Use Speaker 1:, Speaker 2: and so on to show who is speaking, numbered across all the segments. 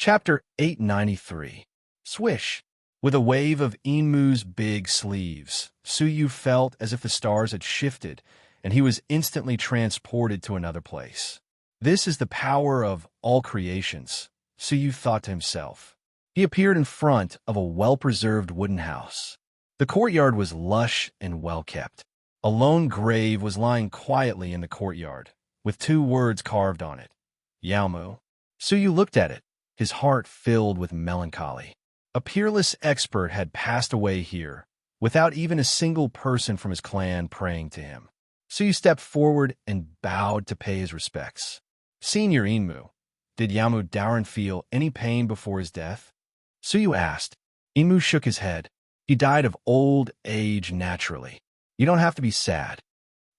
Speaker 1: Chapter 893. Swish. With a wave of Enmu's big sleeves, Suyu felt as if the stars had shifted, and he was instantly transported to another place. This is the power of all creations, Suyu thought to himself. He appeared in front of a well-preserved wooden house. The courtyard was lush and well-kept. A lone grave was lying quietly in the courtyard, with 2 words carved on it. Yaomu. Suyu looked at it, his heart filled with melancholy. A peerless expert had passed away here, without even a single person from his clan praying to him. Suyu stepped forward and bowed to pay his respects. Senior Enmu, did Yaomu Daoran feel any pain before his death? Suyu asked. Enmu shook his head. He died of old age naturally. You don't have to be sad.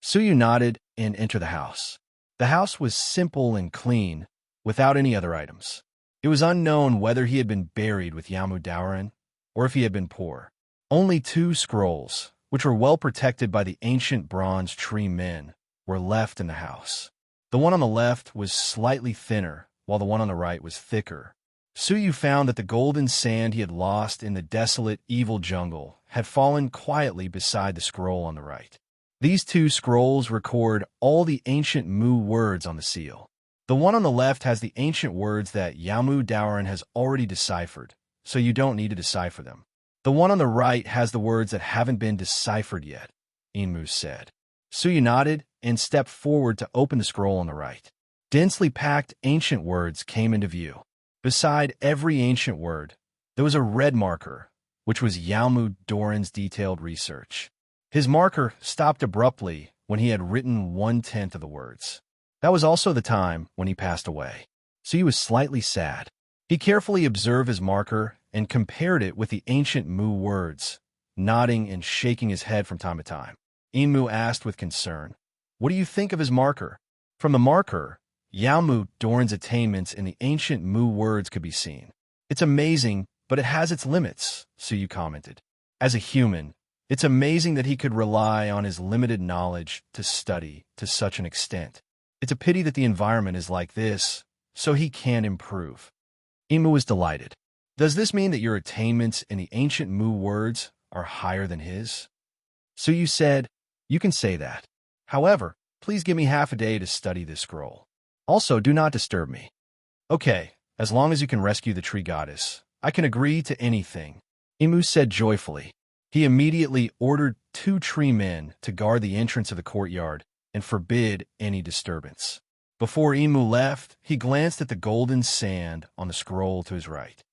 Speaker 1: Suyu nodded and entered the house. The house was simple and clean, without any other items. It was unknown whether he had been buried with Yaomu Daoran or if he had been poor. Only 2 scrolls, which were well protected by the ancient bronze tree men, were left in the house. The one on the left was slightly thinner, while the one on the right was thicker. Suyu found that the golden sand he had lost in the desolate, evil jungle had fallen quietly beside the scroll on the right. These 2 scrolls record all the ancient Mu words on the seal. The one on the left has the ancient words that Yaomu Daoran has already deciphered, so you don't need to decipher them. The one on the right has the words that haven't been deciphered yet, Enmu said. Suyu nodded and stepped forward to open the scroll on the right. Densely packed ancient words came into view. Beside every ancient word, there was a red marker, which was Yaomu Daoran's detailed research. His marker stopped abruptly when he had written 1/10 of the words. That was also the time when he passed away. So he was slightly sad. He carefully observed his marker and compared it with the ancient Mu words, nodding and shaking his head from time to time. Enmu asked with concern, "What do you think of his marker?" From the marker, Yaomu Daoran's attainments in the ancient Mu words could be seen. "It's amazing, but it has its limits," Suyu commented. As a human, it's amazing that he could rely on his limited knowledge to study to such an extent. It's a pity that the environment is like this, so he can improve. Enmu was delighted. Does this mean that your attainments in the ancient Mu words are higher than his? Suyu said, "You can say that. However, please give me half a day to study this scroll. Also, do not disturb me." "Okay, as long as you can rescue the tree goddess, I can agree to anything," Enmu said joyfully. He immediately ordered 2 tree men to guard the entrance of the courtyard and forbid any disturbance. Before Enmu left, he glanced at the golden sand on the scroll to his right.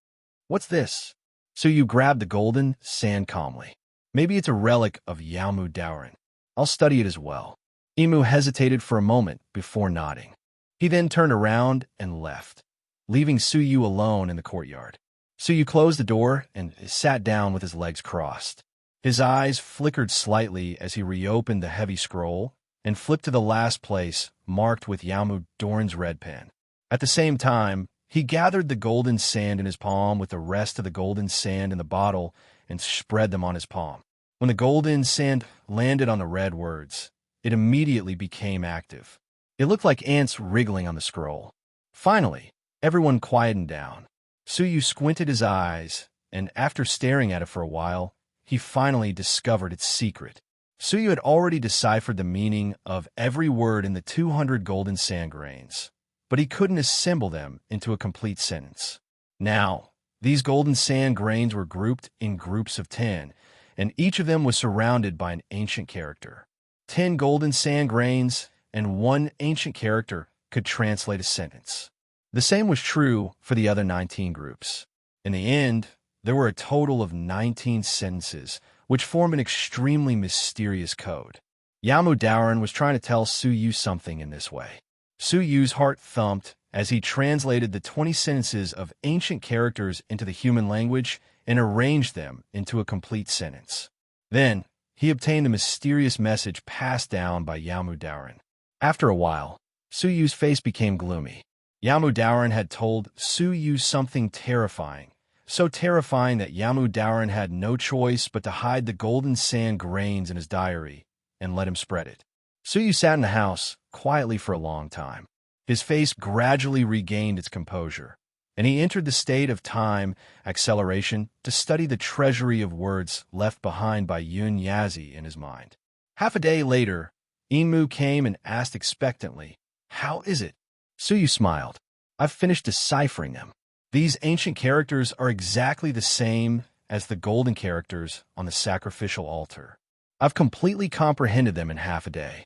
Speaker 1: "What's this?" Suyu grabbed the golden sand calmly. "Maybe it's a relic of Yaomu Daoran. I'll study it as well." Enmu hesitated for a moment before nodding. He then turned around and left, leaving Suyu alone in the courtyard. Suyu closed the door and sat down with his legs crossed. His eyes flickered slightly as he reopened the heavy scroll and flipped to the last place marked with Yaomu Daoran's red pen. At the same time, he gathered the golden sand in his palm with the rest of the golden sand in the bottle and spread them on his palm. When the golden sand landed on the red words, it immediately became active. It looked like ants wriggling on the scroll. Finally, everyone quietened down. Suyu squinted his eyes, and after staring at it for a while, he finally discovered its secret. Suyu had already deciphered the meaning of every word in the 200 golden sand grains, but he couldn't assemble them into a complete sentence. Now, these golden sand grains were grouped in groups of 10, and each of them was surrounded by an ancient character. 10 golden sand grains and 1 ancient character could translate a sentence. The same was true for the other 19 groups. In the end, there were a total of 19 sentences, which formed an extremely mysterious code. Yaomu Daoran was trying to tell Suyu something in this way. Suyu's heart thumped as he translated the 20 sentences of ancient characters into the human language and arranged them into a complete sentence. Then, he obtained the mysterious message passed down by Yaomu Daoran. After a while, Suyu's face became gloomy. Yaomu Daoran had told Suyu something terrifying, so terrifying that Yaomu Daoran had no choice but to hide the golden sand grains in his diary and let him spread it. Suyu sat in the house quietly for a long time. His face gradually regained its composure, and he entered the state of time acceleration to study the treasury of words left behind by Yun Yazi in his mind. Half a day later, Enmu came and asked expectantly, "How is it?" Suyu smiled. "I've finished deciphering them. These ancient characters are exactly the same as the golden characters on the sacrificial altar. I've completely comprehended them in half a day."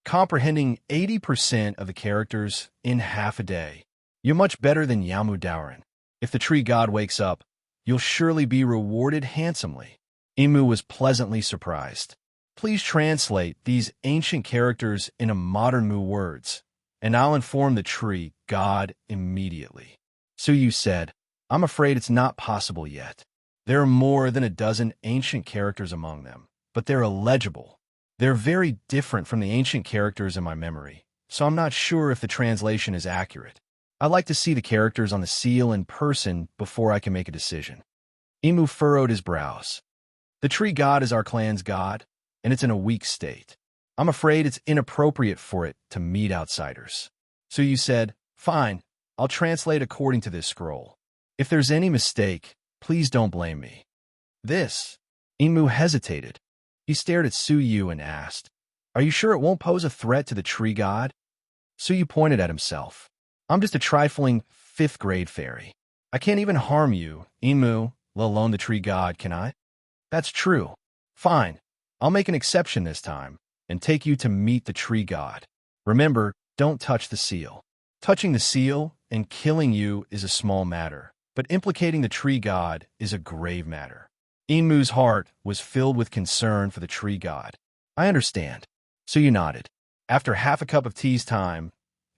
Speaker 1: Comprehending 80% of the characters in half a day. You're much better than Yamu Daoran. If the tree god wakes up, you'll surely be rewarded handsomely. Enmu was pleasantly surprised. "Please translate these ancient characters into modern Mu words, and I'll inform the tree god immediately." Suyu said, "I'm afraid it's not possible yet. There are more than a dozen ancient characters among them, but they're illegible. They're very different from the ancient characters in my memory, so I'm not sure if the translation is accurate. I'd like to see the characters on the seal in person before I can make a decision." Enmu furrowed his brows. "The tree god is our clan's god, and it's in a weak state. I'm afraid it's inappropriate for it to meet outsiders." Suyu said, "Fine, I'll translate according to this scroll. If there's any mistake, please don't blame me." This. Enmu hesitated. He stared at Suyu and asked, "Are you sure it won't pose a threat to the tree god?" Suyu pointed at himself. "I'm just a trifling 5th grade fairy. I can't even harm you, Enmu, let alone the tree god, can I?" "That's true. Fine. I'll make an exception this time and take you to meet the tree god. Remember, don't touch the seal. Touching the seal and killing you is a small matter, but implicating the tree god is a grave matter." Enmu's heart was filled with concern for the tree god. "I understand." Suyu nodded. After half a cup of tea's time,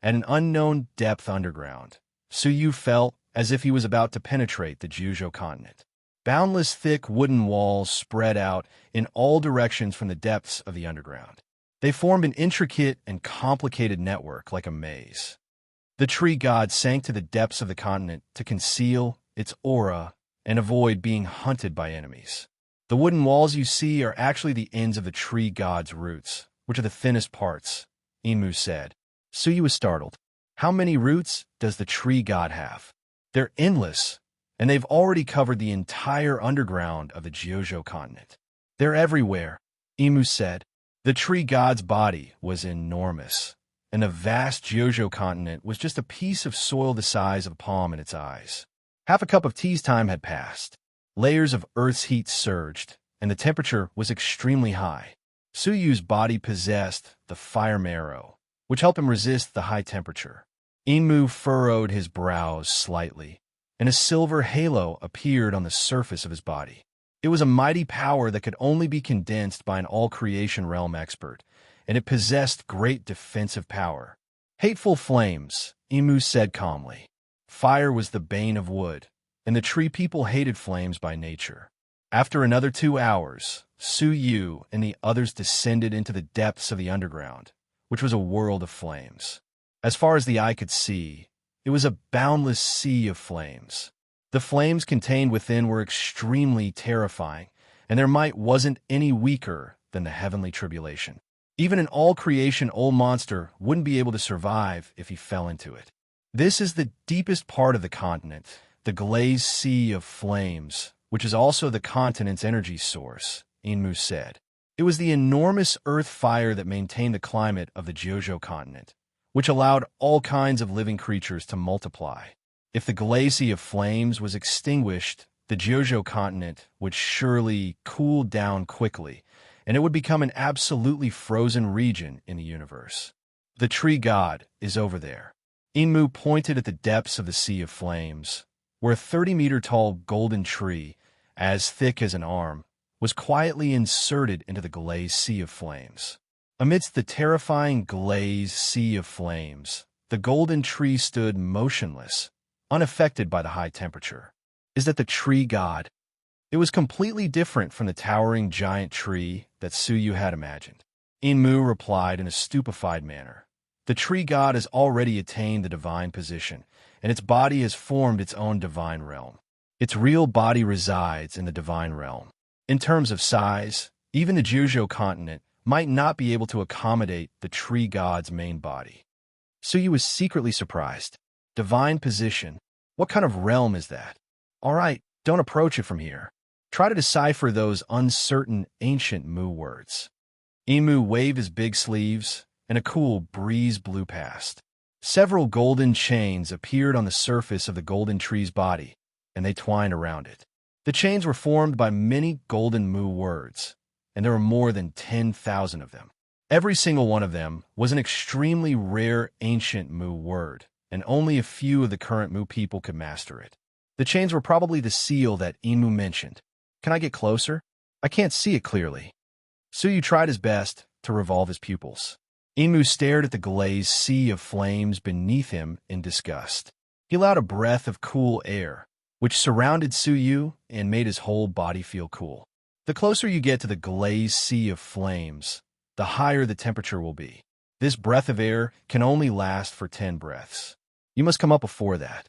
Speaker 1: at an unknown depth underground, Suyu felt as if he was about to penetrate the Jiuzhou continent. Boundless thick wooden walls spread out in all directions from the depths of the underground. They formed an intricate and complicated network like a maze. The tree god sank to the depths of the continent to conceal its aura and avoid being hunted by enemies. The wooden walls you see are actually the ends of the tree god's roots, which are the thinnest parts, Enmu said. Suyu was startled. "How many roots does the tree god have?" "They're endless, and they've already covered the entire underground of the Jiuzhou continent." "They're everywhere," Enmu said. The tree god's body was enormous, and the vast Jiuzhou continent was just a piece of soil the size of a palm in its eyes. Half a cup of tea's time had passed. Layers of Earth's heat surged, and the temperature was extremely high. Suyu's body possessed the fire marrow, which helped him resist the high temperature. Enmu furrowed his brows slightly, and a silver halo appeared on the surface of his body. It was a mighty power that could only be condensed by an all-creation realm expert, and it possessed great defensive power. "Hateful flames," Enmu said calmly. Fire was the bane of wood, and the tree people hated flames by nature. After another 2 hours, Suyu and the others descended into the depths of the underground, which was a world of flames. As far as the eye could see, it was a boundless sea of flames. The flames contained within were extremely terrifying, and their might wasn't any weaker than the heavenly tribulation. Even an all-creation old monster wouldn't be able to survive if he fell into it. "This is the deepest part of the continent, the glazed sea of flames, which is also the continent's energy source," Enmu said. It was the enormous earth fire that maintained the climate of the Jiuzhou continent, which allowed all kinds of living creatures to multiply. If the glacier of flames was extinguished, the Jiuzhou continent would surely cool down quickly, and it would become an absolutely frozen region in the universe. "The tree god is over there." Enmu pointed at the depths of the sea of flames, where a 30-meter-tall golden tree, as thick as an arm, was quietly inserted into the glazed sea of flames. Amidst the terrifying glazed sea of flames, the golden tree stood motionless, unaffected by the high temperature. "Is that the tree god?" It was completely different from the towering giant tree that Suyu had imagined. Enmu replied in a stupefied manner. "The tree god has already attained the divine position, and its body has formed its own divine realm. Its real body resides in the divine realm. In terms of size, even the Jiuzhou continent might not be able to accommodate the tree god's main body." Suyu was secretly surprised. Divine position. What kind of realm is that? All right, don't approach it from here. Try to decipher those uncertain ancient Mu words. Emu waved his big sleeves, and a cool breeze blew past. Several golden chains appeared on the surface of the golden tree's body, and they twined around it. The chains were formed by many golden Mu words, and there were more than 10,000 of them. Every single one of them was an extremely rare ancient Mu word, and only a few of the current Mu people could master it. The chains were probably the seal that Emu mentioned. Can I get closer? I can't see it clearly. Suyu tried his best to revolve his pupils. Emu stared at the glazed sea of flames beneath him in disgust. He allowed a breath of cool air, which surrounded Suyu and made his whole body feel cool. The closer you get to the glazed sea of flames, the higher the temperature will be. This breath of air can only last for 10 breaths. You must come up before that.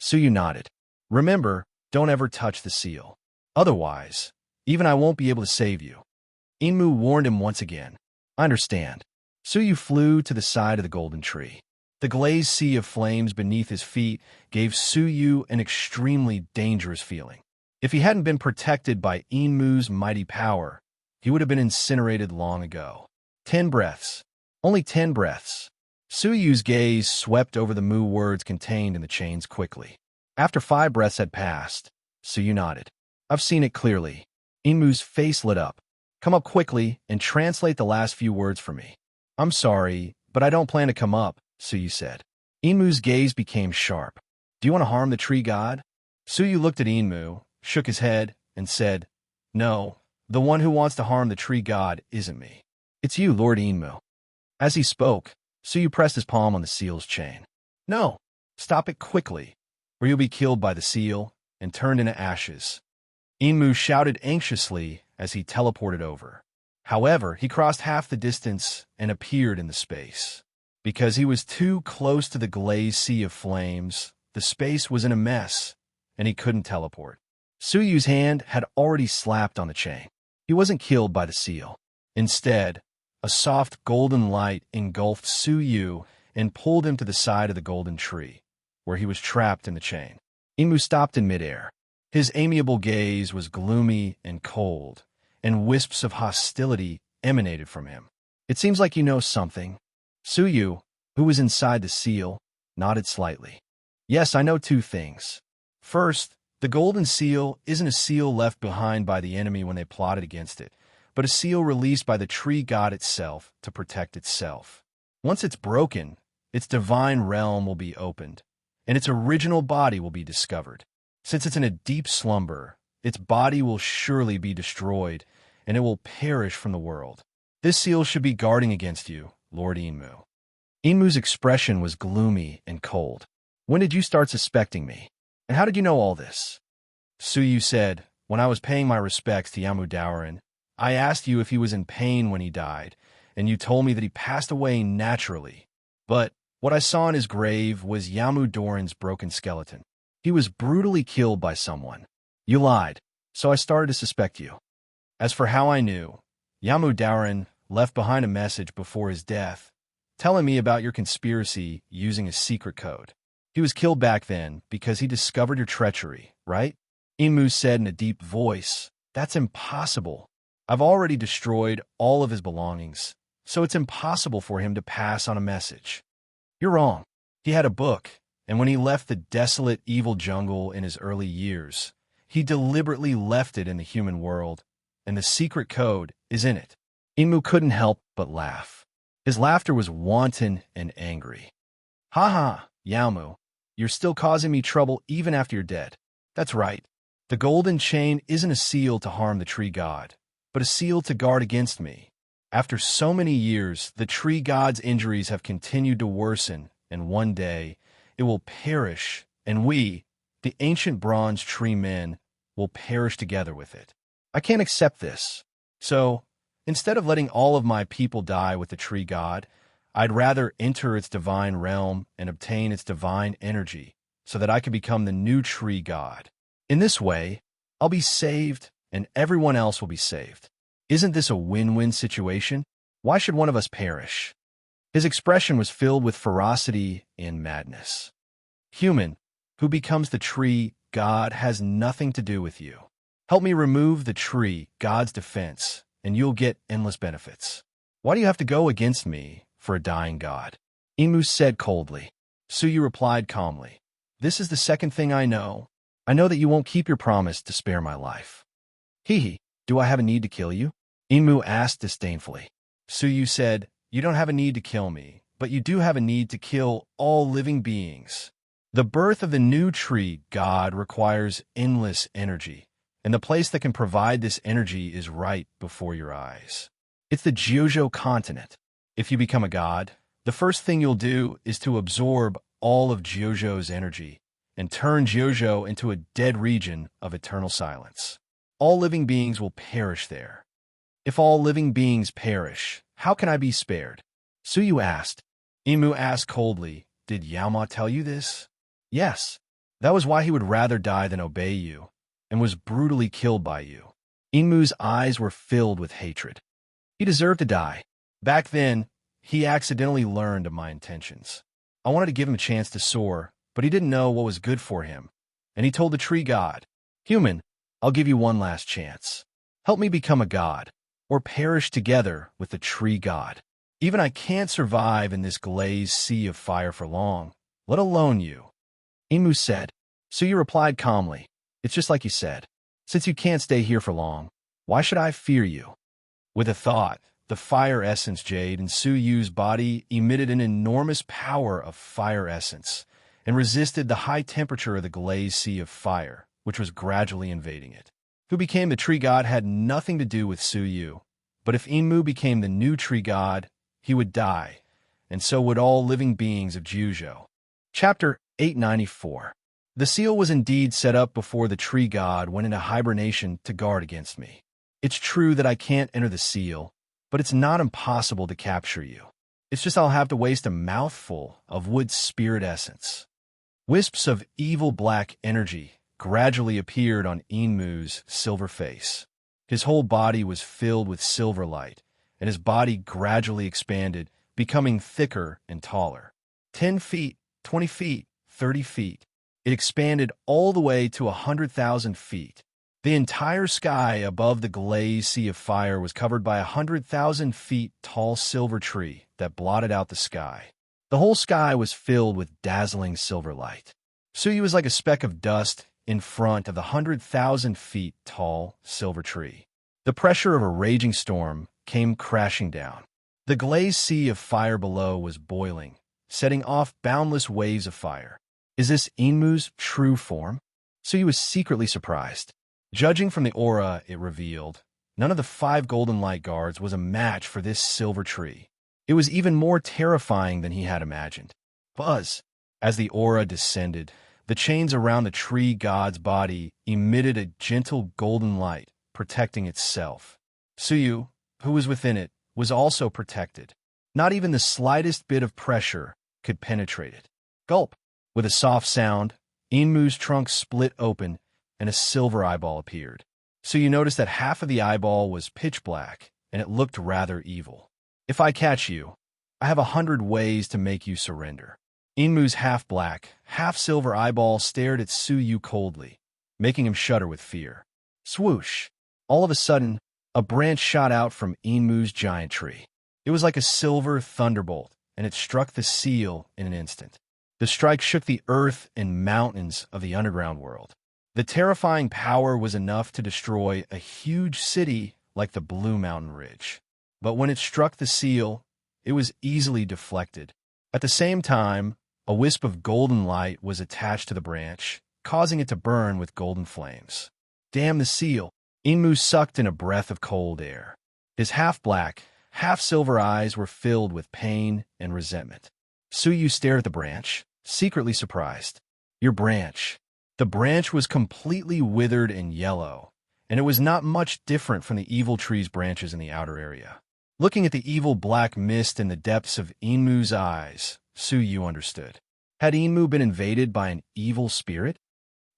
Speaker 1: Suyu nodded. Remember, don't ever touch the seal. Otherwise, even I won't be able to save you. Emu warned him once again. I understand. Suyu flew to the side of the golden tree. The glazed sea of flames beneath his feet gave Suyu an extremely dangerous feeling. If he hadn't been protected by Emu's mighty power, he would have been incinerated long ago. 10 breaths. Only 10 breaths. Suyu's gaze swept over the Mu words contained in the chains quickly. After 5 breaths had passed, Suyu nodded. I've seen it clearly. Emu's face lit up. Come up quickly and translate the last few words for me. I'm sorry, but I don't plan to come up, Suyu said. Emu's gaze became sharp. Do you want to harm the tree god? Suyu looked at Emu, shook his head, and said, No, the one who wants to harm the tree god isn't me. It's you, Lord Emu. As he spoke, Suyu pressed his palm on the seal's chain. No, stop it quickly, or you'll be killed by the seal and turned into ashes. Emu shouted anxiously as he teleported over. However, he crossed half the distance and appeared in the space. Because he was too close to the glazed sea of flames, the space was in a mess, and he couldn't teleport. Suyu's hand had already slapped on the chain. He wasn't killed by the seal. Instead, a soft golden light engulfed Suyu and pulled him to the side of the golden tree, where he was trapped in the chain. Emu stopped in midair. His amiable gaze was gloomy and cold, and wisps of hostility emanated from him. It seems like you know something. Suyu, who was inside the seal, nodded slightly. Yes, I know 2 things. First, the golden seal isn't a seal left behind by the enemy when they plotted against it, but a seal released by the tree god itself to protect itself. Once it's broken, its divine realm will be opened, and its original body will be discovered. Since it's in a deep slumber, its body will surely be destroyed, and it will perish from the world. This seal should be guarding against you, Lord Emu. Emu's expression was gloomy and cold. When did you start suspecting me? And how did you know all this? Suyu said, when I was paying my respects to Yamu, I asked you if he was in pain when he died, and you told me that he passed away naturally. But what I saw in his grave was Yamu broken skeleton. He was brutally killed by someone. You lied, so I started to suspect you. As for how I knew, Yamu left behind a message before his death, telling me about your conspiracy using a secret code. He was killed back then because he discovered your treachery, right? Emu said in a deep voice, That's impossible. I've already destroyed all of his belongings, so it's impossible for him to pass on a message. You're wrong. He had a book, and when he left the desolate, evil jungle in his early years, he deliberately left it in the human world, and the secret code is in it. Emu couldn't help but laugh. His laughter was wanton and angry. Ha ha, Yamu, you're still causing me trouble even after you're dead. That's right. The golden chain isn't a seal to harm the tree god, but a seal to guard against me. After so many years, the tree god's injuries have continued to worsen, and one day it will perish, and we, the ancient bronze tree men, will perish together with it. I can't accept this. So, instead of letting all of my people die with the tree god, I'd rather enter its divine realm and obtain its divine energy so that I can become the new tree god. In this way, I'll be saved and everyone else will be saved. Isn't this a win-win situation? Why should one of us perish? His expression was filled with ferocity and madness. Human, who becomes the tree god has nothing to do with you. Help me remove the tree god's defense, and you'll get endless benefits. Why do you have to go against me for a dying god? Imu said coldly. Suyu replied calmly. This is the second thing I know. I know that you won't keep your promise to spare my life. Hee, do I have a need to kill you? Imu asked disdainfully. Suyu said, you don't have a need to kill me, but you do have a need to kill all living beings. The birth of the new tree god requires endless energy, and the place that can provide this energy is right before your eyes. It's the Jiuzhou continent. If you become a god, the first thing you'll do is to absorb all of Jiuzhou's energy and turn Jiuzhou into a dead region of eternal silence. All living beings will perish there. If all living beings perish, how can I be spared? Suyu asked. Imu asked coldly, did Yaoma tell you this? Yes. That was why he would rather die than obey you, and was brutally killed by you. Imu's eyes were filled with hatred. He deserved to die. Back then, he accidentally learned of my intentions. I wanted to give him a chance to soar, but he didn't know what was good for him, and he told the tree god, Human, I'll give you one last chance. Help me become a god, or perish together with the tree god. Even I can't survive in this glazed sea of fire for long, let alone you. Imu said. Suyu replied calmly, it's just like you said. Since you can't stay here for long, why should I fear you? With a thought, the fire essence jade in Suyu's body emitted an enormous power of fire essence and resisted the high temperature of the glazed sea of fire, which was gradually invading it. Who became the tree god had nothing to do with Suyu, but if Imu became the new tree god, he would die, and so would all living beings of Jiuzhou. Chapter 894. The seal was indeed set up before the tree god went into hibernation to guard against me. It's true that I can't enter the seal, but it's not impossible to capture you. It's just I'll have to waste a mouthful of wood spirit essence. Wisps of evil black energy gradually appeared on Imu's silver face. His whole body was filled with silver light, and his body gradually expanded, becoming thicker and taller. 10 feet, 20 feet, 30 feet. It expanded all the way to 100,000 feet. The entire sky above the glazed sea of fire was covered by 100,000 feet tall silver tree that blotted out the sky. The whole sky was filled with dazzling silver light. Suyu was like a speck of dust in front of the 100,000 feet tall silver tree. The pressure of a raging storm came crashing down. The glazed sea of fire below was boiling, setting off boundless waves of fire. Is this Imu's true form? Suyu was secretly surprised. Judging from the aura it revealed, none of the 5 golden light guards was a match for this silver tree. It was even more terrifying than he had imagined. Buzz! As the aura descended, the chains around the tree god's body emitted a gentle golden light, protecting itself. Suyu, who was within it, was also protected. Not even the slightest bit of pressure could penetrate it. Gulp! With a soft sound, Imu's trunk split open and a silver eyeball appeared. Suyu noticed that half of the eyeball was pitch black, and it looked rather evil. If I catch you, I have 100 ways to make you surrender. Imu's half-black, half-silver eyeball stared at Suyu coldly, making him shudder with fear. Swoosh! All of a sudden, a branch shot out from Imu's giant tree. It was like a silver thunderbolt, and it struck the seal in an instant. The strike shook the earth and mountains of the underground world. The terrifying power was enough to destroy a huge city like the Blue Mountain Ridge. But when it struck the seal, it was easily deflected. At the same time, a wisp of golden light was attached to the branch, causing it to burn with golden flames. Damn the seal! Imu sucked in a breath of cold air. His half-black, half-silver eyes were filled with pain and resentment. Suyu stared at the branch, secretly surprised. Your branch. The branch was completely withered and yellow, and it was not much different from the evil tree's branches in the outer area. Looking at the evil black mist in the depths of Imu's eyes, Suyu understood. Had Imu been invaded by an evil spirit?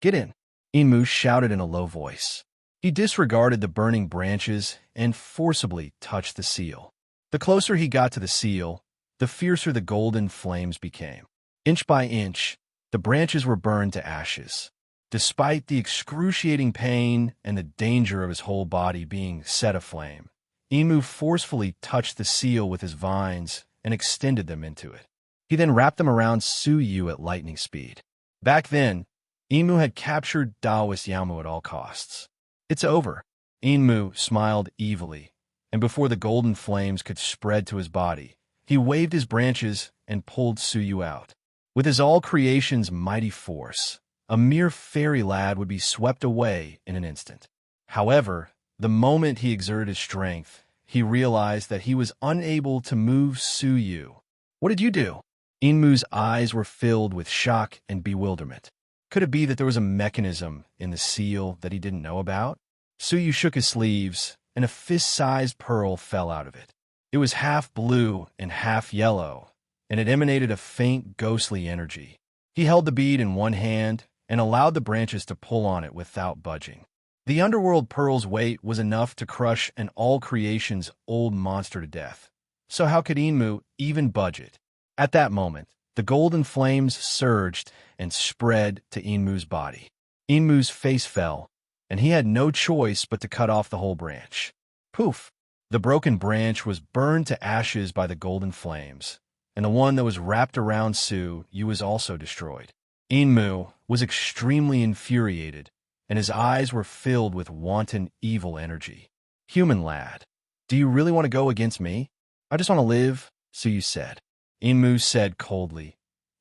Speaker 1: Get in, Imu shouted in a low voice. He disregarded the burning branches and forcibly touched the seal. The closer he got to the seal, the fiercer the golden flames became. Inch by inch, The branches were burned to ashes. Despite the excruciating pain and the danger of his whole body being set aflame, Enmu forcefully touched the seal with his vines and extended them into it. He then wrapped them around Suyu at lightning speed. Back then, Enmu had captured Taoist Yamu at all costs. "It's over." Enmu smiled evilly, and before the golden flames could spread to his body, he waved his branches and pulled Suyu out. With his all-creation's mighty force, a mere fairy lad would be swept away in an instant. However, the moment he exerted his strength, he realized that he was unable to move Suyu. "What did you do?" Enmu's eyes were filled with shock and bewilderment. Could it be that there was a mechanism in the seal that he didn't know about? Suyu shook his sleeves, and a fist-sized pearl fell out of it. It was half blue and half yellow, and it emanated a faint, ghostly energy. He held the bead in one hand and allowed the branches to pull on it without budging. The underworld pearl's weight was enough to crush an all-creation's old monster to death. So how could Enmu even budge it? At that moment, the golden flames surged and spread to Enmu's body. Enmu's face fell, and he had no choice but to cut off the whole branch. Poof! The broken branch was burned to ashes by the golden flames, and the one that was wrapped around Suyu was also destroyed. Enmu was extremely infuriated, and his eyes were filled with wanton evil energy. "Human lad, do you really want to go against me?" "I just want to live," Suyu said. Enmu said coldly,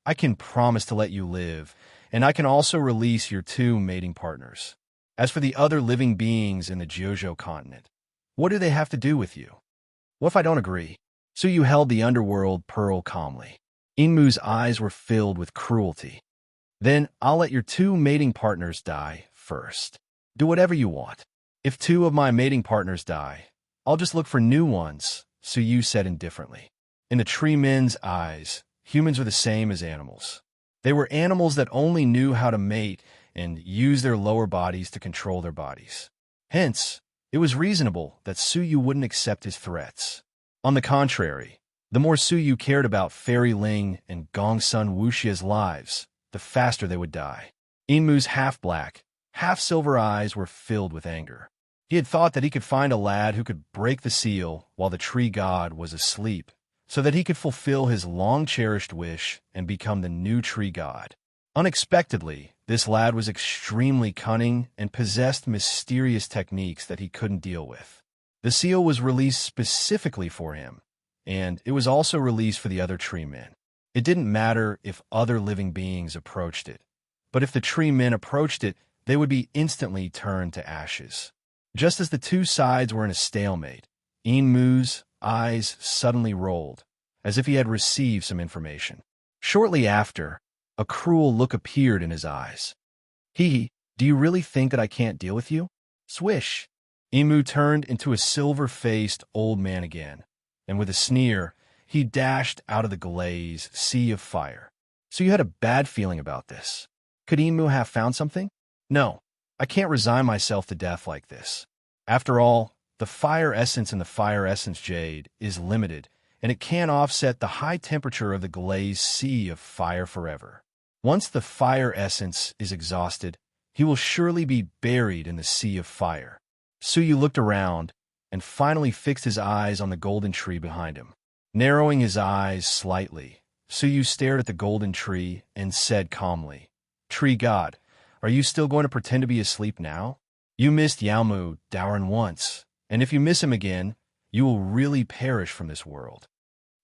Speaker 1: "I can promise to let you live, and I can also release your 2 mating partners. As for the other living beings in the Jojo continent, what do they have to do with you?" "What if I don't agree?" Suyu held the underworld pearl calmly. Enmu's eyes were filled with cruelty. "Then I'll let your 2 mating partners die first. Do whatever you want. If 2 of my mating partners die, I'll just look for new ones," Suyu said indifferently. In the tree men's eyes, humans were the same as animals. They were animals that only knew how to mate and use their lower bodies to control their bodies. Hence, it was reasonable that Suyu wouldn't accept his threats. On the contrary, the more Suyu cared about Fairy Ling and Gongsun Wuxia's lives, the faster they would die. Enmu's half-black, half-silver eyes were filled with anger. He had thought that he could find a lad who could break the seal while the tree god was asleep, so that he could fulfill his long-cherished wish and become the new tree god. Unexpectedly, this lad was extremely cunning and possessed mysterious techniques that he couldn't deal with. The seal was released specifically for him, and it was also released for the other tree men. It didn't matter if other living beings approached it, but if the tree men approached it, they would be instantly turned to ashes. Just as the 2 sides were in a stalemate, Enmu's eyes suddenly rolled, as if he had received some information. Shortly after, a cruel look appeared in his eyes. "Do you really think that I can't deal with you?" Swish! Enmu turned into a silver-faced old man again, and with a sneer, he dashed out of the glaze sea of fire. "So you had a bad feeling about this. Could Enmu have found something?" "No, I can't resign myself to death like this. After all, the fire essence in the fire essence jade is limited, and it can't offset the high temperature of the glazed sea of fire forever. Once the fire essence is exhausted, he will surely be buried in the sea of fire." Suyu looked around and finally fixed his eyes on the golden tree behind him. Narrowing his eyes slightly, Suyu stared at the golden tree and said calmly, "Tree god, are you still going to pretend to be asleep now? You missed Yamu Daoran once, and if you miss him again, you will really perish from this world."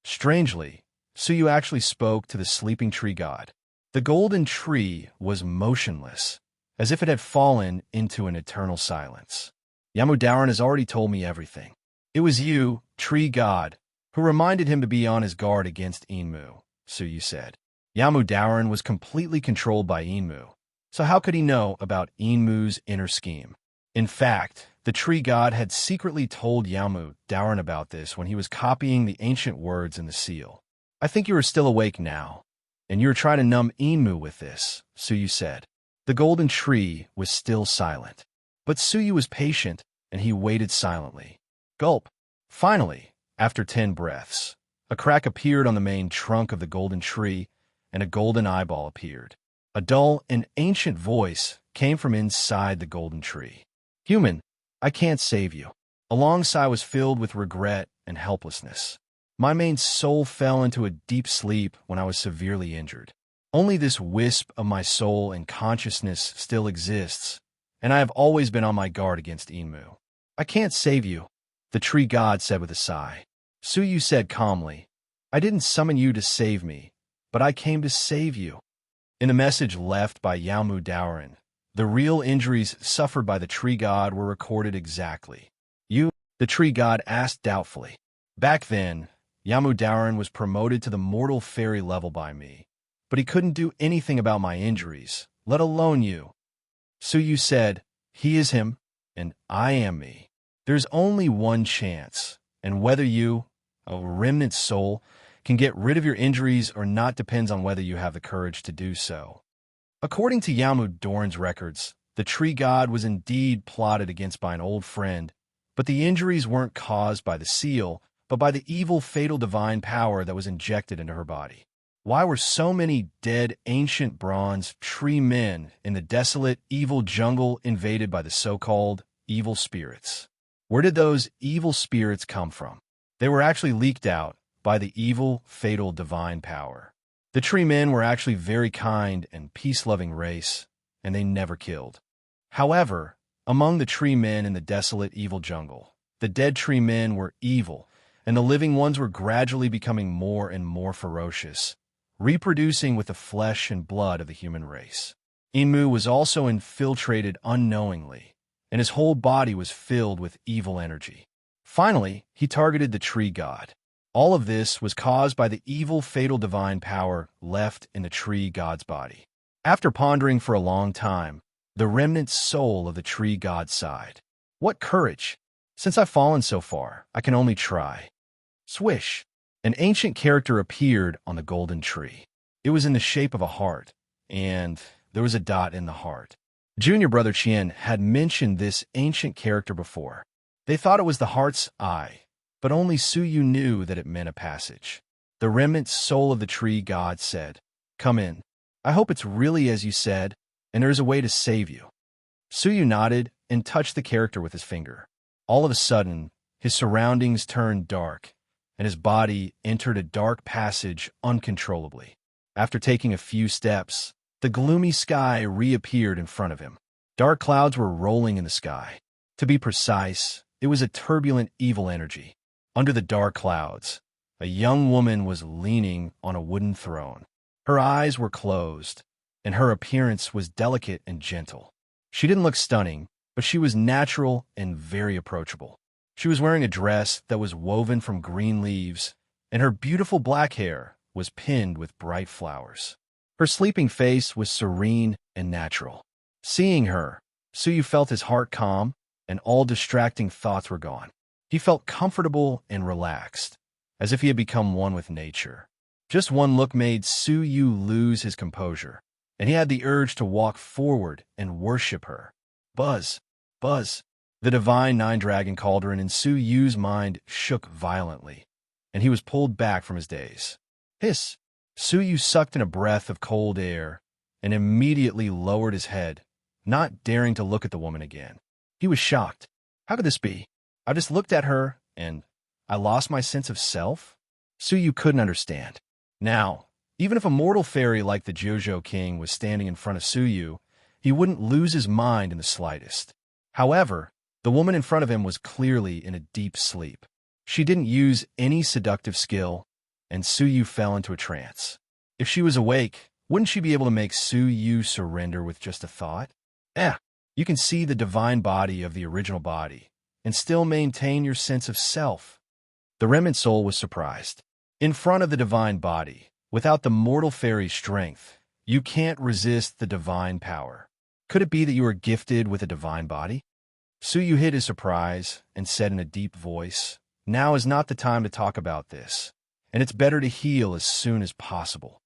Speaker 1: Strangely, Suyu actually spoke to the sleeping tree god. The golden tree was motionless, as if it had fallen into an eternal silence. "Yamu Daoran has already told me everything. It was you, tree god, who reminded him to be on his guard against Enmu," Suyu said. Yamu Daoran was completely controlled by Enmu, so how could he know about Enmu's inner scheme? In fact, the tree god had secretly told Yamu Daoran about this when he was copying the ancient words in the seal. "I think you are still awake now, and you are trying to numb Enmu with this," Suyu said. The golden tree was still silent, but Suyu was patient, and he waited silently. Gulp! Finally, after 10 breaths, a crack appeared on the main trunk of the golden tree, and a golden eyeball appeared. A dull and ancient voice came from inside the golden tree. Human, I can't save you. A long sigh was filled with regret and helplessness. My main soul fell into a deep sleep when I was severely injured. Only this wisp of my soul and consciousness still exists, and I have always been on my guard against Enmu. I can't save you, the tree god said with a sigh. Suyu said calmly, I didn't summon you to save me, but I came to save you. In the message left by Yamu Daoran, the real injuries suffered by the tree god were recorded exactly. You, the tree god asked doubtfully. Back then, Yamu Daoran was promoted to the mortal fairy level by me, but he couldn't do anything about my injuries, let alone you. Suyu said, he is him, and I am me. There's only one chance, and whether you, a remnant soul, can get rid of your injuries or not depends on whether you have the courage to do so. According to Yamu Daoran's records, the tree god was indeed plotted against by an old friend, but the injuries weren't caused by the seal, but by the evil fatal divine power that was injected into her body. Why were so many dead ancient bronze tree men in the desolate evil jungle invaded by the so-called evil spirits? Where did those evil spirits come from? They were actually leaked out by the evil fatal divine power. The tree men were actually very kind and peace-loving race, and they never killed. However, among the tree men in the desolate evil jungle, the dead tree men were evil, and the living ones were gradually becoming more and more ferocious, reproducing with the flesh and blood of the human race. Enmu was also infiltrated unknowingly, and his whole body was filled with evil energy. Finally, he targeted the tree god. All of this was caused by the evil fatal divine power left in the tree god's body. After pondering for a long time, the remnant soul of the tree god sighed. What courage! Since I've fallen so far, I can only try. Swish! An ancient character appeared on the golden tree. It was in the shape of a heart, and there was a dot in the heart. Junior brother Chien had mentioned this ancient character before. They thought it was the heart's eye, but only Suyu knew that it meant a passage. The remnant soul of the tree god said, Come in. I hope it's really as you said, and there's a way to save you. Suyu nodded and touched the character with his finger. All of a sudden, his surroundings turned dark, and his body entered a dark passage uncontrollably. After taking a few steps, the gloomy sky reappeared in front of him. Dark clouds were rolling in the sky. To be precise, it was a turbulent evil energy. Under the dark clouds, a young woman was leaning on a wooden throne. Her eyes were closed, and her appearance was delicate and gentle. She didn't look stunning, but she was natural and very approachable. She was wearing a dress that was woven from green leaves, and her beautiful black hair was pinned with bright flowers. Her sleeping face was serene and natural. Seeing her, Suyu felt his heart calm, and all distracting thoughts were gone. He felt comfortable and relaxed, as if he had become one with nature. Just one look made Suyu lose his composure, and he had the urge to walk forward and worship her. Buzz! Buzz! The divine nine-dragon cauldron in Suyu's mind shook violently, and he was pulled back from his daze. Hiss! Suyu sucked in a breath of cold air and immediately lowered his head, not daring to look at the woman again. He was shocked. How could this be? I just looked at her, and I lost my sense of self? Suyu couldn't understand. Now, even if a mortal fairy like the Jojo King was standing in front of Suyu, he wouldn't lose his mind in the slightest. However, the woman in front of him was clearly in a deep sleep. She didn't use any seductive skill, and Suyu fell into a trance. If she was awake, wouldn't she be able to make Suyu surrender with just a thought? You can see the divine body of the original body, and still maintain your sense of self. The remnant soul was surprised. In front of the divine body, without the mortal fairy's strength, you can't resist the divine power. Could it be that you are gifted with a divine body? Suyu hid his surprise and said in a deep voice, Now is not the time to talk about this, and it's better to heal as soon as possible.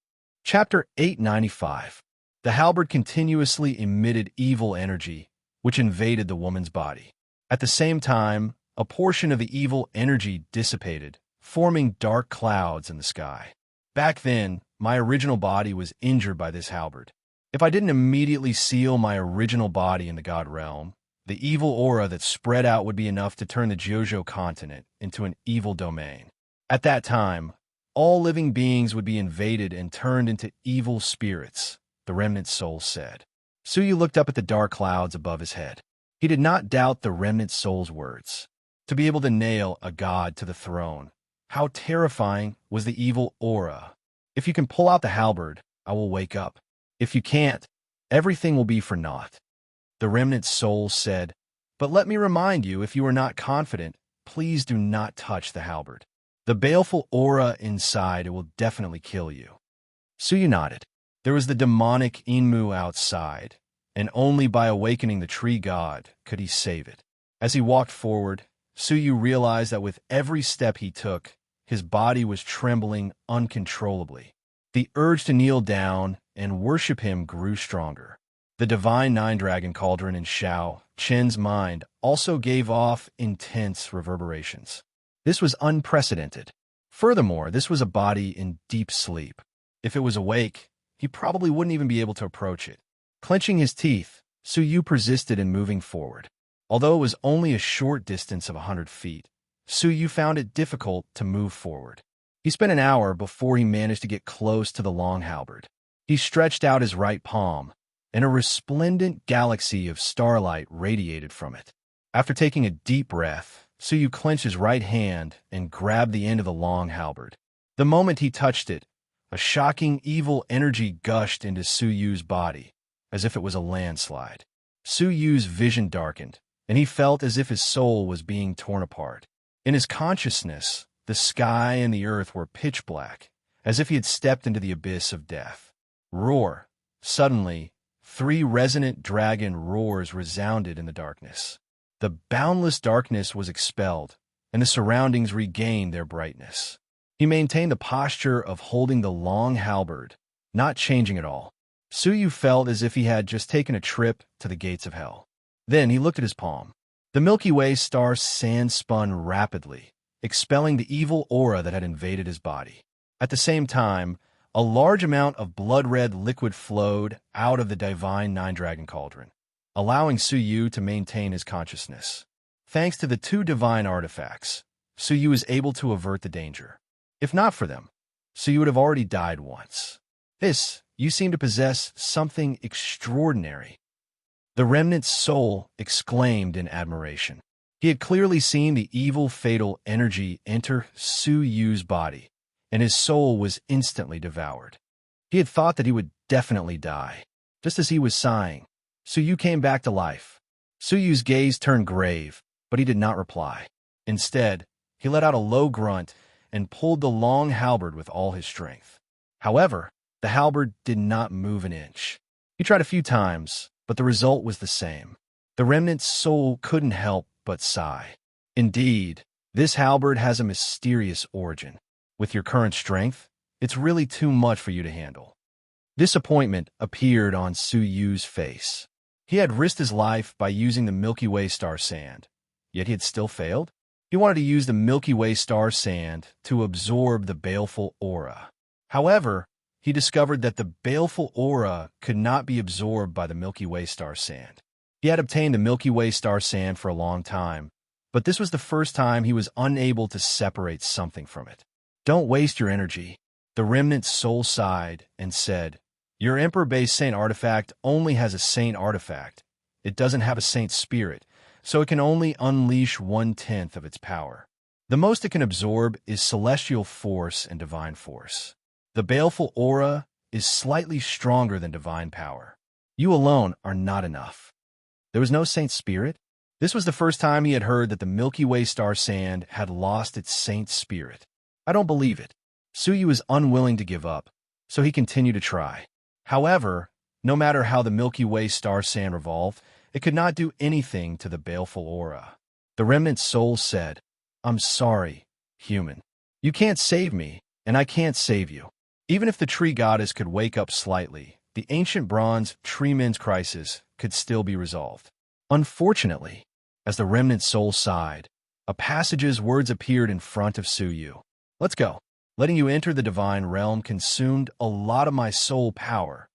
Speaker 1: Chapter 895. The halberd continuously emitted evil energy, which invaded the woman's body. At the same time, a portion of the evil energy dissipated, forming dark clouds in the sky. Back then, my original body was injured by this halberd. If I didn't immediately seal my original body in the god realm, the evil aura that spread out would be enough to turn the Jojo continent into an evil domain. At that time, all living beings would be invaded and turned into evil spirits, the remnant soul said. Suyu looked up at the dark clouds above his head. He did not doubt the remnant soul's words. To be able to nail a god to the throne, how terrifying was the evil aura. If you can pull out the halberd, I will wake up. If you can't, everything will be for naught. The remnant soul said, but let me remind you, if you are not confident, please do not touch the halberd. The baleful aura inside, it will definitely kill you. Suyu nodded. There was the demonic Inmu outside, and only by awakening the tree god could he save it. As he walked forward, Suyu realized that with every step he took, his body was trembling uncontrollably. The urge to kneel down and worship him grew stronger. The divine nine-dragon cauldron in Xiao Chen's mind also gave off intense reverberations. This was unprecedented. Furthermore, this was a body in deep sleep. If it was awake, he probably wouldn't even be able to approach it. Clenching his teeth, Suyu persisted in moving forward. Although it was only a short distance of 100 feet, Suyu found it difficult to move forward. He spent an hour before he managed to get close to the long halberd. He stretched out his right palm, and a resplendent galaxy of starlight radiated from it. After taking a deep breath, Suyu clenched his right hand and grabbed the end of the long halberd. The moment he touched it, a shocking evil energy gushed into Suyu's body, as if it was a landslide. Suyu's vision darkened, and he felt as if his soul was being torn apart. In his consciousness, the sky and the earth were pitch black, as if he had stepped into the abyss of death. Roar! Suddenly, 3 resonant dragon roars resounded in the darkness. The boundless darkness was expelled, and the surroundings regained their brightness. He maintained the posture of holding the long halberd, not changing at all. Suyu felt as if he had just taken a trip to the gates of hell. Then he looked at his palm. The Milky Way star sand spun rapidly, expelling the evil aura that had invaded his body. At the same time, a large amount of blood-red liquid flowed out of the divine nine-dragon cauldron, allowing Suyu to maintain his consciousness. Thanks to the 2 divine artifacts, Suyu was able to avert the danger. If not for them, Suyu would have already died once. You seem to possess something extraordinary. The remnant soul exclaimed in admiration. He had clearly seen the evil fatal energy enter Suyu's body, and his soul was instantly devoured. He had thought that he would definitely die. Just as he was sighing, Suyu came back to life. Suyu's gaze turned grave, but he did not reply. Instead, he let out a low grunt and pulled the long halberd with all his strength. However, the halberd did not move an inch. He tried a few times, but the result was the same. The remnant's soul couldn't help but sigh. Indeed, this halberd has a mysterious origin. With your current strength, it's really too much for you to handle. Disappointment appeared on Suyu's face. He had risked his life by using the Milky Way star sand, yet he had still failed. He wanted to use the Milky Way star sand to absorb the baleful aura. However, he discovered that the baleful aura could not be absorbed by the Milky Way star sand. He had obtained the Milky Way star sand for a long time, but this was the first time he was unable to separate something from it. Don't waste your energy. The remnant soul sighed and said, your Emperor-based saint artifact only has a saint artifact. It doesn't have a saint spirit, so it can only unleash 1/10 of its power. The most it can absorb is celestial force and divine force. The baleful aura is slightly stronger than divine power. You alone are not enough. There was no saint spirit? This was the first time he had heard that the Milky Way star sand had lost its saint spirit. I don't believe it. Suyu was unwilling to give up, so he continued to try. However, no matter how the Milky Way star sand revolved, it could not do anything to the baleful aura. The remnant soul said, I'm sorry, human. You can't save me, and I can't save you. Even if the tree goddess could wake up slightly, the ancient bronze treeman's crisis could still be resolved. Unfortunately, as the remnant soul sighed, a passage's words appeared in front of Suyu. Let's go. Letting you enter the divine realm consumed a lot of my soul power.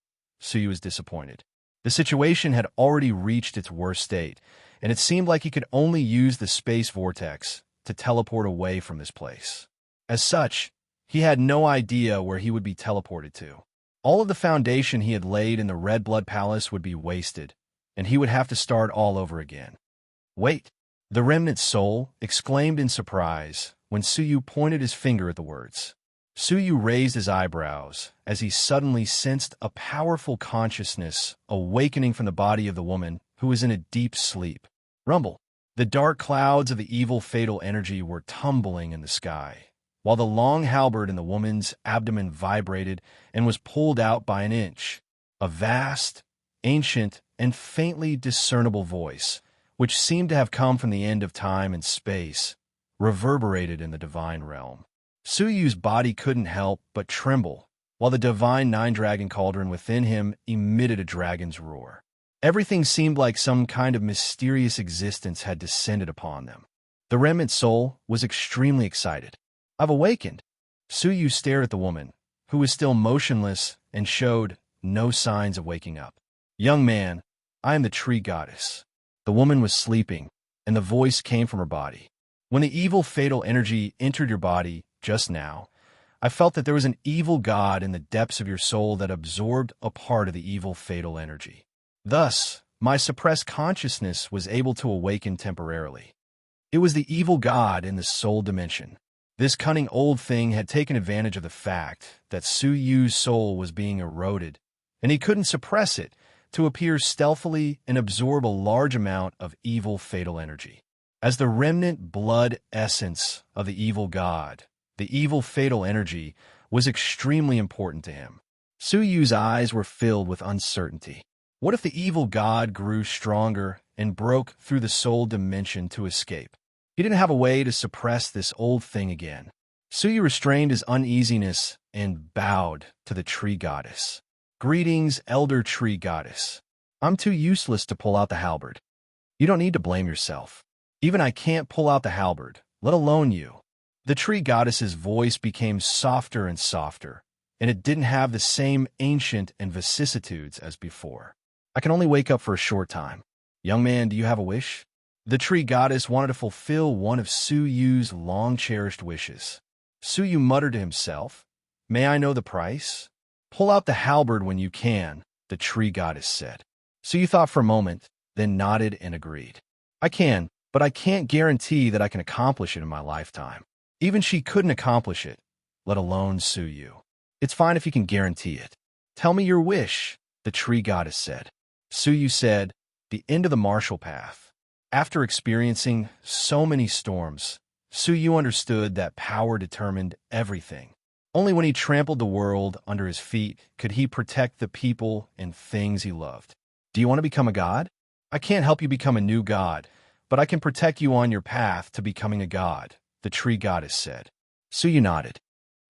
Speaker 1: Suyu was disappointed. The situation had already reached its worst state, and it seemed like he could only use the space vortex to teleport away from this place. As such, he had no idea where he would be teleported to. All of the foundation he had laid in the Red Blood Palace would be wasted, and he would have to start all over again. Wait! The remnant soul exclaimed in surprise when Suyu pointed his finger at the words. Suyu raised his eyebrows as he suddenly sensed a powerful consciousness awakening from the body of the woman who was in a deep sleep. Rumble! The dark clouds of the evil fatal energy were tumbling in the sky, while the long halberd in the woman's abdomen vibrated and was pulled out by an inch. A vast, ancient, and faintly discernible voice, which seemed to have come from the end of time and space, reverberated in the divine realm. Suyu's body couldn't help but tremble, while the divine nine-dragon cauldron within him emitted a dragon's roar. Everything seemed like some kind of mysterious existence had descended upon them. The remnant soul was extremely excited. I've awakened. Suyu stared at the woman, who was still motionless and showed no signs of waking up. Young man, I am the tree goddess. The woman was sleeping, and the voice came from her body. When the evil fatal energy entered your body just now, I felt that there was an evil god in the depths of your soul that absorbed a part of the evil fatal energy. Thus, my suppressed consciousness was able to awaken temporarily. It was the evil god in the soul dimension. This cunning old thing had taken advantage of the fact that Suyu's soul was being eroded, and he couldn't suppress it to appear stealthily and absorb a large amount of evil fatal energy. As the remnant blood essence of the evil god, the evil fatal energy was extremely important to him. Suyu's eyes were filled with uncertainty. What if the evil god grew stronger and broke through the soul dimension to escape? He didn't have a way to suppress this old thing again. Suyu restrained his uneasiness and bowed to the tree goddess. Greetings, elder tree goddess. I'm too useless to pull out the halberd. You don't need to blame yourself. Even I can't pull out the halberd, let alone you. The tree goddess's voice became softer and softer, and it didn't have the same ancient and vicissitudes as before. I can only wake up for a short time. Young man, do you have a wish? The tree goddess wanted to fulfill one of Suyu's long-cherished wishes. Suyu muttered to himself, May I know the price? Pull out the halberd when you can, the tree goddess said. Suyu thought for a moment, then nodded and agreed. I can, but I can't guarantee that I can accomplish it in my lifetime. Even she couldn't accomplish it, let alone Suyu. It's fine if you can guarantee it. Tell me your wish, the tree goddess said. Suyu said, the end of the martial path. After experiencing so many storms, Suyu understood that power determined everything. Only when he trampled the world under his feet could he protect the people and things he loved. Do you want to become a god? I can't help you become a new god, but I can protect you on your path to becoming a god, the tree goddess said. Suyu nodded.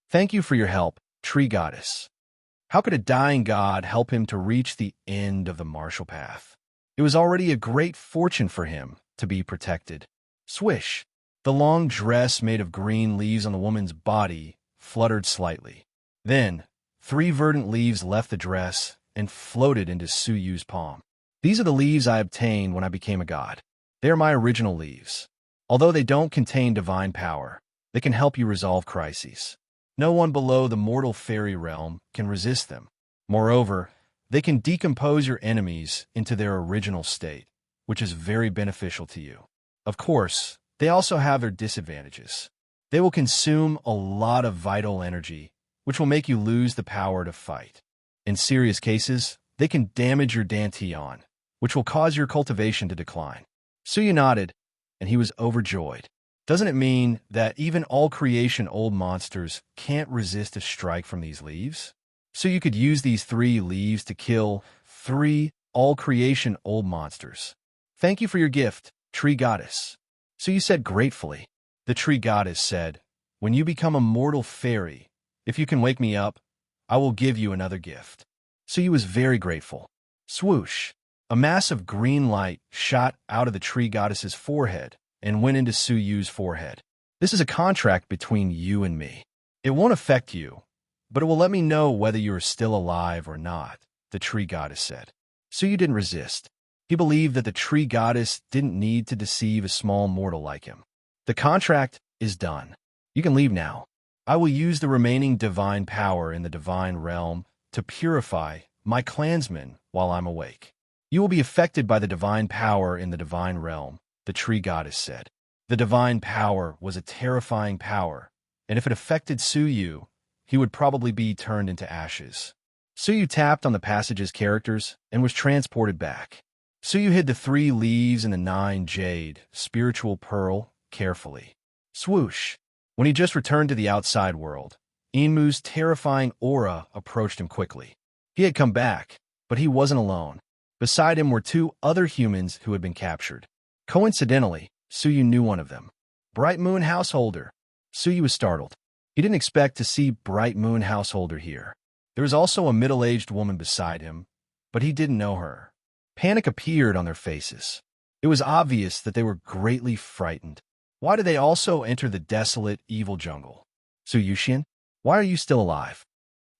Speaker 1: Thank you for your help, tree goddess. How could a dying god help him to reach the end of the martial path? It was already a great fortune for him to be protected. Swish! The long dress made of green leaves on the woman's body fluttered slightly. Then, 3 verdant leaves left the dress and floated into Suyu's palm. These are the leaves I obtained when I became a god. They are my original leaves. Although they don't contain divine power, they can help you resolve crises. No one below the mortal fairy realm can resist them. Moreover, they can decompose your enemies into their original state, which is very beneficial to you. Of course, they also have their disadvantages. They will consume a lot of vital energy, which will make you lose the power to fight. In serious cases, they can damage your dantian, which will cause your cultivation to decline. Suyu nodded, and he was overjoyed. Doesn't it mean that even all creation old monsters can't resist a strike from these leaves? So you could use these 3 leaves to kill 3 all creation old monsters. Thank you for your gift, tree goddess. Suyu said gratefully. The tree goddess said, when you become a mortal fairy, if you can wake me up, I will give you another gift. Suyu was very grateful. Swoosh! A mass of green light shot out of the tree goddess's forehead and went into Suyu's forehead. This is a contract between you and me. It won't affect you, but it will let me know whether you are still alive or not. the tree goddess said. Suyu didn't resist. He believed that the tree goddess didn't need to deceive a small mortal like him. The contract is done. You can leave now. I will use the remaining divine power in the divine realm to purify my clansmen while I'm awake. You will be affected by the divine power in the divine realm, the tree goddess said. The divine power was a terrifying power, and if it affected Suyu, he would probably be turned into ashes. Suyu tapped on the passage's characters and was transported back. Suyu hid the 3 leaves and the 9 jade, spiritual pearl, carefully. Swoosh! When he just returned to the outside world, Enmu's terrifying aura approached him quickly. He had come back, but he wasn't alone. Beside him were 2 other humans who had been captured. Coincidentally, Suyu knew one of them. Bright Moon Householder. Suyu was startled. He didn't expect to see Bright Moon Householder here. There was also a middle-aged woman beside him, but he didn't know her. Panic appeared on their faces. It was obvious that they were greatly frightened. Why did they also enter the desolate, evil jungle? Suyushin, why are you still alive?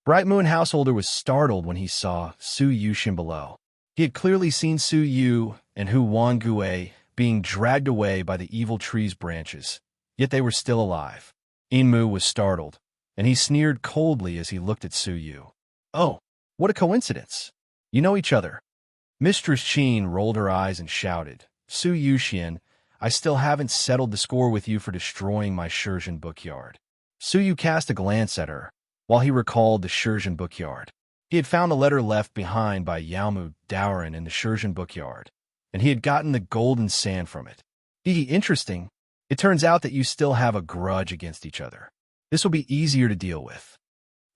Speaker 1: Bright Moon Householder was startled when he saw Suyushin below. He had clearly seen Suyu and Hu Wangue being dragged away by the evil tree's branches, yet they were still alive. Enmu was startled, and he sneered coldly as he looked at Suyu. Oh, what a coincidence. You know each other. Mistress Qin rolled her eyes and shouted, Suyushin, I still haven't settled the score with you for destroying my Shurjin bookyard. Suyu cast a glance at her, while he recalled the Shurjin bookyard. He had found a letter left behind by Yaomu Daoran in the Shurjin bookyard, and he had gotten the golden sand from it. Interesting. It turns out that you still have a grudge against each other. This will be easier to deal with.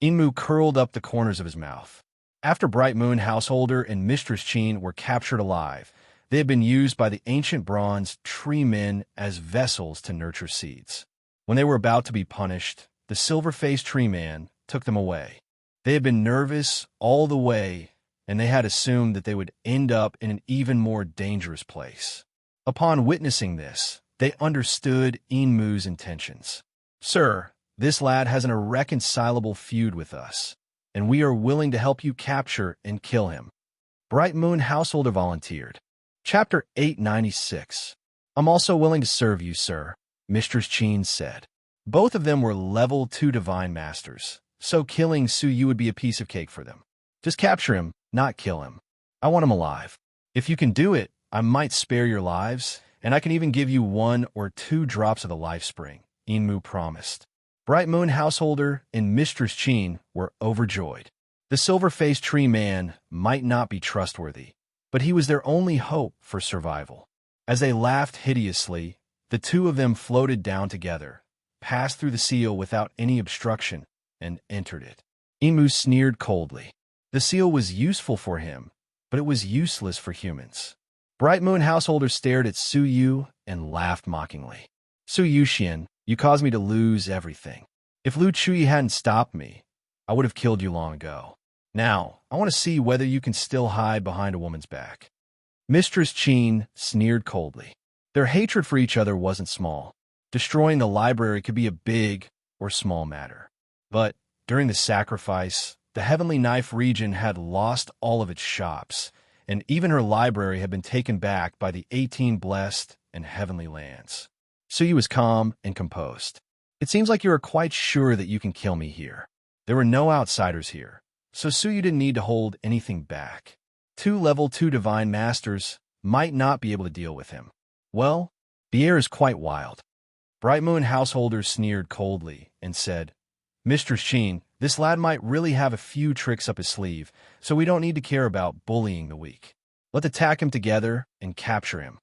Speaker 1: Enmu curled up the corners of his mouth. After Bright Moon Householder and Mistress Qin were captured alive, they had been used by the ancient bronze tree men as vessels to nurture seeds. When they were about to be punished, the silver-faced tree man took them away. They had been nervous all the way, and they had assumed that they would end up in an even more dangerous place. Upon witnessing this, they understood Enmu's intentions. Sir, this lad has an irreconcilable feud with us, and we are willing to help you capture and kill him. Bright Moon Householder volunteered. Chapter 896. I'm also willing to serve you, sir, Mistress Qin said. Both of them were level 2 divine masters, so killing Suyu would be a piece of cake for them. Just capture him, not kill him. I want him alive. If you can do it, I might spare your lives, and I can even give you 1 or 2 drops of the life spring, Enmu promised. Bright Moon Householder and Mistress Qin were overjoyed. The silver-faced tree man might not be trustworthy, but he was their only hope for survival. As they laughed hideously, the 2 of them floated down together, passed through the seal without any obstruction, and entered it. Enmu sneered coldly. The seal was useful for him, but it was useless for humans. Bright Moon Householder stared at Suyu and laughed mockingly. Suyushin, you caused me to lose everything. If Lu Chui hadn't stopped me, I would have killed you long ago. Now, I want to see whether you can still hide behind a woman's back. Mistress Qin sneered coldly. Their hatred for each other wasn't small. Destroying the library could be a big or small matter. But during the sacrifice, the Heavenly Knife region had lost all of its shops, and even her library had been taken back by the 18 blessed and heavenly lands. Suyu was calm and composed. It seems like you are quite sure that you can kill me here. There were no outsiders here, so Suyu didn't need to hold anything back. 2 level 2 divine masters might not be able to deal with him. Well, the air is quite wild. Bright Moon Householder sneered coldly and said, Mistress Qin, this lad might really have a few tricks up his sleeve, so we don't need to care about bullying the weak. Let's attack him together and capture him.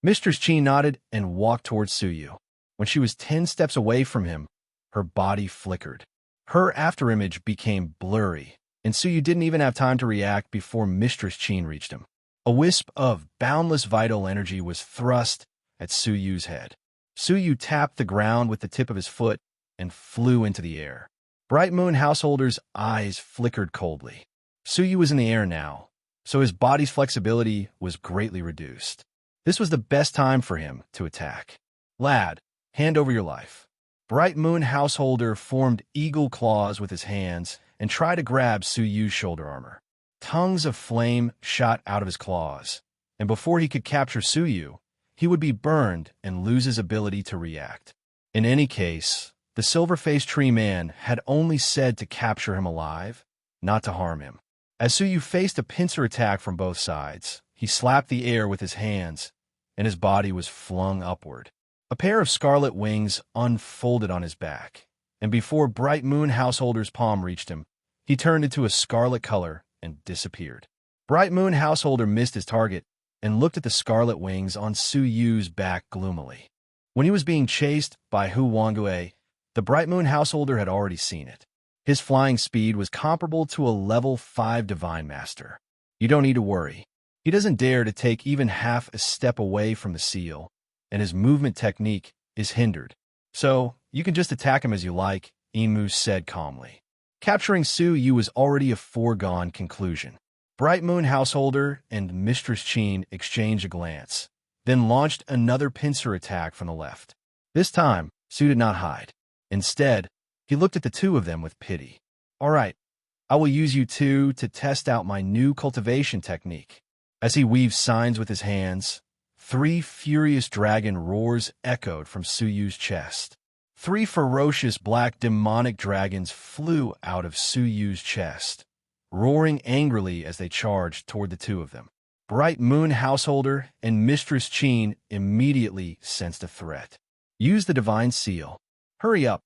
Speaker 1: Mistress Qin nodded and walked towards Suyu. When she was 10 steps away from him, her body flickered. Her afterimage became blurry, and Suyu didn't even have time to react before Mistress Qin reached him. A wisp of boundless vital energy was thrust at Suyu's head. Suyu tapped the ground with the tip of his foot and flew into the air. Bright Moon Householder's eyes flickered coldly. Suyu was in the air now, so his body's flexibility was greatly reduced. This was the best time for him to attack. Lad, hand over your life. Bright Moon Householder formed eagle claws with his hands and tried to grab Suyu's shoulder armor. Tongues of flame shot out of his claws, and before he could capture Suyu, he would be burned and lose his ability to react. In any case, the silver-faced tree man had only said to capture him alive, not to harm him. As Suyu faced a pincer attack from both sides, he slapped the air with his hands, and his body was flung upward. A pair of scarlet wings unfolded on his back, and before Bright Moon Householder's palm reached him, he turned into a scarlet color and disappeared. Bright Moon Householder missed his target and looked at the scarlet wings on Suyu's back gloomily. When he was being chased by Hu Wangue, the Bright Moon Householder had already seen it. His flying speed was comparable to a level 5 Divine Master. You don't need to worry. He doesn't dare to take even half a step away from the seal, and his movement technique is hindered. So, you can just attack him as you like, Enmu said calmly. Capturing Suyu was already a foregone conclusion. Bright Moon Householder and Mistress Qin exchanged a glance, then launched another pincer attack from the left. This time, Su did not hide. Instead, he looked at the two of them with pity. All right, I will use you two to test out my new cultivation technique. As he weaved signs with his hands, 3 furious dragon roars echoed from Suyu's chest. 3 ferocious black demonic dragons flew out of Suyu's chest, roaring angrily as they charged toward the two of them. Bright Moon Householder and Mistress Qin immediately sensed a threat. Use the Divine Seal. Hurry up.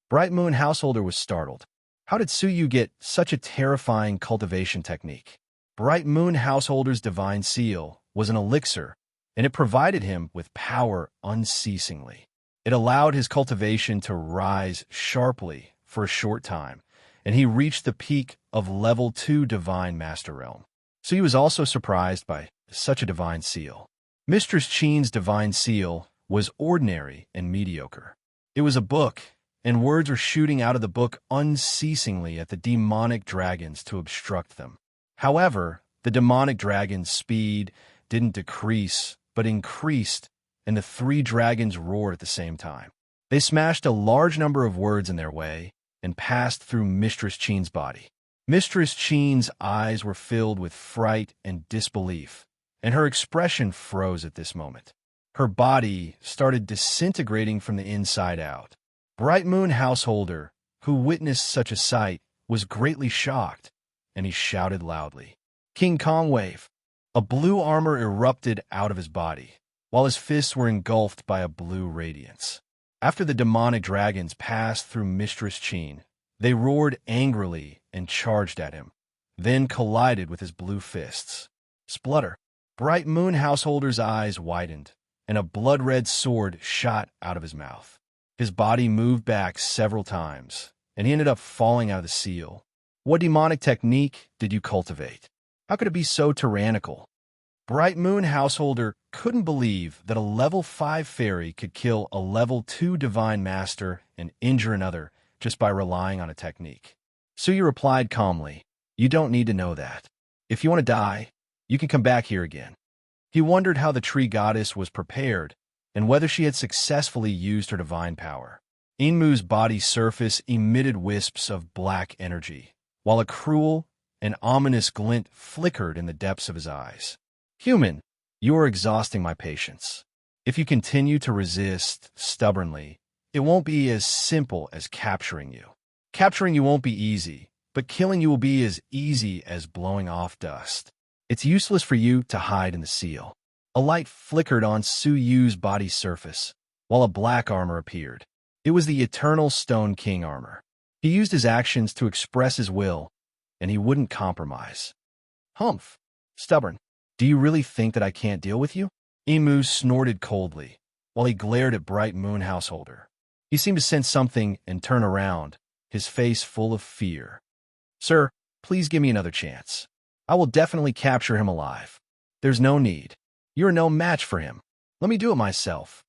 Speaker 1: Bright Moon Householder was startled. How did Suyu get such a terrifying cultivation technique? Bright Moon Householder's Divine Seal was an elixir, and it provided him with power unceasingly. It allowed his cultivation to rise sharply for a short time, and he reached the peak of level 2 Divine Master Realm. Suyu was also surprised by such a Divine Seal. Mistress Qin's Divine Seal was ordinary and mediocre. It was a book, and words were shooting out of the book unceasingly at the demonic dragons to obstruct them. However, the demonic dragon's speed didn't decrease, but increased, and the 3 dragons roared at the same time. They smashed a large number of words in their way and passed through Mistress Qin's body. Mistress Qin's eyes were filled with fright and disbelief, and her expression froze at this moment. Her body started disintegrating from the inside out. Bright Moon Householder, who witnessed such a sight, was greatly shocked, and he shouted loudly, King Kong Wave! A blue armor erupted out of his body, while his fists were engulfed by a blue radiance. After the demonic dragons passed through Mistress Qin, they roared angrily and charged at him, then collided with his blue fists. Splutter! Bright Moon Householder's eyes widened, and a blood-red sword shot out of his mouth. His body moved back several times, and he ended up falling out of the seal. What demonic technique did you cultivate? How could it be so tyrannical? Bright Moon Householder couldn't believe that a level 5 fairy could kill a level 2 Divine Master and injure another just by relying on a technique. Suyu replied calmly, You don't need to know that. If you want to die, you can come back here again. He wondered how the tree goddess was prepared and whether she had successfully used her divine power. Enmu's body surface emitted wisps of black energy, while a cruel and ominous glint flickered in the depths of his eyes. Human, you are exhausting my patience. If you continue to resist stubbornly, it won't be as simple as capturing you. Capturing you won't be easy, but killing you will be as easy as blowing off dust. It's useless for you to hide in the seal. A light flickered on Suyu's body surface, while a black armor appeared. It was the Eternal Stone King armor. He used his actions to express his will, and he wouldn't compromise. Humph! Stubborn. Do you really think that I can't deal with you? Enmu snorted coldly, while he glared at Bright Moon Householder. He seemed to sense something and turn around, his face full of fear. Sir, please give me another chance. I will definitely capture him alive. There's no need. You are no match for him. Let me do it myself.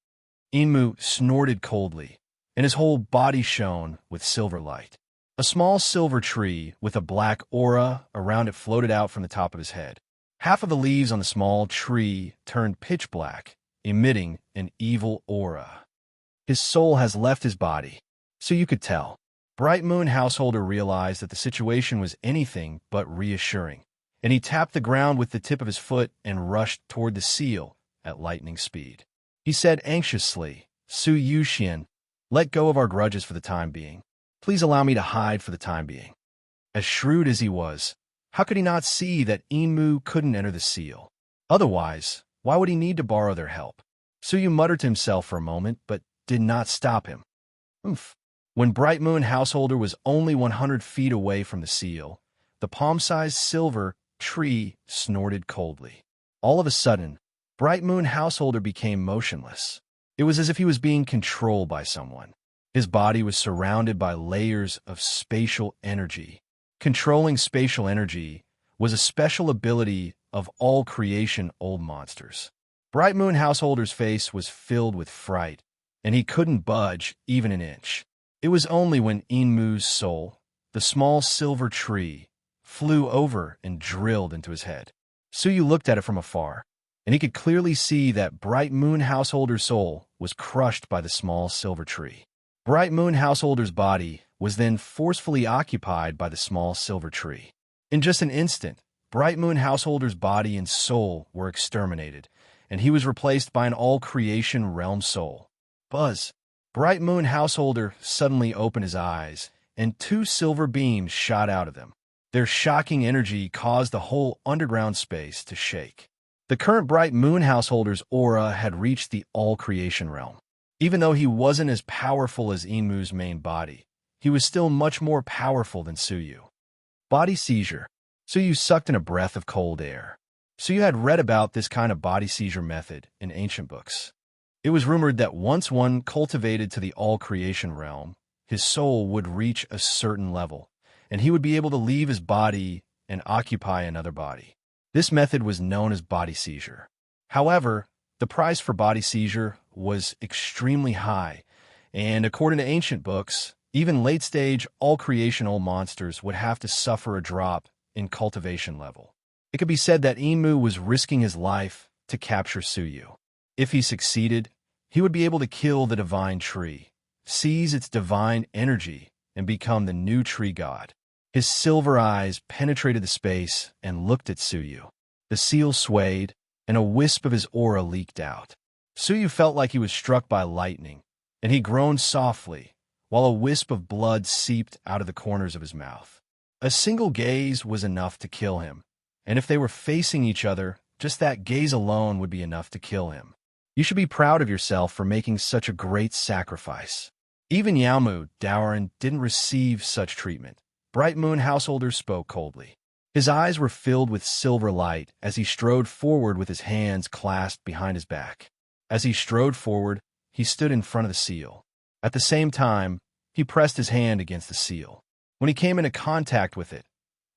Speaker 1: Enmu snorted coldly, and his whole body shone with silver light. A small silver tree with a black aura around it floated out from the top of his head. Half of the leaves on the small tree turned pitch black, emitting an evil aura. His soul has left his body, so you could tell. Bright Moon Householder realized that the situation was anything but reassuring. and he tapped the ground with the tip of his foot and rushed toward the seal at lightning speed. He said anxiously, "Su Yuxian, let go of our grudges for the time being. Please allow me to hide for the time being." As shrewd as he was, how could he not see that Enmu couldn't enter the seal? Otherwise, why would he need to borrow their help? Suyu muttered to himself for a moment, but did not stop him. Oomph. When Bright Moon Householder was only 100 feet away from the seal, the palm-sized silver tree snorted coldly. All of a sudden, Bright Moon Householder became motionless. It was as if he was being controlled by someone. His body was surrounded by layers of spatial energy. Controlling spatial energy was a special ability of all creation old monsters. Bright Moon Householder's face was filled with fright, and he couldn't budge even an inch. It was only when Enmu's soul, the small silver tree, flew over and drilled into his head. Suyu looked at it from afar, and he could clearly see that Bright Moon Householder's soul was crushed by the small silver tree. Bright Moon Householder's body was then forcefully occupied by the small silver tree. In just an instant, Bright Moon Householder's body and soul were exterminated, and he was replaced by an all-creation realm soul. Buzz! Bright Moon Householder suddenly opened his eyes, and 2 silver beams shot out of them. Their shocking energy caused the whole underground space to shake. The current Bright Moon Householder's aura had reached the all-creation realm. Even though he wasn't as powerful as Enmu's main body, he was still much more powerful than Suyu. Body seizure. Suyu sucked in a breath of cold air. Suyu had read about this kind of body seizure method in ancient books. It was rumored that once one cultivated to the all-creation realm, his soul would reach a certain level, and he would be able to leave his body and occupy another body. This method was known as body seizure. However, the price for body seizure was extremely high, and according to ancient books, even late-stage all-creational monsters would have to suffer a drop in cultivation level. It could be said that Enmu was risking his life to capture Suyu. If he succeeded, he would be able to kill the divine tree, seize its divine energy, and become the new tree god. His silver eyes penetrated the space and looked at Suyu. The seal swayed, and a wisp of his aura leaked out. Suyu felt like he was struck by lightning, and he groaned softly, while a wisp of blood seeped out of the corners of his mouth. A single gaze was enough to kill him, and if they were facing each other, just that gaze alone would be enough to kill him. You should be proud of yourself for making such a great sacrifice. Even Yaomu, Daoran, didn't receive such treatment. Bright Moon Householder spoke coldly. His eyes were filled with silver light as he strode forward with his hands clasped behind his back. As he strode forward, he stood in front of the seal. At the same time, he pressed his hand against the seal. When he came into contact with it,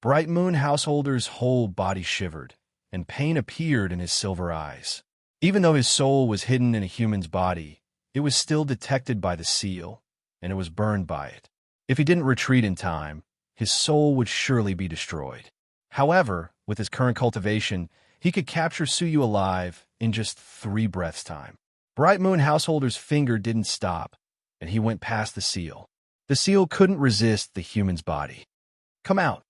Speaker 1: Bright Moon Householder's whole body shivered, and pain appeared in his silver eyes. Even though his soul was hidden in a human's body, it was still detected by the seal, and it was burned by it. If he didn't retreat in time, his soul would surely be destroyed. However, with his current cultivation, he could capture Suyu alive in just 3 breaths' time. Bright Moon Householder's finger didn't stop, and he went past the seal. The seal couldn't resist the human's body. "Come out."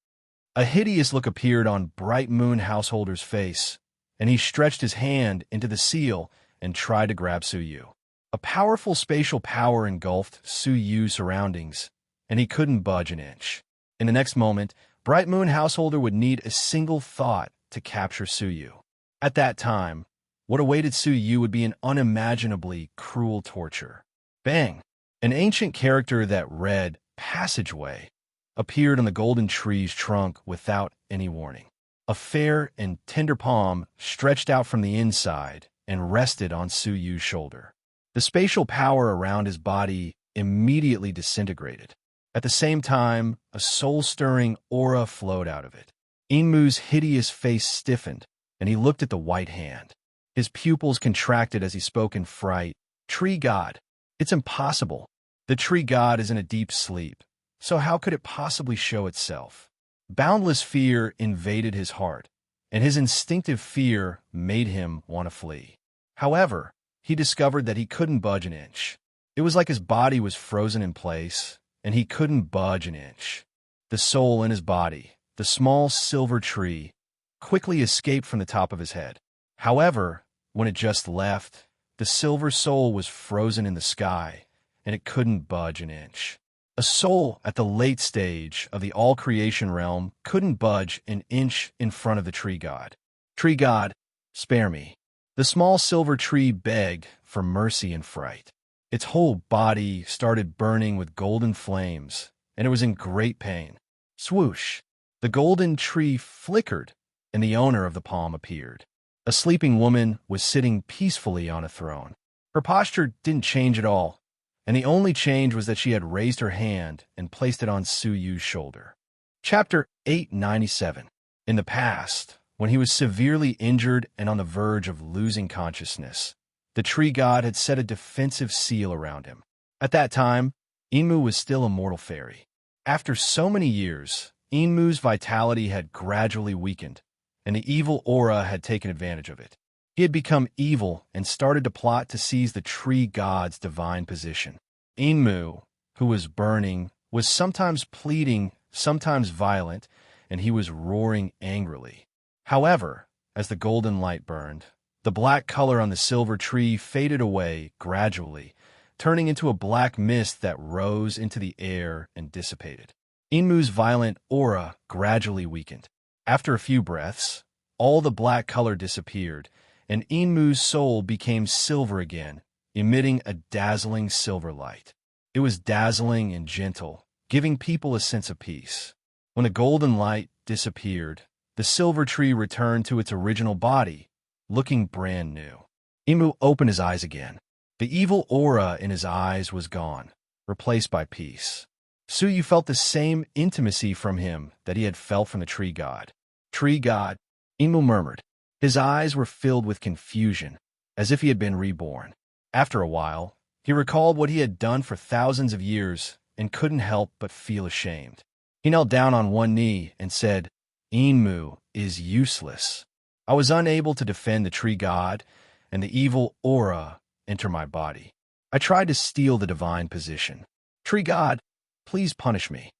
Speaker 1: A hideous look appeared on Bright Moon Householder's face, and he stretched his hand into the seal and tried to grab Suyu. A powerful spatial power engulfed Suyu's surroundings, and he couldn't budge an inch. In the next moment, Bright Moon Householder would need a single thought to capture Suyu. At that time, what awaited Suyu would be an unimaginably cruel torture. Bang! An ancient character that read "Passageway" appeared on the golden tree's trunk without any warning. A fair and tender palm stretched out from the inside and rested on Suyu's shoulder. The spatial power around his body immediately disintegrated. At the same time, a soul-stirring aura flowed out of it. Enmu's hideous face stiffened, and he looked at the white hand. His pupils contracted as he spoke in fright. "Tree God! It's impossible. The tree god is in a deep sleep, so how could it possibly show itself?" Boundless fear invaded his heart, and his instinctive fear made him want to flee. However, he discovered that he couldn't budge an inch. It was like his body was frozen in place, and he couldn't budge an inch. The soul in his body, the small silver tree, quickly escaped from the top of his head. However, when it just left, the silver soul was frozen in the sky, and it couldn't budge an inch. A soul at the late stage of the all-creation realm couldn't budge an inch in front of the tree god. Tree god, spare me. The small silver tree begged for mercy and fright. Its whole body started burning with golden flames, and it was in great pain. Swoosh! The golden tree flickered, and the owner of the palm appeared. A sleeping woman was sitting peacefully on a throne. Her posture didn't change at all, and the only change was that she had raised her hand and placed it on Su Yu's shoulder. Chapter 897. In the past, when he was severely injured and on the verge of losing consciousness, the tree god had set a defensive seal around him. At that time, Enmu was still a mortal fairy. After so many years, Enmu's vitality had gradually weakened, and the evil aura had taken advantage of it. He had become evil and started to plot to seize the tree god's divine position. Enmu, who was burning, was sometimes pleading, sometimes violent, and he was roaring angrily. However, as the golden light burned, the black color on the silver tree faded away gradually, turning into a black mist that rose into the air and dissipated. Enmu's violent aura gradually weakened. After a few breaths, all the black color disappeared, and Enmu's soul became silver again, emitting a dazzling silver light. It was dazzling and gentle, giving people a sense of peace. When the golden light disappeared, the silver tree returned to its original body, looking brand new. Enmu opened his eyes again. The evil aura in his eyes was gone, replaced by peace. Su Yu felt the same intimacy from him that he had felt from the tree god. Tree god, Enmu murmured. His eyes were filled with confusion, as if he had been reborn. After a while, he recalled what he had done for thousands of years and couldn't help but feel ashamed. He knelt down on one knee and said, Enmu is useless. I was unable to defend the tree god, and the evil aura entered my body. I tried to steal the divine position. Tree god, please punish me.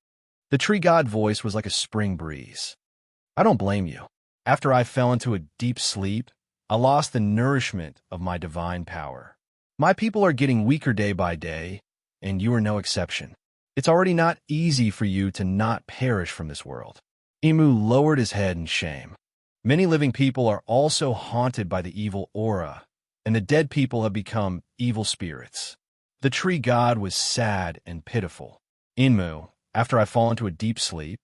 Speaker 1: The tree god voice was like a spring breeze. I don't blame you. After I fell into a deep sleep, I lost the nourishment of my divine power. My people are getting weaker day by day, and you are no exception. It's already not easy for you to not perish from this world. Enmu lowered his head in shame. Many living people are also haunted by the evil aura, and the dead people have become evil spirits. The tree god was sad and pitiful. Enmu, after I fall into a deep sleep,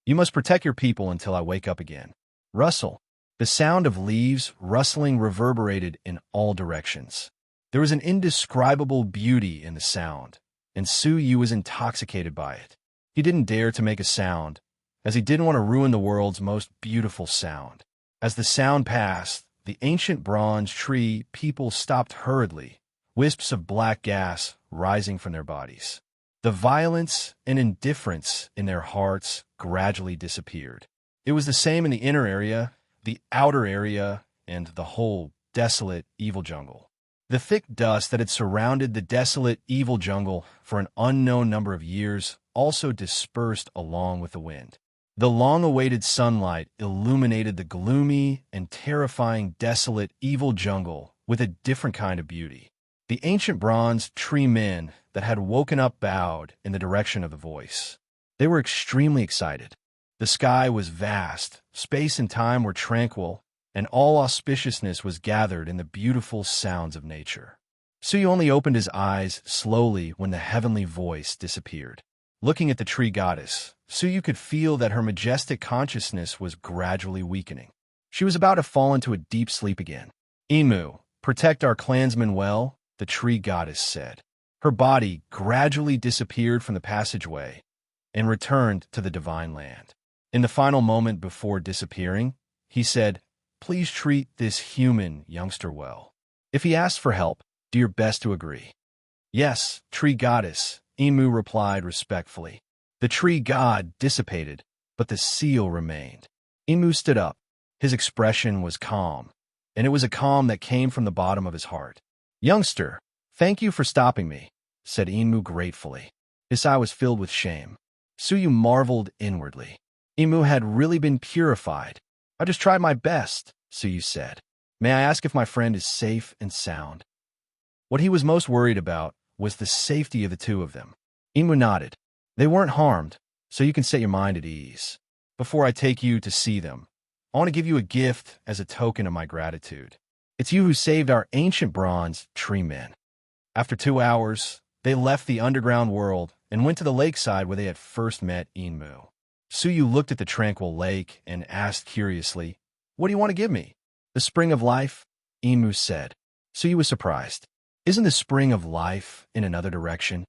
Speaker 1: you must protect your people until I wake up again. Rustle. The sound of leaves rustling reverberated in all directions. There was an indescribable beauty in the sound, and Su Yu was intoxicated by it. He didn't dare to make a sound, as he didn't want to ruin the world's most beautiful sound. As the sound passed, the ancient bronze tree people stopped hurriedly, wisps of black gas rising from their bodies. The violence and indifference in their hearts gradually disappeared. It was the same in the inner area, the outer area, and the whole desolate, evil jungle. The thick dust that had surrounded the desolate, evil jungle for an unknown number of years also dispersed along with the wind. The long-awaited sunlight illuminated the gloomy and terrifying, desolate, evil jungle with a different kind of beauty. The ancient bronze tree men that had woken up bowed in the direction of the voice. They were extremely excited. The sky was vast, space and time were tranquil, and all auspiciousness was gathered in the beautiful sounds of nature. Su Yu only opened his eyes slowly when the heavenly voice disappeared. Looking at the tree goddess, Su Yu could feel that her majestic consciousness was gradually weakening. She was about to fall into a deep sleep again. Enmu, protect our clansmen well, the tree goddess said. Her body gradually disappeared from the passageway and returned to the divine land. In the final moment before disappearing, he said, Please treat this human youngster well. If he asks for help, do your best to agree. Yes, tree goddess, Enmu replied respectfully. The tree god dissipated, but the seal remained. Enmu stood up. His expression was calm, and it was a calm that came from the bottom of his heart. Youngster, thank you for stopping me, said Enmu gratefully. His eye was filled with shame. Su Yu marveled inwardly. Enmu had really been purified, I just tried my best, Suyu said. May I ask if my friend is safe and sound? What he was most worried about was the safety of the two of them. Imu nodded. They weren't harmed, so you can set your mind at ease. Before I take you to see them, I want to give you a gift as a token of my gratitude. It's you who saved our ancient bronze tree men. After 2 hours, they left the underground world and went to the lakeside where they had first met Imu. Suyu looked at the tranquil lake and asked curiously, "What do you want to give me?" "The spring of life," Imu said. Suyu was surprised. Isn't the spring of life in another direction?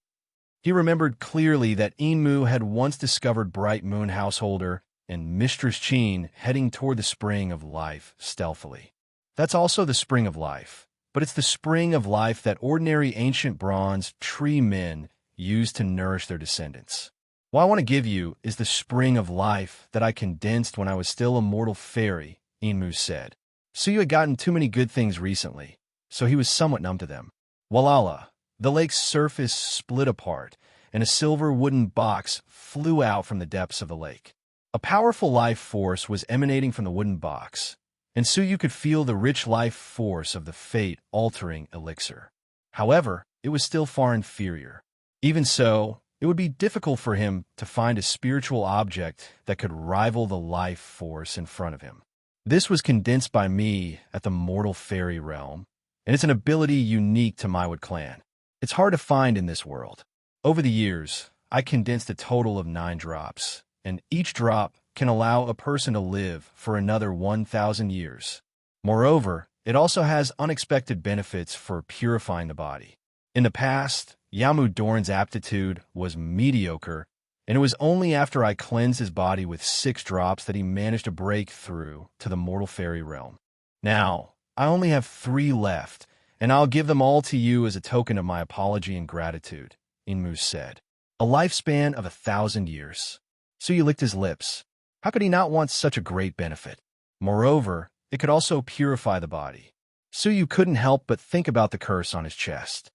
Speaker 1: He remembered clearly that Imu had once discovered Bright Moon Householder and Mistress Chin heading toward the spring of life stealthily. That's also the spring of life, but it's the spring of life that ordinary ancient bronze tree men use to nourish their descendants. What I want to give you is the spring of life that I condensed when I was still a mortal fairy, Imu said. Suyu had gotten too many good things recently, so he was somewhat numb to them. Walala, the lake's surface split apart, and a silver wooden box flew out from the depths of the lake. A powerful life force was emanating from the wooden box, and Suyu could feel the rich life force of the fate-altering elixir. However, it was still far inferior. Even so, it would be difficult for him to find a spiritual object that could rival the life force in front of him. This was condensed by me at the mortal fairy realm, and it's an ability unique to Maiwood clan. It's hard to find in this world. Over the years, I condensed a total of 9 drops, and each drop can allow a person to live for another 1,000 years. Moreover, it also has unexpected benefits for purifying the body. In the past, Yamu Dorn's aptitude was mediocre, and it was only after I cleansed his body with 6 drops that he managed to break through to the mortal fairy realm. Now, I only have 3 left, and I'll give them all to you as a token of my apology and gratitude, Inmu said. A lifespan of 1,000 years. Suyu licked his lips. How could he not want such a great benefit? Moreover, it could also purify the body. Suyu couldn't help but think about the curse on his chest.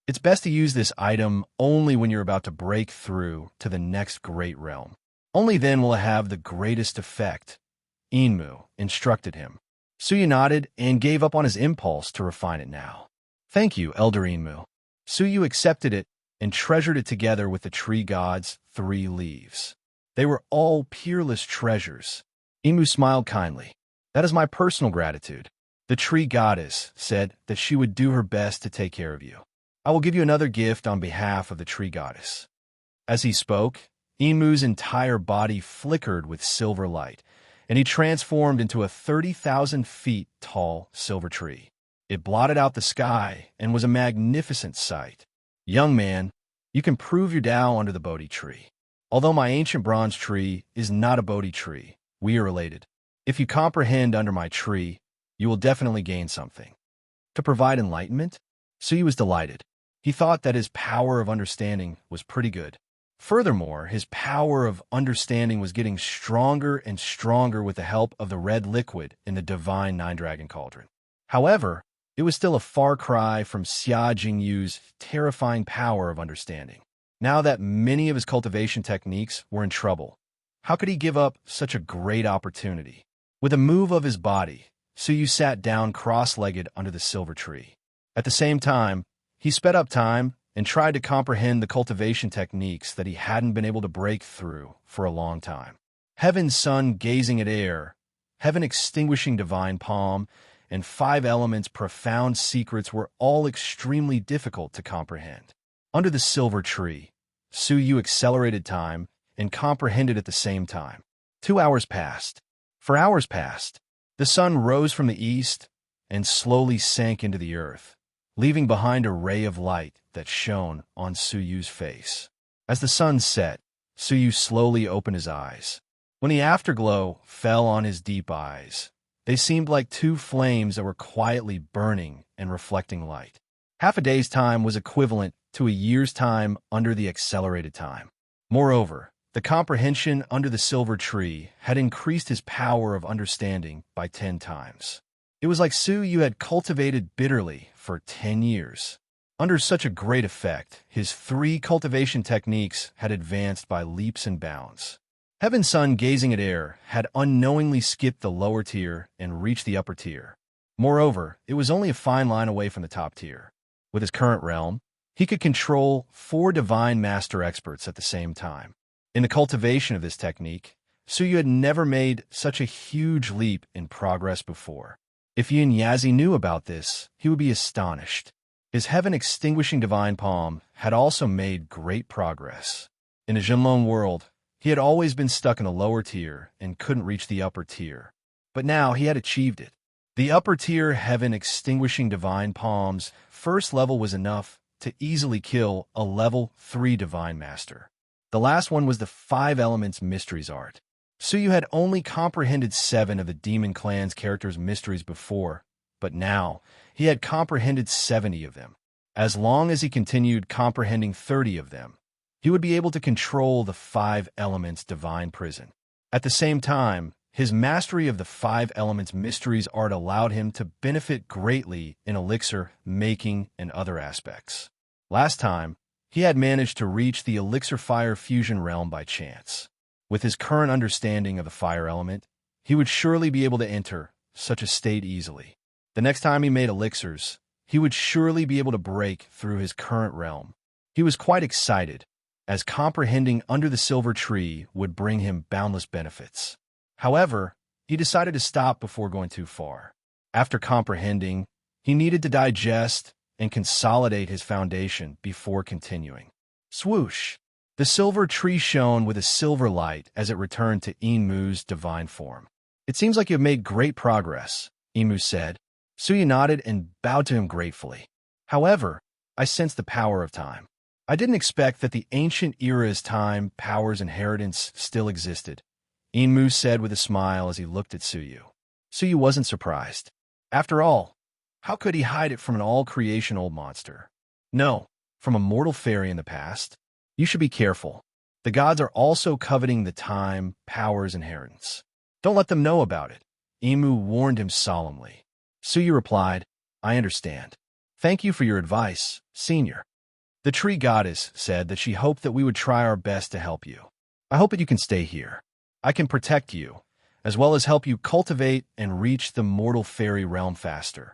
Speaker 1: It's best to use this item only when you're about to break through to the next great realm. Only then will it have the greatest effect, Inmu instructed him. Suyu nodded and gave up on his impulse to refine it now. Thank you, Elder Inmu. Suyu accepted it and treasured it together with the tree god's 3 leaves. They were all peerless treasures. Inmu smiled kindly. That is my personal gratitude. The tree goddess said that she would do her best to take care of you. I will give you another gift on behalf of the tree goddess. As he spoke, Imu's entire body flickered with silver light, and he transformed into a 30,000 feet tall silver tree. It blotted out the sky and was a magnificent sight. Young man, you can prove your Tao under the Bodhi tree. Although my ancient bronze tree is not a Bodhi tree, we are related. If you comprehend under my tree, you will definitely gain something. To provide enlightenment? Suyu was delighted. He thought that his power of understanding was pretty good. Furthermore, his power of understanding was getting stronger and stronger with the help of the red liquid in the divine 9-dragon cauldron. However, it was still a far cry from Xia Jingyu's terrifying power of understanding. Now that many of his cultivation techniques were in trouble, how could he give up such a great opportunity? With a move of his body, Suyu sat down cross-legged under the silver tree. At the same time, he sped up time and tried to comprehend the cultivation techniques that he hadn't been able to break through for a long time. Heaven's sun gazing at air, heaven extinguishing divine palm, and 5 elements' profound secrets were all extremely difficult to comprehend. Under the silver tree, Suyu accelerated time and comprehended at the same time. 2 hours passed. For hours passed, the sun rose from the east and slowly sank into the earth, leaving behind a ray of light that shone on Suyu's face. As the sun set, Suyu slowly opened his eyes. When the afterglow fell on his deep eyes, they seemed like 2 flames that were quietly burning and reflecting light. Half a day's time was equivalent to a year's time under the accelerated time. Moreover, the comprehension under the silver tree had increased his power of understanding by 10 times. It was like Suyu had cultivated bitterly for 10 years. Under such a great effect, his 3 cultivation techniques had advanced by leaps and bounds. Heaven's Son, gazing at air, had unknowingly skipped the lower tier and reached the upper tier. Moreover, it was only a fine line away from the top tier. With his current realm, he could control 4 divine master experts at the same time. In the cultivation of this technique, Suyu had never made such a huge leap in progress before. If Yin Yazi knew about this, he would be astonished. His heaven-extinguishing divine palm had also made great progress. In the Jinlong world, he had always been stuck in the lower tier and couldn't reach the upper tier. But now he had achieved it. The upper tier heaven-extinguishing divine palm's first level was enough to easily kill a level 3 divine master. The last one was the 5 elements mysteries art. Suyu had only comprehended 7 of the demon clan's characters' mysteries before, but now he had comprehended 70 of them. As long as he continued comprehending 30 of them, he would be able to control the 5 elements divine prison. At the same time, his mastery of the 5 elements mysteries art allowed him to benefit greatly in elixir making and other aspects. Last time, he had managed to reach the elixir fire fusion realm by chance. With his current understanding of the fire element, he would surely be able to enter such a state easily. The next time he made elixirs, he would surely be able to break through his current realm. He was quite excited, as comprehending under the silver tree would bring him boundless benefits. However, he decided to stop before going too far. After comprehending, he needed to digest and consolidate his foundation before continuing. Swoosh! The silver tree shone with a silver light as it returned to Enmu's divine form. "It seems like you have made great progress," Enmu said. Suyu nodded and bowed to him gratefully. "However, I sense the power of time. I didn't expect that the ancient era's time, power's inheritance still existed," Enmu said with a smile as he looked at Suyu. Suyu wasn't surprised. After all, how could he hide it from an all-creation old monster? No, from a mortal fairy in the past. You should be careful. The gods are also coveting the time, power's inheritance. Don't let them know about it, Enmu warned him solemnly. Suyu replied, "I understand. Thank you for your advice, Senior." The tree goddess said that she hoped that we would try our best to help you. "I hope that you can stay here. I can protect you, as well as help you cultivate and reach the mortal fairy realm faster,"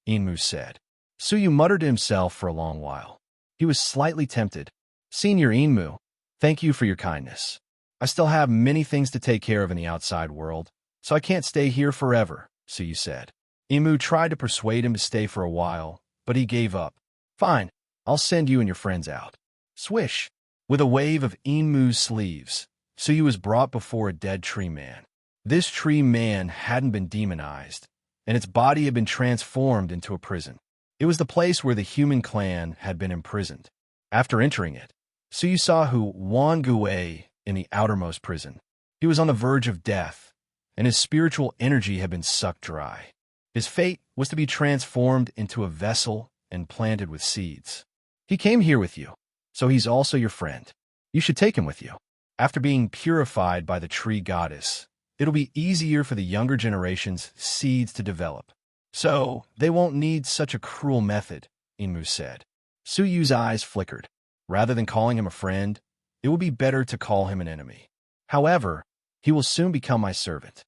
Speaker 1: Enmu said. Suyu muttered to himself for a long while. He was slightly tempted. "Senior Enmu, thank you for your kindness. I still have many things to take care of in the outside world, so I can't stay here forever," Suyu said. Enmu tried to persuade him to stay for a while, but he gave up. "Fine, I'll send you and your friends out." Swish! With a wave of Enmu's sleeves, Suyu was brought before a dead tree man. This tree man hadn't been demonized, and its body had been transformed into a prison. It was the place where the human clan had been imprisoned. After entering it, Suyu saw Hu Wangui in the outermost prison. He was on the verge of death, and his spiritual energy had been sucked dry. His fate was to be transformed into a vessel and planted with seeds. "He came here with you, so he's also your friend. You should take him with you. After being purified by the tree goddess, it'll be easier for the younger generation's seeds to develop. So they won't need such a cruel method," Enmu said. Suyu's eyes flickered. Rather than calling him a friend, it would be better to call him an enemy. "However, he will soon become my servant."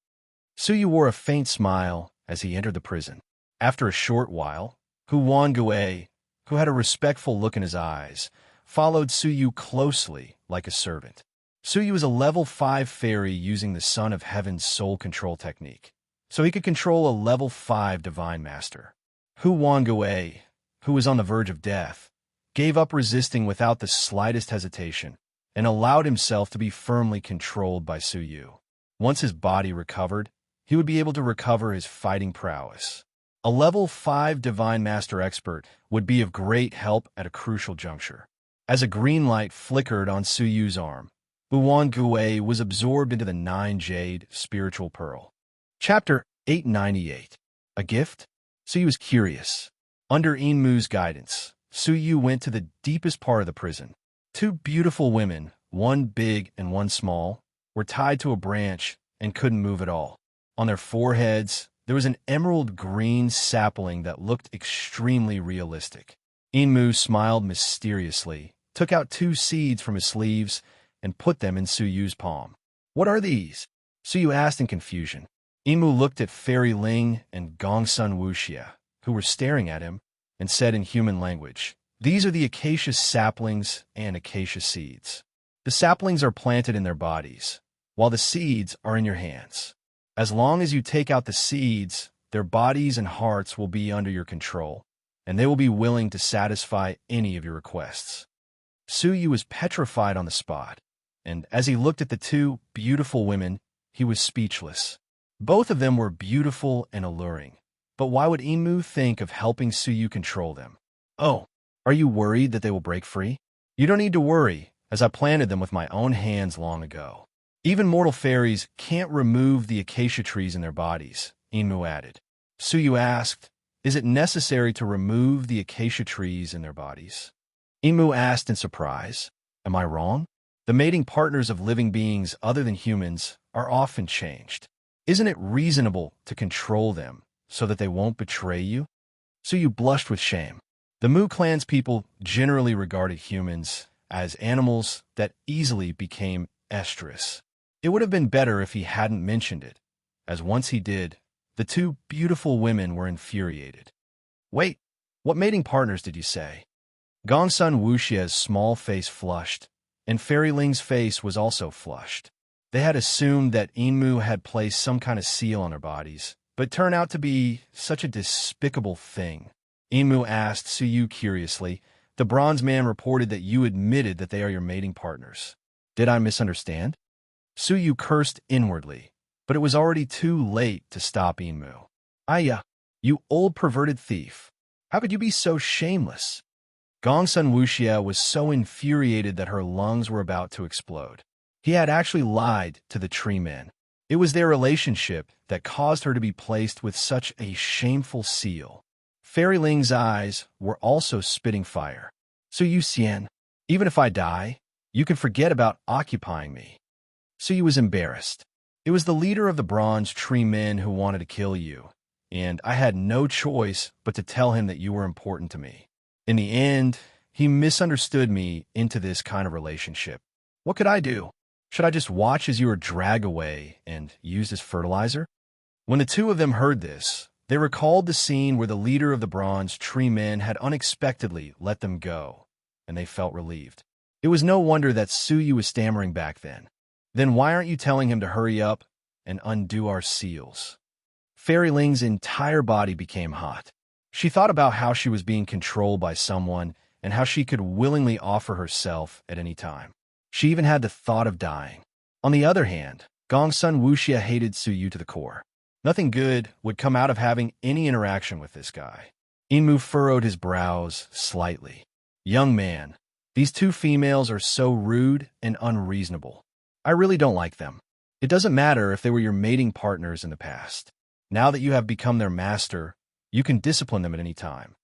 Speaker 1: Suyu wore a faint smile as he entered the prison. After a short while, Hu Wangui, who had a respectful look in his eyes, followed Suyu closely like a servant. Suyu was a level 5 fairy using the Son of Heaven's soul control technique, so he could control a level 5 divine master. Hu Wangui, who was on the verge of death, gave up resisting without the slightest hesitation and allowed himself to be firmly controlled by Suyu. Once his body recovered, he would be able to recover his fighting prowess. A level 5 divine master expert would be of great help at a crucial juncture. As a green light flickered on Suyu's arm, Wangui was absorbed into the 9 jade spiritual pearl. Chapter 898. A gift? Suyu was curious. Under Enmu's guidance, Suyu went to the deepest part of the prison. 2 beautiful women, one big and one small, were tied to a branch and couldn't move at all. On their foreheads, there was an emerald green sapling that looked extremely realistic. Enmu smiled mysteriously, took out 2 seeds from his sleeves, and put them in Suyu's palm. What are these? Suyu asked in confusion. Imu looked at Fairy Ling and Gongsun Wuxia, who were staring at him, and said in human language, "These are the acacia saplings and acacia seeds. The saplings are planted in their bodies, while the seeds are in your hands. As long as you take out the seeds, their bodies and hearts will be under your control, and they will be willing to satisfy any of your requests." Suyu was petrified on the spot, and as he looked at the two beautiful women, he was speechless. Both of them were beautiful and alluring, but why would Imu think of helping Suyu control them? "Oh, are you worried that they will break free? You don't need to worry, as I planted them with my own hands long ago. Even mortal fairies can't remove the acacia trees in their bodies," Imu added. Suyu asked, "Is it necessary to remove the acacia trees in their bodies?" Imu asked in surprise, "Am I wrong? The mating partners of living beings other than humans are often changed. Isn't it reasonable to control them so that they won't betray you?" Suyu blushed with shame. The Mu clan's people generally regarded humans as animals that easily became estrus. It would have been better if he hadn't mentioned it, as once he did, the two beautiful women were infuriated. "Wait, what mating partners did you say?" Gongsun Wuxia's small face flushed, and Fairy Ling's face was also flushed. They had assumed that Inmu had placed some kind of seal on their bodies, but turned out to be such a despicable thing. Inmu asked Suyu curiously, "The bronze man reported that you admitted that they are your mating partners. Did I misunderstand?" Suyu cursed inwardly, but it was already too late to stop Inmu. "Aya, you old perverted thief! How could you be so shameless?" Gongsun Wuxia was so infuriated that her lungs were about to explode. He had actually lied to the tree men. It was their relationship that caused her to be placed with such a shameful seal. Fairy Ling's eyes were also spitting fire. "Suyu Xian, even if I die, you can forget about occupying me." Suyu was embarrassed. "It was the leader of the bronze tree men who wanted to kill you, and I had no choice but to tell him that you were important to me. In the end, he misunderstood me into this kind of relationship. What could I do? Should I just watch as you were dragged away and used as fertilizer?" When the two of them heard this, they recalled the scene where the leader of the bronze tree men had unexpectedly let them go, and they felt relieved. It was no wonder that Suyu was stammering back then. "Then why aren't you telling him to hurry up and undo our seals?" Fairy Ling's entire body became hot. She thought about how she was being controlled by someone and how she could willingly offer herself at any time. She even had the thought of dying. On the other hand, Gongsun Wuxia hated Suyu to the core. Nothing good would come out of having any interaction with this guy. Inmu furrowed his brows slightly. "Young man, these two females are so rude and unreasonable. I really don't like them. It doesn't matter if they were your mating partners in the past. Now that you have become their master, you can discipline them at any time."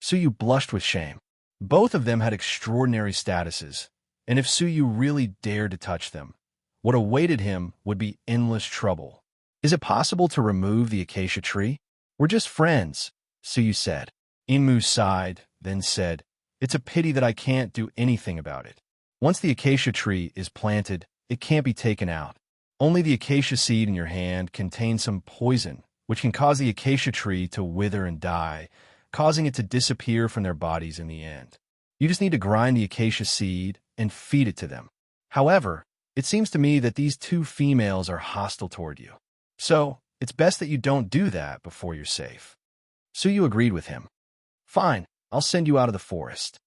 Speaker 1: Suyu blushed with shame. Both of them had extraordinary statuses, and if Suyu really dared to touch them, what awaited him would be endless trouble. "Is it possible to remove the acacia tree?" "We're just friends," Suyu said. Inmu sighed, then said, "It's a pity that I can't do anything about it. Once the acacia tree is planted, it can't be taken out. Only the acacia seed in your hand contains some poison, which can cause the acacia tree to wither and die, causing it to disappear from their bodies in the end. You just need to grind the acacia seed and feed it to them. However, it seems to me that these two females are hostile toward you. So, it's best that you don't do that before you're safe." Suyu agreed with him. "Fine, I'll send you out of the forest."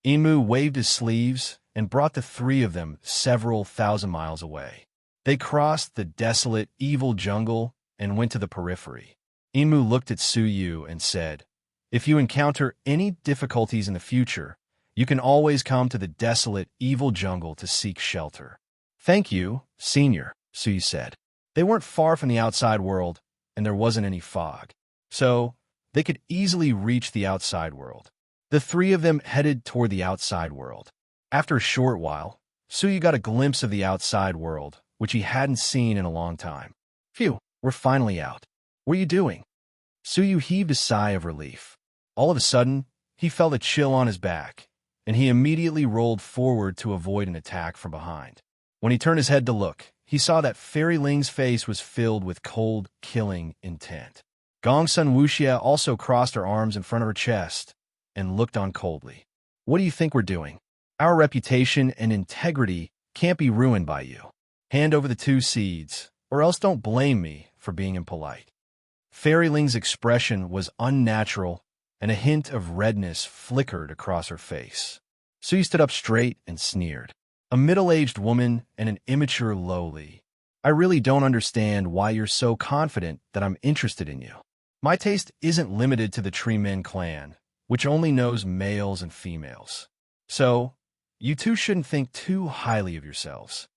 Speaker 1: Inmu waved his sleeves and brought the three of them several thousand miles away. They crossed the desolate, evil jungle and went to the periphery. Inmu looked at Suyu and said, "If you encounter any difficulties in the future, you can always come to the desolate, evil jungle to seek shelter." "Thank you, Senior," Suyu said. They weren't far from the outside world, and there wasn't any fog, so they could easily reach the outside world. The three of them headed toward the outside world. After a short while, Suyu got a glimpse of the outside world, which he hadn't seen in a long time. "Phew, we're finally out. What are you doing?" Suyu heaved a sigh of relief. All of a sudden, he felt a chill on his back, and he immediately rolled forward to avoid an attack from behind. When he turned his head to look, he saw that Fairy Ling's face was filled with cold, killing intent. Gongsun Wuxia also crossed her arms in front of her chest and looked on coldly. What do you think we're doing? Our reputation and integrity can't be ruined by you. Hand over the 2 seeds, or else don't blame me for being impolite. Fairy Ling's expression was unnatural, and a hint of redness flickered across her face. Sui stood up straight and sneered. A middle-aged woman and an immature lowly. I really don't understand why you're so confident that I'm interested in you. My taste isn't limited to the Tree Men clan, which only knows males and females. So, you two shouldn't think too highly of yourselves.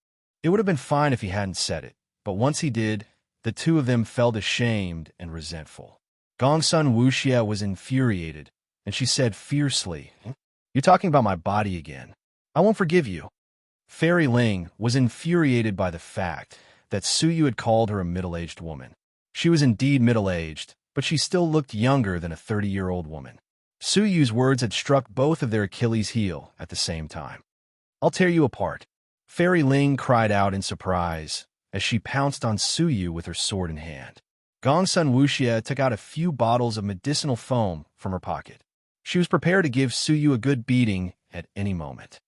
Speaker 1: It would have been fine if he hadn't said it, but once he did, the two of them felt ashamed and resentful. Gongsun Wuxia was infuriated, and she said fiercely, "You're talking about my body again. I won't forgive you." Fairy Ling was infuriated by the fact that Suyu had called her a middle-aged woman. She was indeed middle-aged, but she still looked younger than a 30-year-old woman. Suyu's words had struck both of their Achilles' heel at the same time. "I'll tear you apart." Fairy Ling cried out in surprise as she pounced on Suyu with her sword in hand. Gongsun Wuxia took out a few bottles of medicinal foam from her pocket. She was prepared to give Suyu a good beating at any moment.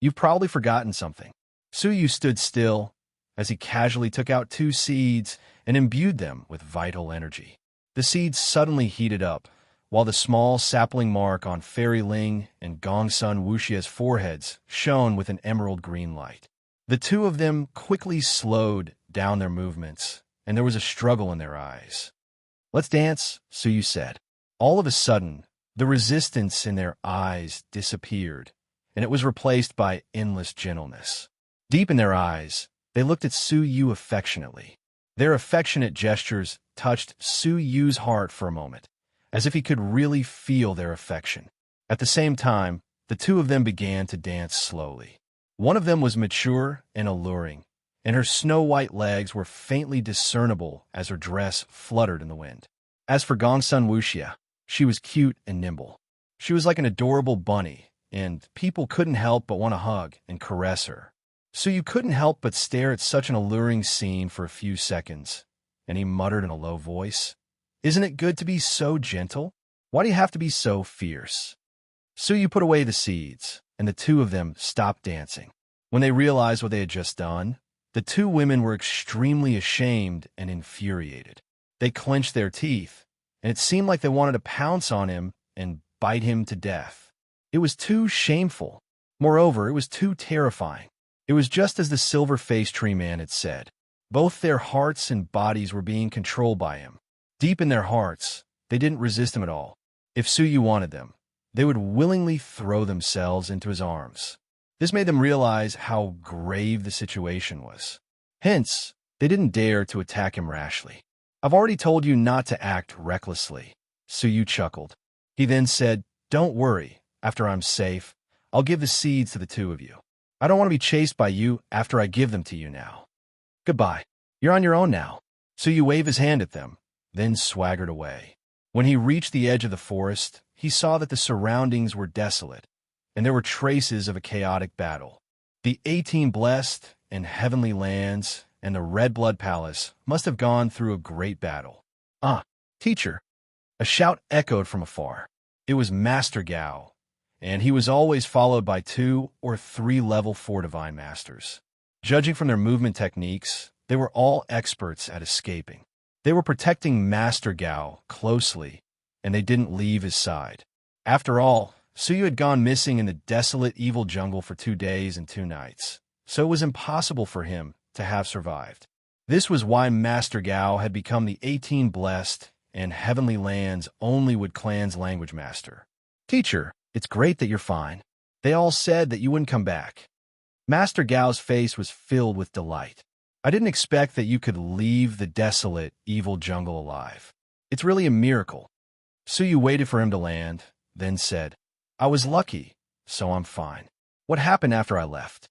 Speaker 1: "You've probably forgotten something." Suyu stood still as he casually took out 2 seeds and imbued them with vital energy. The seeds suddenly heated up, while the small sapling mark on Fairy Ling and Gongsun Wuxia's foreheads shone with an emerald green light. The two of them quickly slowed down their movements, and there was a struggle in their eyes. "Let's dance," Suyu said. All of a sudden, the resistance in their eyes disappeared, and it was replaced by endless gentleness. Deep in their eyes, they looked at Suyu affectionately. Their affectionate gestures touched Suyu's heart for a moment, as if he could really feel their affection. At the same time, the two of them began to dance slowly. One of them was mature and alluring, and her snow-white legs were faintly discernible as her dress fluttered in the wind. As for Gongsun Wuxia, she was cute and nimble. She was like an adorable bunny, and people couldn't help but want to hug and caress her. So you couldn't help but stare at such an alluring scene for a few seconds, and he muttered in a low voice, "Isn't it good to be so gentle? Why do you have to be so fierce?" Suyu put away the seeds, and the two of them stopped dancing. When they realized what they had just done, the two women were extremely ashamed and infuriated. They clenched their teeth, and it seemed like they wanted to pounce on him and bite him to death. It was too shameful. Moreover, it was too terrifying. It was just as the silver-faced tree man had said. Both their hearts and bodies were being controlled by him. Deep in their hearts, they didn't resist him at all. If Suyu wanted them, they would willingly throw themselves into his arms. This made them realize how grave the situation was. Hence, they didn't dare to attack him rashly. "I've already told you not to act recklessly," Suyu chuckled. He then said, "Don't worry, after I'm safe, I'll give the seeds to the two of you. I don't want to be chased by you after I give them to you now. Goodbye. You're on your own now." Suyu waved his hand at them, then swaggered away. When he reached the edge of the forest, he saw that the surroundings were desolate, and there were traces of a chaotic battle. The 18 blessed and heavenly lands and the Red Blood Palace must have gone through a great battle. "Ah, teacher!" A shout echoed from afar. It was Master Gao, and he was always followed by 2 or 3 level 4 divine masters. Judging from their movement techniques, they were all experts at escaping. They were protecting Master Gao closely, and they didn't leave his side. After all, Suyu had gone missing in the desolate evil jungle for 2 days and 2 nights, so it was impossible for him to have survived. This was why Master Gao had become the 18 blessed and heavenly lands only would clan's language master. "Teacher, it's great that you're fine. They all said that you wouldn't come back." Master Gao's face was filled with delight. "I didn't expect that you could leave the desolate, evil jungle alive. It's really a miracle." Suyu waited for him to land, then said, "I was lucky, so I'm fine. What happened after I left?"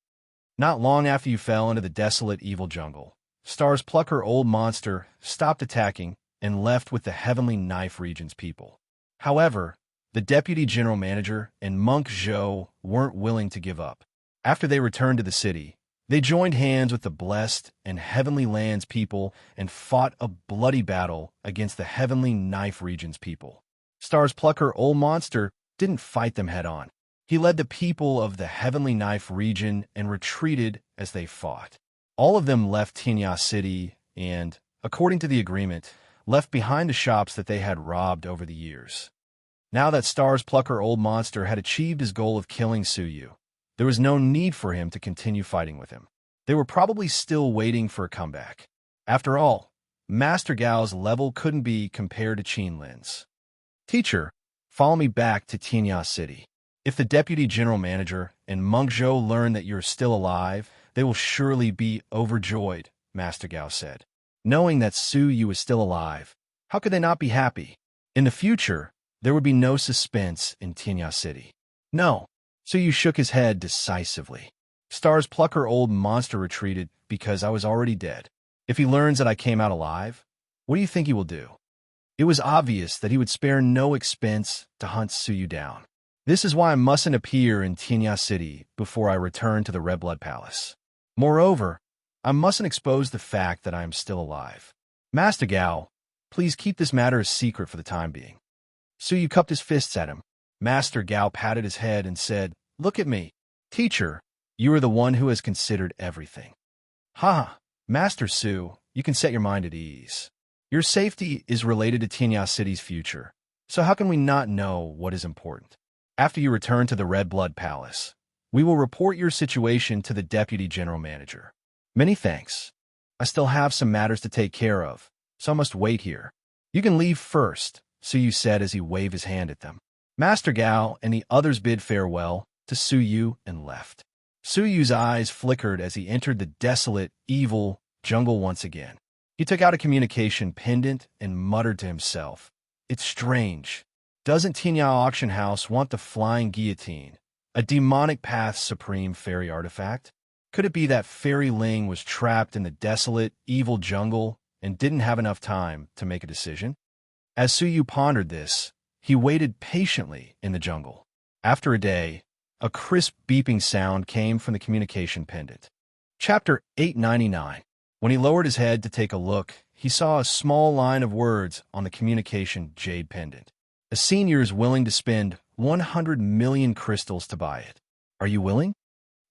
Speaker 1: "Not long after you fell into the desolate, evil jungle, Star's Plucker Old Monster stopped attacking and left with the Heavenly Knife Region's people. However, the Deputy General Manager and Monk Zhou weren't willing to give up. After they returned to the city, They joined hands with the blessed and heavenly lands people and fought a bloody battle against the heavenly knife regions people. Star's plucker, Old Monster, didn't fight them head-on. He led the people of the heavenly knife region and retreated as they fought. All of them left Tinya City and, according to the agreement, left behind the shops that they had robbed over the years. Now that Star's plucker, Old Monster, had achieved his goal of killing Suyu, there was no need for him to continue fighting with him. They were probably still waiting for a comeback. After all, Master Gao's level couldn't be compared to Qinlin's. Teacher, follow me back to Tinya City. If the Deputy General Manager and Monk Zhou learn that you're still alive, they will surely be overjoyed, Master Gao said. Knowing that Suyu is still alive, how could they not be happy? In the future, there would be no suspense in Tinya City. No. Suyu shook his head decisively. Star's plucker, Old Monster, retreated because I was already dead. If he learns that I came out alive, what do you think he will do? It was obvious that he would spare no expense to hunt Suyu down. This is why I mustn't appear in Tinya City before I return to the Red Blood Palace. Moreover, I mustn't expose the fact that I am still alive. Master Gao, please keep this matter a secret for the time being. Suyu cupped his fists at him. Master Gao patted his head and said, "Look at me. Teacher, you are the one who has considered everything." "Ha! Master Su, you can set your mind at ease. Your safety is related to Tinya City's future, so how can we not know what is important? After you return to the Red Blood Palace, we will report your situation to the Deputy General Manager. Many thanks. I still have some matters to take care of, so I must wait here. You can leave first," Suyu said as he waved his hand at them. Master Gao and the others bid farewell to Suyu and left. Suyu's eyes flickered as he entered the desolate, evil jungle once again. He took out a communication pendant and muttered to himself, "It's strange. Doesn't Tinya Auction House want the flying guillotine, a demonic path supreme fairy artifact? Could it be that Fairy Ling was trapped in the desolate, evil jungle and didn't have enough time to make a decision?" As Suyu pondered this, he waited patiently in the jungle. After a day, a crisp beeping sound came from the communication pendant. Chapter 899. When he lowered his head to take a look, he saw a small line of words on the communication jade pendant. "A senior is willing to spend 100 million crystals to buy it. Are you willing?"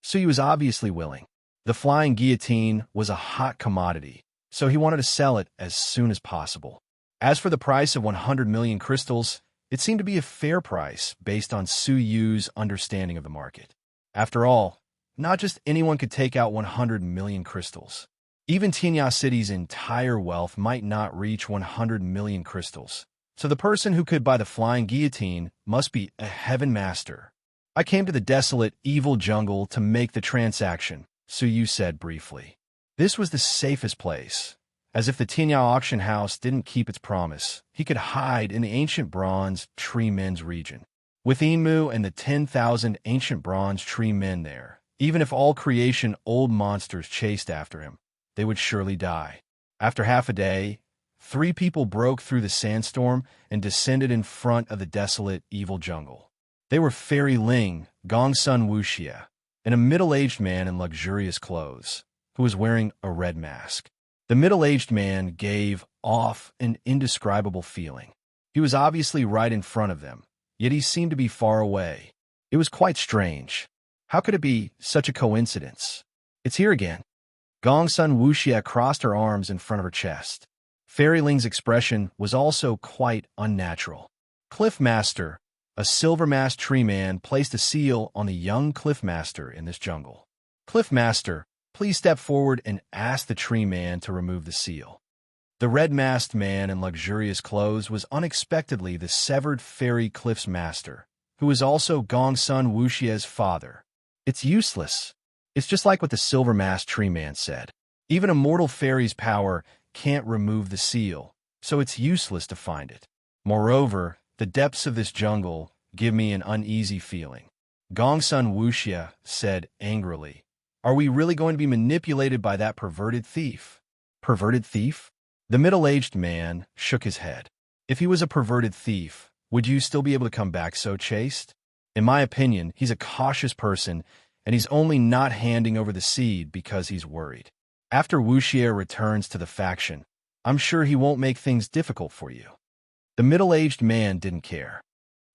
Speaker 1: Suyu was obviously willing. The flying guillotine was a hot commodity, so he wanted to sell it as soon as possible. As for the price of 100 million crystals, it seemed to be a fair price based on Suyu's understanding of the market. After all, not just anyone could take out 100 million crystals. Even Tinya City's entire wealth might not reach 100 million crystals, so the person who could buy the flying guillotine must be a heaven master. "I came to the desolate, evil jungle to make the transaction," Suyu said briefly. This was the safest place. As if the Tinya Auction House didn't keep its promise, he could hide in the ancient bronze tree men's region. With Enmu and the 10,000 ancient bronze tree men there, even if all creation old monsters chased after him, they would surely die. After half a day, 3 people broke through the sandstorm and descended in front of the desolate, evil jungle. They were Fairy Ling, Gongsun Wuxia, and a middle-aged man in luxurious clothes, who was wearing a red mask. The middle-aged man gave off an indescribable feeling. He was obviously right in front of them, yet he seemed to be far away. It was quite strange. How could it be such a coincidence? "It's here again." Gongsun Wuxia crossed her arms in front of her chest. Fairy Ling's expression was also quite unnatural. Cliff Master, a silver masked tree man, placed a seal on the young Cliff Master in this jungle. "Cliff Master, please step forward and ask the tree man to remove the seal." The red-masked man in luxurious clothes was unexpectedly the severed fairy Cliff's master, who was also Gongsun Wuxia's father. "It's useless. It's just like what the silver-masked tree man said. Even a mortal fairy's power can't remove the seal, so it's useless to find it. Moreover, the depths of this jungle give me an uneasy feeling." Gongsun Wuxia said angrily, "Are we really going to be manipulated by that perverted thief?" "Perverted thief?" The middle-aged man shook his head. "If he was a perverted thief, would you still be able to come back so chaste? In my opinion, he's a cautious person, and he's only not handing over the seed because he's worried. After Wuxia returns to the faction, I'm sure he won't make things difficult for you. The middle-aged man didn't care.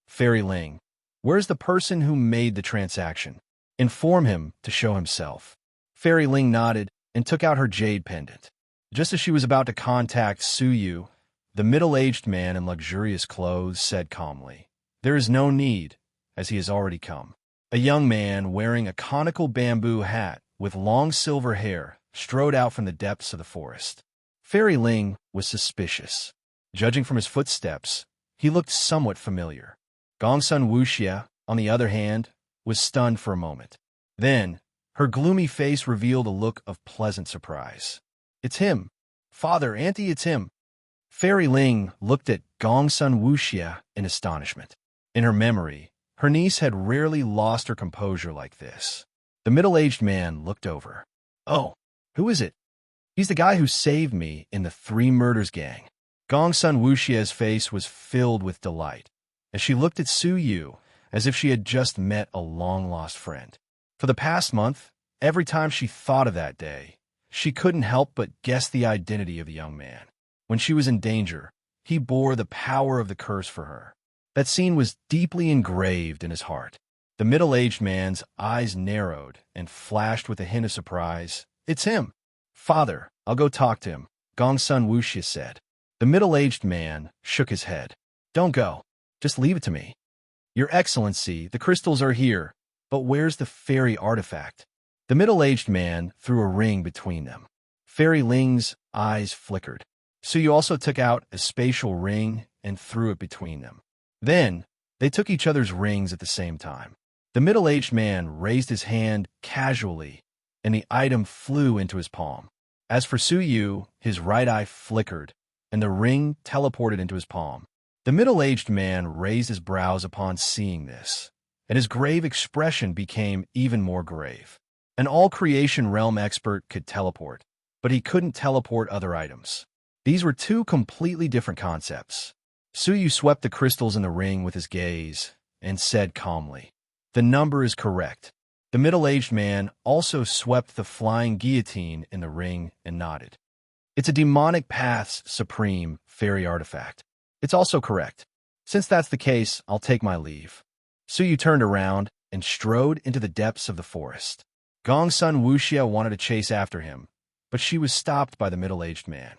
Speaker 1: Fairy Ling, where's the person who made the transaction? Inform him to show himself. Fairy Ling nodded and took out her jade pendant. Just as she was about to contact Suyu, the middle-aged man in luxurious clothes said calmly, "There is no need, as he has already come." A young man wearing a conical bamboo hat with long silver hair strode out from the depths of the forest. Fairy Ling was suspicious. Judging from his footsteps, he looked somewhat familiar. Gongsun Wuxia, on the other hand, was stunned for a moment. Then, her gloomy face revealed a look of pleasant surprise. "It's him. Father, Auntie, it's him." Fairy Ling looked at Gongsun Wuxia in astonishment. In her memory, her niece had rarely lost her composure like this. The middle-aged man looked over. "Oh, who is it?" "He's the guy who saved me in the 3 murders gang." Gongsun Wuxia's face was filled with delight as she looked at Suyu as if she had just met a long-lost friend. For the past month, every time she thought of that day, she couldn't help but guess the identity of the young man. When she was in danger, he bore the power of the curse for her. That scene was deeply engraved in his heart. The middle-aged man's eyes narrowed and flashed with a hint of surprise. "It's him." "Father, I'll go talk to him," Gongsun Wuxia said. The middle-aged man shook his head. "Don't go. Just leave it to me." "Your Excellency, the crystals are here, but where's the fairy artifact?" The middle-aged man threw a ring between them. Fairy Ling's eyes flickered. Suyu also took out a spatial ring and threw it between them. Then, they took each other's rings at the same time. The middle-aged man raised his hand casually, and the item flew into his palm. As for Suyu, his right eye flickered, and the ring teleported into his palm. The middle-aged man raised his brows upon seeing this, and his grave expression became even more grave. An all-creation realm expert could teleport, but he couldn't teleport other items. These were 2 completely different concepts. Suyu swept the crystals in the ring with his gaze and said calmly, "The number is correct." The middle-aged man also swept the flying guillotine in the ring and nodded. "It's a demonic path's supreme fairy artifact. It's also correct. Since that's the case, I'll take my leave." Suyu turned around and strode into the depths of the forest. Gongsun Wuxia wanted to chase after him, but she was stopped by the middle-aged man.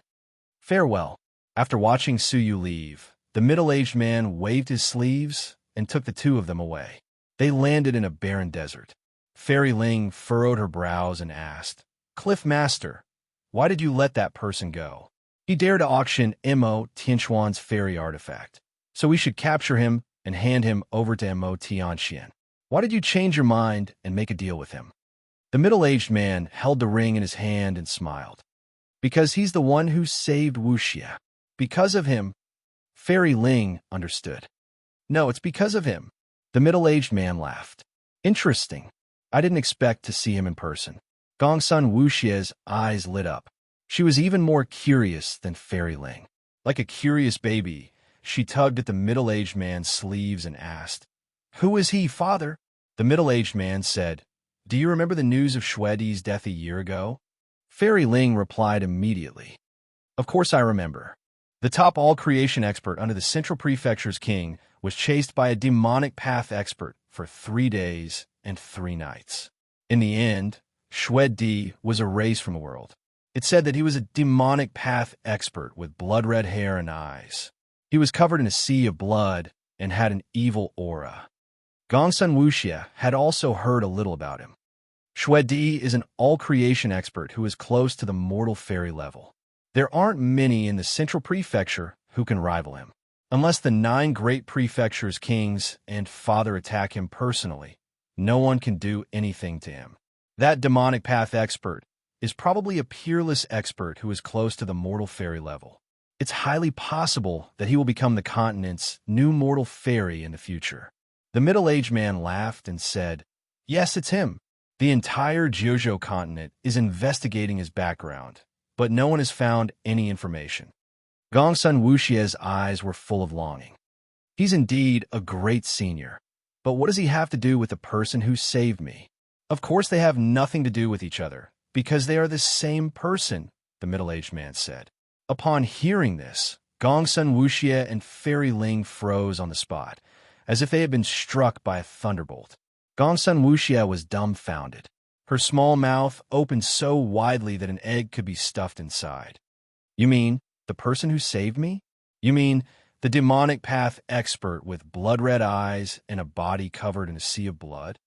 Speaker 1: "Farewell." After watching Suyu leave, the middle-aged man waved his sleeves and took the 2 of them away. They landed in a barren desert. Fairy Ling furrowed her brows and asked, "Cliff Master, why did you let that person go? He dared to auction Mo Tianquan's fairy artifact, so we should capture him and hand him over to Mo Tianxian. Why did you change your mind and make a deal with him?" The middle-aged man held the ring in his hand and smiled. "Because he's the one who saved Wuxia. Because of him." Fairy Ling understood. "No, it's because of him." The middle-aged man laughed. "Interesting. I didn't expect to see him in person." Gongsun Wuxia's eyes lit up. She was even more curious than Fairy Ling. Like a curious baby, she tugged at the middle-aged man's sleeves and asked, "Who is he, father?" The middle-aged man said, "Do you remember the news of Shuedi's death a year ago?" Fairy Ling replied immediately, "Of course I remember. The top all-creation expert under the Central Prefecture's king was chased by a demonic path expert for 3 days and 3 nights. In the end, Shuedi was erased from the world. It said that he was a demonic path expert with blood-red hair and eyes. He was covered in a sea of blood and had an evil aura." Gongsun Wuxia had also heard a little about him. Shuedi is an all-creation expert who is close to the mortal fairy level. There aren't many in the Central Prefecture who can rival him. Unless the 9 great prefectures' kings and father attack him personally, no one can do anything to him. That demonic path expert is probably a peerless expert who is close to the mortal fairy level. It's highly possible that he will become the continent's new mortal fairy in the future. The middle-aged man laughed and said, "Yes, it's him. The entire Jiuzhou continent is investigating his background, but no one has found any information." Gongsun Wuxia's eyes were full of longing. "He's indeed a great senior, but what does he have to do with the person who saved me?" Of course they have nothing to do with each other, because they are the same person, the middle-aged man said. Upon hearing this, Gongsun Wuxie and Fairy Ling froze on the spot, as if they had been struck by a thunderbolt. Gongsun Wuxie was dumbfounded. Her small mouth opened so widely that an egg could be stuffed inside. You mean the person who saved me? You mean the demonic path expert with blood-red eyes and a body covered in a sea of blood?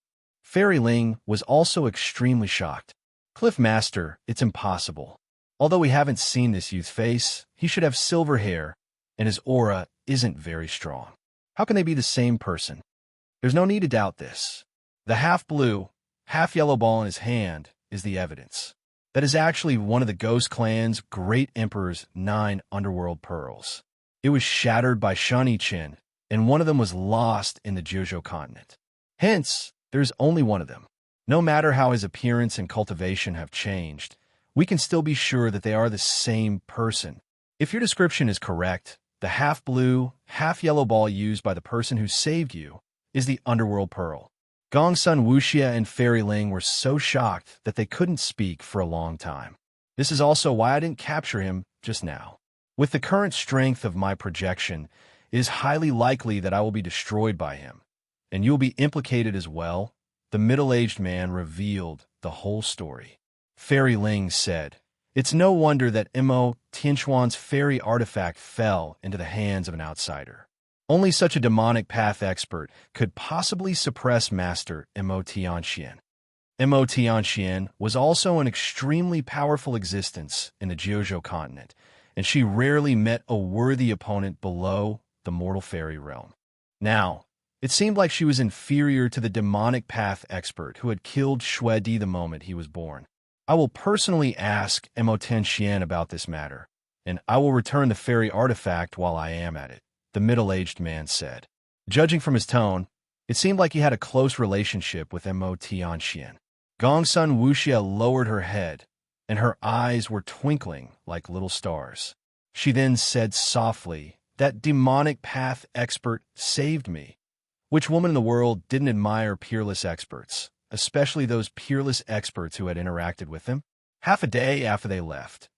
Speaker 1: Fairy Ling was also extremely shocked. Cliff Master, it's impossible. Although we haven't seen this youth's face, he should have silver hair, and his aura isn't very strong. How can they be the same person? There's no need to doubt this. The half-blue, half-yellow ball in his hand is the evidence. That is actually one of the Ghost Clan's Great Emperor's 9 underworld pearls. It was shattered by Shani-Chin, and one of them was lost in the Jojo continent. Hence, there's only one of them. No matter how his appearance and cultivation have changed, we can still be sure that they are the same person. If your description is correct, the half-blue, half-yellow ball used by the person who saved you is the underworld pearl. Gongsun Wuxie and Fairy Ling were so shocked that they couldn't speak for a long time. This is also why I didn't capture him just now. With the current strength of my projection, it is highly likely that I will be destroyed by him, and you will be implicated as well. The middle-aged man revealed the whole story. Fairy Ling said, "It's no wonder that Mo Tianquan's fairy artifact fell into the hands of an outsider. Only such a demonic path expert could possibly suppress Master Mo Tianqian." Mo Tianqian was also an extremely powerful existence in the Jojo continent, and she rarely met a worthy opponent below the mortal fairy realm. Now, it seemed like she was inferior to the demonic path expert who had killed Xue Di the moment he was born. I will personally ask Mo Tianqian about this matter, and I will return the fairy artifact while I am at it, the middle-aged man said. Judging from his tone, it seemed like he had a close relationship with Mo Tianqian. Gongsun Wuxie lowered her head, and her eyes were twinkling like little stars. She then said softly, "That demonic path expert saved me." Which woman in the world didn't admire peerless experts, especially those peerless experts who had interacted with them? Half a day after they left,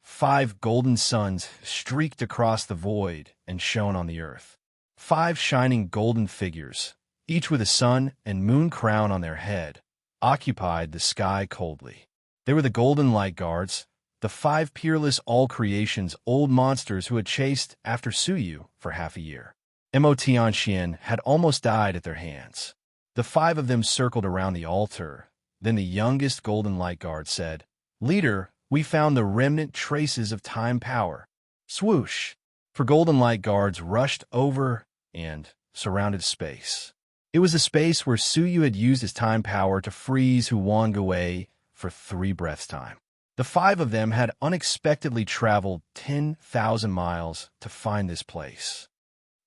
Speaker 1: 5 golden suns streaked across the void and shone on the earth. 5 shining golden figures, each with a sun and moon crown on their head, occupied the sky coldly. They were the Golden Light Guards, the 5 peerless all-creations old monsters who had chased after Suyu for half a year. Mo Tianqian had almost died at their hands. The 5 of them circled around the altar. Then the youngest Golden Light Guard said, "Leader, we found the remnant traces of time power." Swoosh! For Golden Light Guards rushed over and surrounded space. It was the space where Suyu had used his time power to freeze Huang Gui for 3 breaths' time. The 5 of them had unexpectedly traveled 10,000 miles to find this place.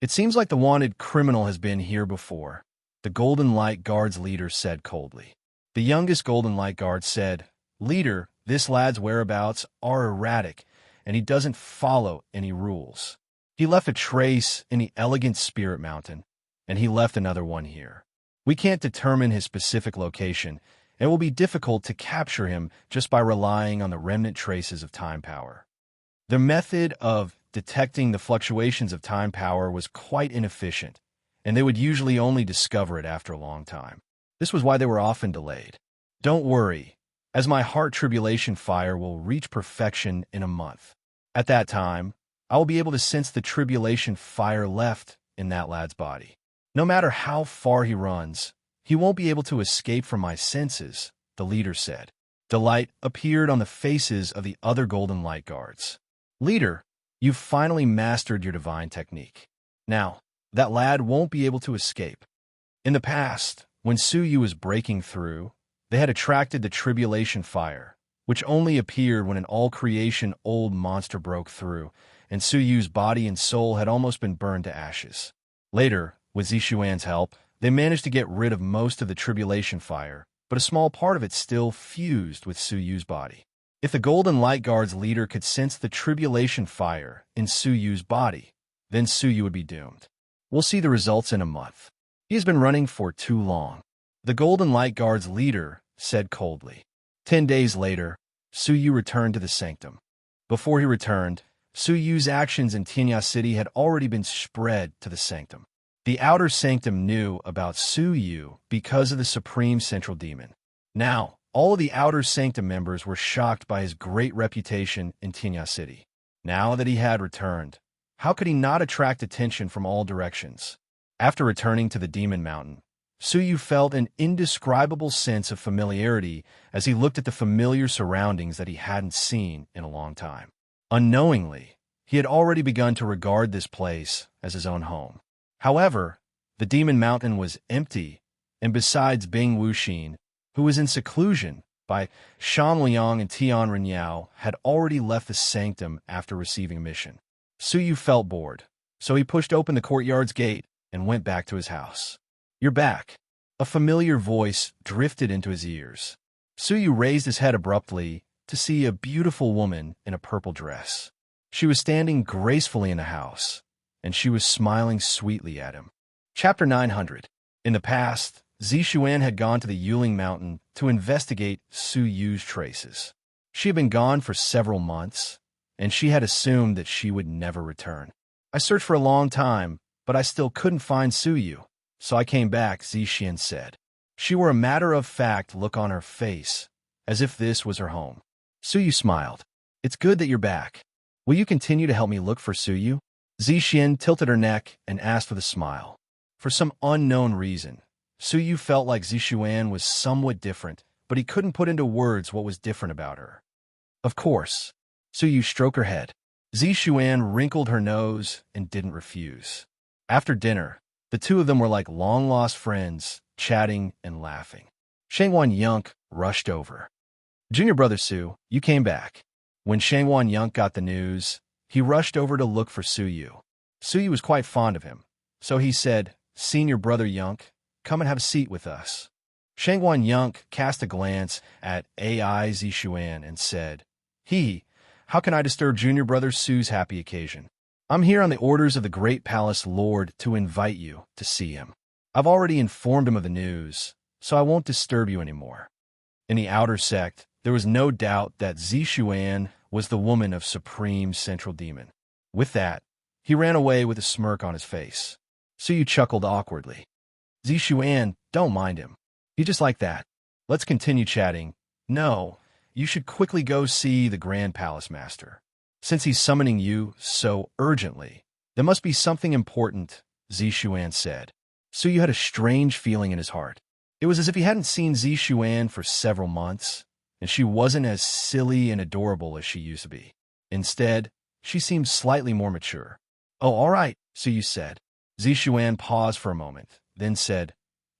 Speaker 1: "It seems like the wanted criminal has been here before," the Golden Light Guard's leader said coldly. The youngest Golden Light Guard said, "Leader, this lad's whereabouts are erratic, and he doesn't follow any rules. He left a trace in the elegant Spirit Mountain, and he left another one here. We can't determine his specific location, and it will be difficult to capture him just by relying on the remnant traces of time power." The method of detecting the fluctuations of time power was quite inefficient, and they would usually only discover it after a long time. This was why they were often delayed. "Don't worry, as my heart tribulation fire will reach perfection in a month. At that time, I will be able to sense the tribulation fire left in that lad's body. No matter how far he runs, he won't be able to escape from my senses," the leader said. Delight appeared on the faces of the other Golden Light Guards. "Leader, you've finally mastered your divine technique. Now, that lad won't be able to escape. In the past, when Suyu was breaking through, they had attracted the tribulation fire, which only appeared when an all-creation old monster broke through, and Suyu's body and soul had almost been burned to ashes. Later, with Zishuan's help, they managed to get rid of most of the tribulation fire, but a small part of it still fused with Suyu's body. If the Golden Light Guard's leader could sense the tribulation fire in Suyu's body, then Suyu would be doomed. We'll see the results in a month. He has been running for too long." The Golden Light Guard's leader said coldly. 10 days later, Su Yu returned to the sanctum. Before he returned, Su Yu's actions in Tianya City had already been spread to the sanctum. The outer sanctum knew about Su Yu because of the supreme central demon. Now, all of the outer sanctum members were shocked by his great reputation in Tianya City. Now that he had returned, how could he not attract attention from all directions? After returning to the Demon Mountain, Su Yu felt an indescribable sense of familiarity as he looked at the familiar surroundings that he hadn't seen in a long time. Unknowingly, he had already begun to regard this place as his own home. However, the Demon Mountain was empty, and besides Bing Wuxin, who was in seclusion by Shan Liang and Tian Renyao, had already left the sanctum after receiving a mission. Su Yu felt bored, so he pushed open the courtyard's gate and went back to his house. "You're back." A familiar voice drifted into his ears. Su Yu raised his head abruptly to see a beautiful woman in a purple dress. She was standing gracefully in the house, and she was smiling sweetly at him. Chapter 900. In the past, Zixuan had gone to the Yuling Mountain to investigate Su Yu's traces. She had been gone for several months, and she had assumed that she would never return. "I searched for a long time, but I still couldn't find Su Yu, so I came back," Zixuan said. She wore a matter-of-fact look on her face, as if this was her home. Su Yu smiled. "It's good that you're back. Will you continue to help me look for Su Yu?" Zixuan tilted her neck and asked with a smile. For some unknown reason, Su Yu felt like Zixuan was somewhat different, but he couldn't put into words what was different about her. "Of course." Su Yu stroked her head. Zixuan wrinkled her nose and didn't refuse. After dinner, the two of them were like long-lost friends, chatting and laughing. Shangwan Yunk rushed over. "Junior brother Su, you came back." When Shangwan Yunk got the news, he rushed over to look for Su Yu. Su Yu was quite fond of him, so he said, "Senior brother Yunk, come and have a seat with us." Shangwan Yunk cast a glance at Ai Zixuan and said, How can I disturb junior brother Su's happy occasion? I'm here on the orders of the great palace lord to invite you to see him. I've already informed him of the news, so I won't disturb you anymore." In the outer sect, there was no doubt that Zixuan was the woman of supreme central demon. With that, he ran away with a smirk on his face. Su Yu chuckled awkwardly. "Zixuan, don't mind him. He's just like that. Let's continue chatting. No, you should quickly go see the Grand Palace Master. Since he's summoning you so urgently, there must be something important," Zixuan said. Su Yu had a strange feeling in his heart. It was as if he hadn't seen Zixuan for several months, and she wasn't as silly and adorable as she used to be. Instead, she seemed slightly more mature. "Oh, all right," Su Yu said. Zixuan paused for a moment, then said,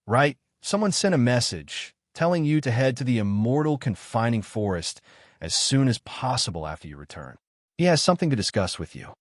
Speaker 1: "Right, someone sent a message telling you to head to the immortal confining forest as soon as possible after you return. He has something to discuss with you."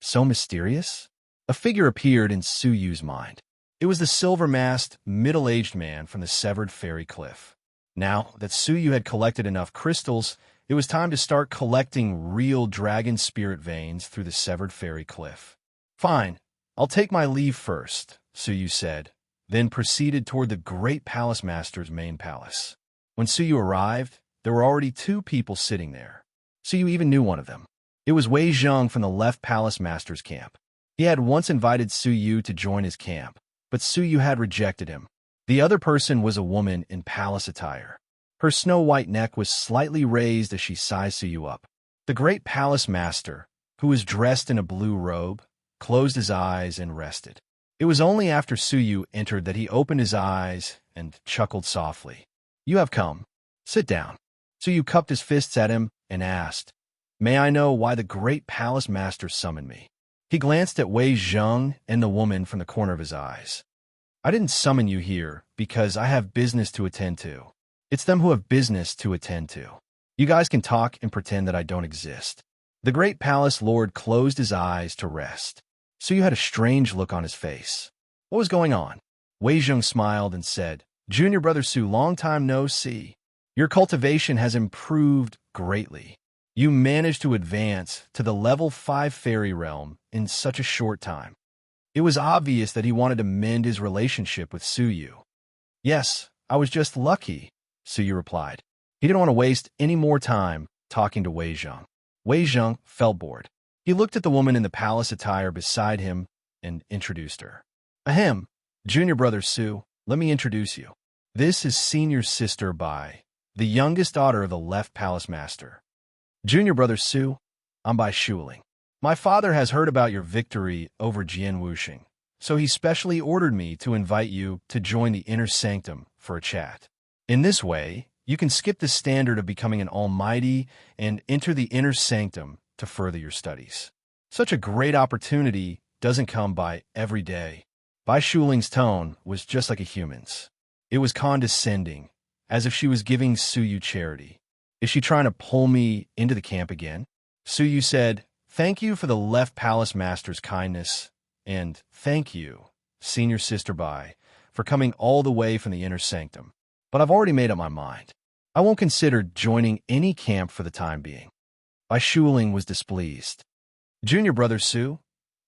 Speaker 1: So mysterious? A figure appeared in Su Yu's mind. It was the silver-masked, middle-aged man from the severed fairy cliff. Now that Su Yu had collected enough crystals, it was time to start collecting real dragon spirit veins through the severed fairy cliff. "Fine, I'll take my leave first," Su Yu said, then proceeded toward the great palace master's main palace. When Su Yu arrived, there were already two people sitting there. Su Yu even knew one of them. It was Wei Zheng from the left palace master's camp. He had once invited Su Yu to join his camp, but Su Yu had rejected him. The other person was a woman in palace attire. Her snow-white neck was slightly raised as she sized Su Yu up. The great palace master, who was dressed in a blue robe, closed his eyes and rested. It was only after Su Yu entered that he opened his eyes and chuckled softly. "You have come. Sit down." Su Yu cupped his fists at him and asked, "May I know why the great palace master summoned me?" He glanced at Wei Zheng and the woman from the corner of his eyes. "I didn't summon you here because I have business to attend to. It's them who have business to attend to. You guys can talk and pretend that I don't exist." The great palace lord closed his eyes to rest. Su Yu had a strange look on his face. What was going on? Wei Zheng smiled and said, "Junior brother Su, long time no see. Your cultivation has improved greatly. You managed to advance to the level 5 fairy realm in such a short time." It was obvious that he wanted to mend his relationship with Su Yu. "Yes, I was just lucky," Suyu replied. He didn't want to waste any more time talking to Wei Zheng. Wei Zheng felt bored. He looked at the woman in the palace attire beside him and introduced her. Ahem, junior brother Su, let me introduce you. This is senior sister Bai, the youngest daughter of the left palace master. Junior brother Su, I'm Bai Shuling. My father has heard about your victory over Jian Wuxing, so he specially ordered me to invite you to join the inner sanctum for a chat. In this way, you can skip the standard of becoming an almighty and enter the inner sanctum to further your studies. Such a great opportunity doesn't come by every day. Bai Shuling's tone was just like a human's. It was condescending, as if she was giving Suyu charity. Is she trying to pull me into the camp again? Suyu said, Thank you for the left palace master's kindness, and thank you, senior sister Bai, for coming all the way from the inner sanctum. But I've already made up my mind. I won't consider joining any camp for the time being. Bai Shuling was displeased. Junior brother Su,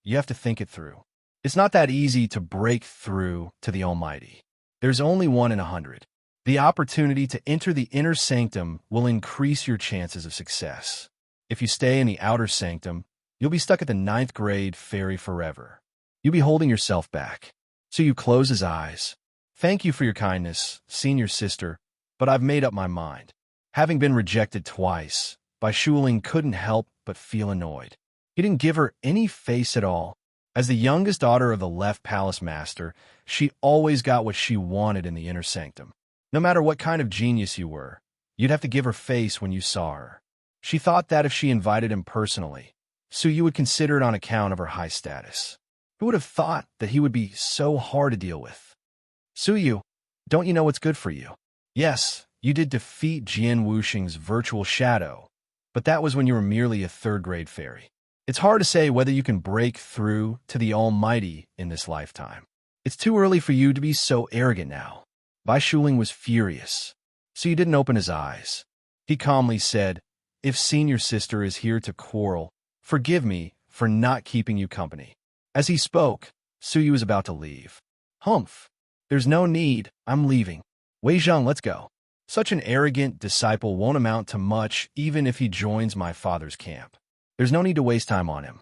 Speaker 1: you have to think it through. It's not that easy to break through to the Almighty. There's only 1 in 100. The opportunity to enter the inner sanctum will increase your chances of success. If you stay in the outer sanctum, you'll be stuck at the 9th grade fairy forever. You'll be holding yourself back. So you close his eyes. Thank you for your kindness, senior sister, but I've made up my mind. Having been rejected twice, Bai Shuling couldn't help but feel annoyed. He didn't give her any face at all. As the youngest daughter of the left palace master, she always got what she wanted in the inner sanctum. No matter what kind of genius you were, you'd have to give her face when you saw her. She thought that if she invited him personally, Suyu would consider it on account of her high status. Who would have thought that he would be so hard to deal with? Suyu, don't you know what's good for you? Yes, you did defeat Jian Wuxing's virtual shadow, but that was when you were merely a 3rd grade fairy. It's hard to say whether you can break through to the Almighty in this lifetime. It's too early for you to be so arrogant now. Bai Shuling was furious, so he didn't open his eyes. He calmly said, If senior sister is here to quarrel, forgive me for not keeping you company. As he spoke, Suyu was about to leave. Humph. There's no need. I'm leaving. Wei Zheng, let's go. Such an arrogant disciple won't amount to much even if he joins my father's camp. There's no need to waste time on him.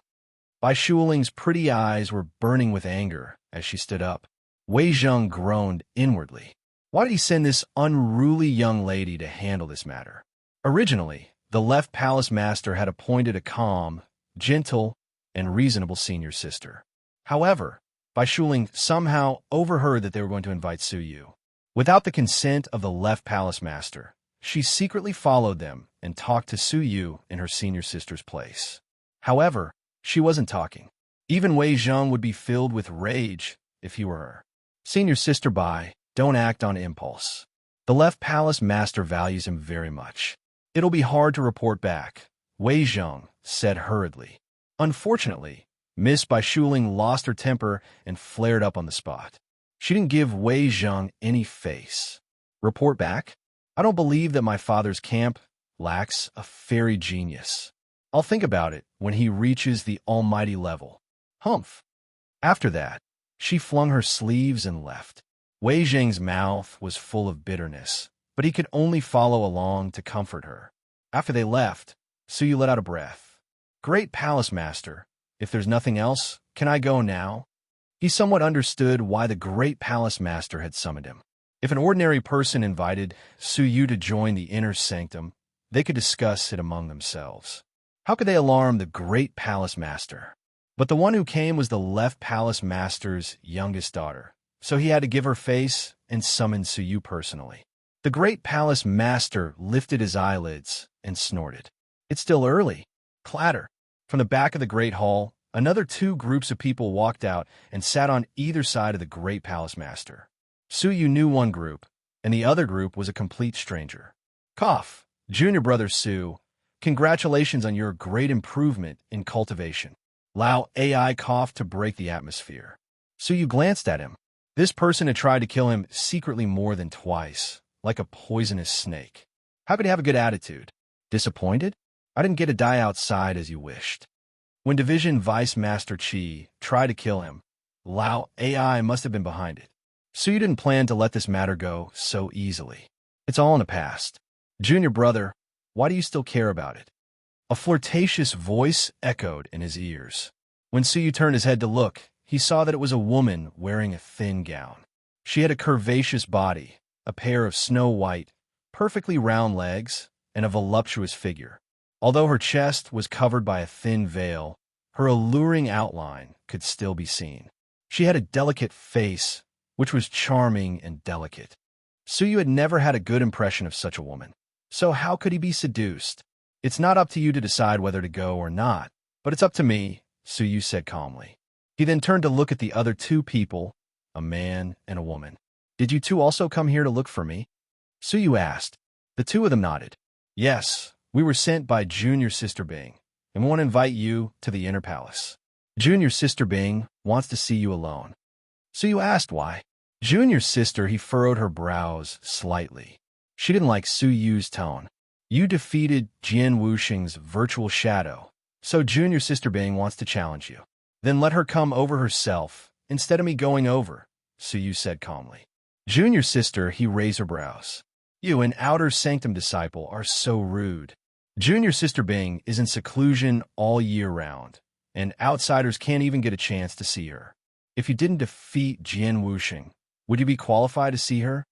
Speaker 1: Bai Shuling's pretty eyes were burning with anger as she stood up. Wei Zheng groaned inwardly. Why did he send this unruly young lady to handle this matter? Originally, the left palace master had appointed a calm, gentle, and reasonable senior sister. However, Bai Shuling somehow overheard that they were going to invite Suyu. Without the consent of the left palace master, she secretly followed them and talked to Suyu in her senior sister's place. However, she wasn't talking. Even Wei Zheng would be filled with rage if he were her. Senior sister Bai, don't act on impulse. The left palace master values him very much. It'll be hard to report back, Wei Zheng said hurriedly. Unfortunately, Miss Bai Shuling lost her temper and flared up on the spot. She didn't give Wei Zheng any face. Report back? I don't believe that my father's camp lacks a fairy genius. I'll think about it when he reaches the almighty level. Humph. After that, she flung her sleeves and left. Wei Zheng's mouth was full of bitterness, but he could only follow along to comfort her. After they left, Suyu let out a breath. Great palace master, if there's nothing else, can I go now? He somewhat understood why the great palace master had summoned him. If an ordinary person invited Suyu to join the inner sanctum, they could discuss it among themselves. How could they alarm the great palace master? But the one who came was the left palace master's youngest daughter, so he had to give her face and summon Suyu personally. The great palace master lifted his eyelids and snorted. It's still early. Clatter. From the back of the great hall, another 2 groups of people walked out and sat on either side of the great palace master. Suyu knew one group, and the other group was a complete stranger. Cough. Junior brother Su, congratulations on your great improvement in cultivation. Lao AI coughed to break the atmosphere. Suyu glanced at him. This person had tried to kill him secretly more than twice, like a poisonous snake. How could he have a good attitude? Disappointed? I didn't get to die outside as you wished. When Division Vice Master Qi tried to kill him, Lao AI must have been behind it. Suyu didn't plan to let this matter go so easily. It's all in the past. Junior brother, why do you still care about it? A flirtatious voice echoed in his ears. When Suyu turned his head to look, he saw that it was a woman wearing a thin gown. She had a curvaceous body, a pair of snow-white, perfectly round legs, and a voluptuous figure. Although her chest was covered by a thin veil, her alluring outline could still be seen. She had a delicate face, which was charming and delicate. Suyu had never had a good impression of such a woman. So how could he be seduced? It's not up to you to decide whether to go or not, but it's up to me, Suyu said calmly. He then turned to look at the other two people, a man and a woman. Did you two also come here to look for me? Suyu asked. The two of them nodded. Yes, we were sent by Junior Sister Bing, and we want to invite you to the inner palace. Junior Sister Bing wants to see you alone. Suyu asked why. Junior's sister, he furrowed her brows slightly. She didn't like Suyu's tone. You defeated Jian Wuxing's virtual shadow, so Junior Sister Bing wants to challenge you. Then let her come over herself, instead of me going over, Suyu said calmly. Junior sister, he raised her brows. You, an outer sanctum disciple, are so rude. Junior Sister Bing is in seclusion all year round, and outsiders can't even get a chance to see her. If you didn't defeat Jian Wuxing, would you be qualified to see her?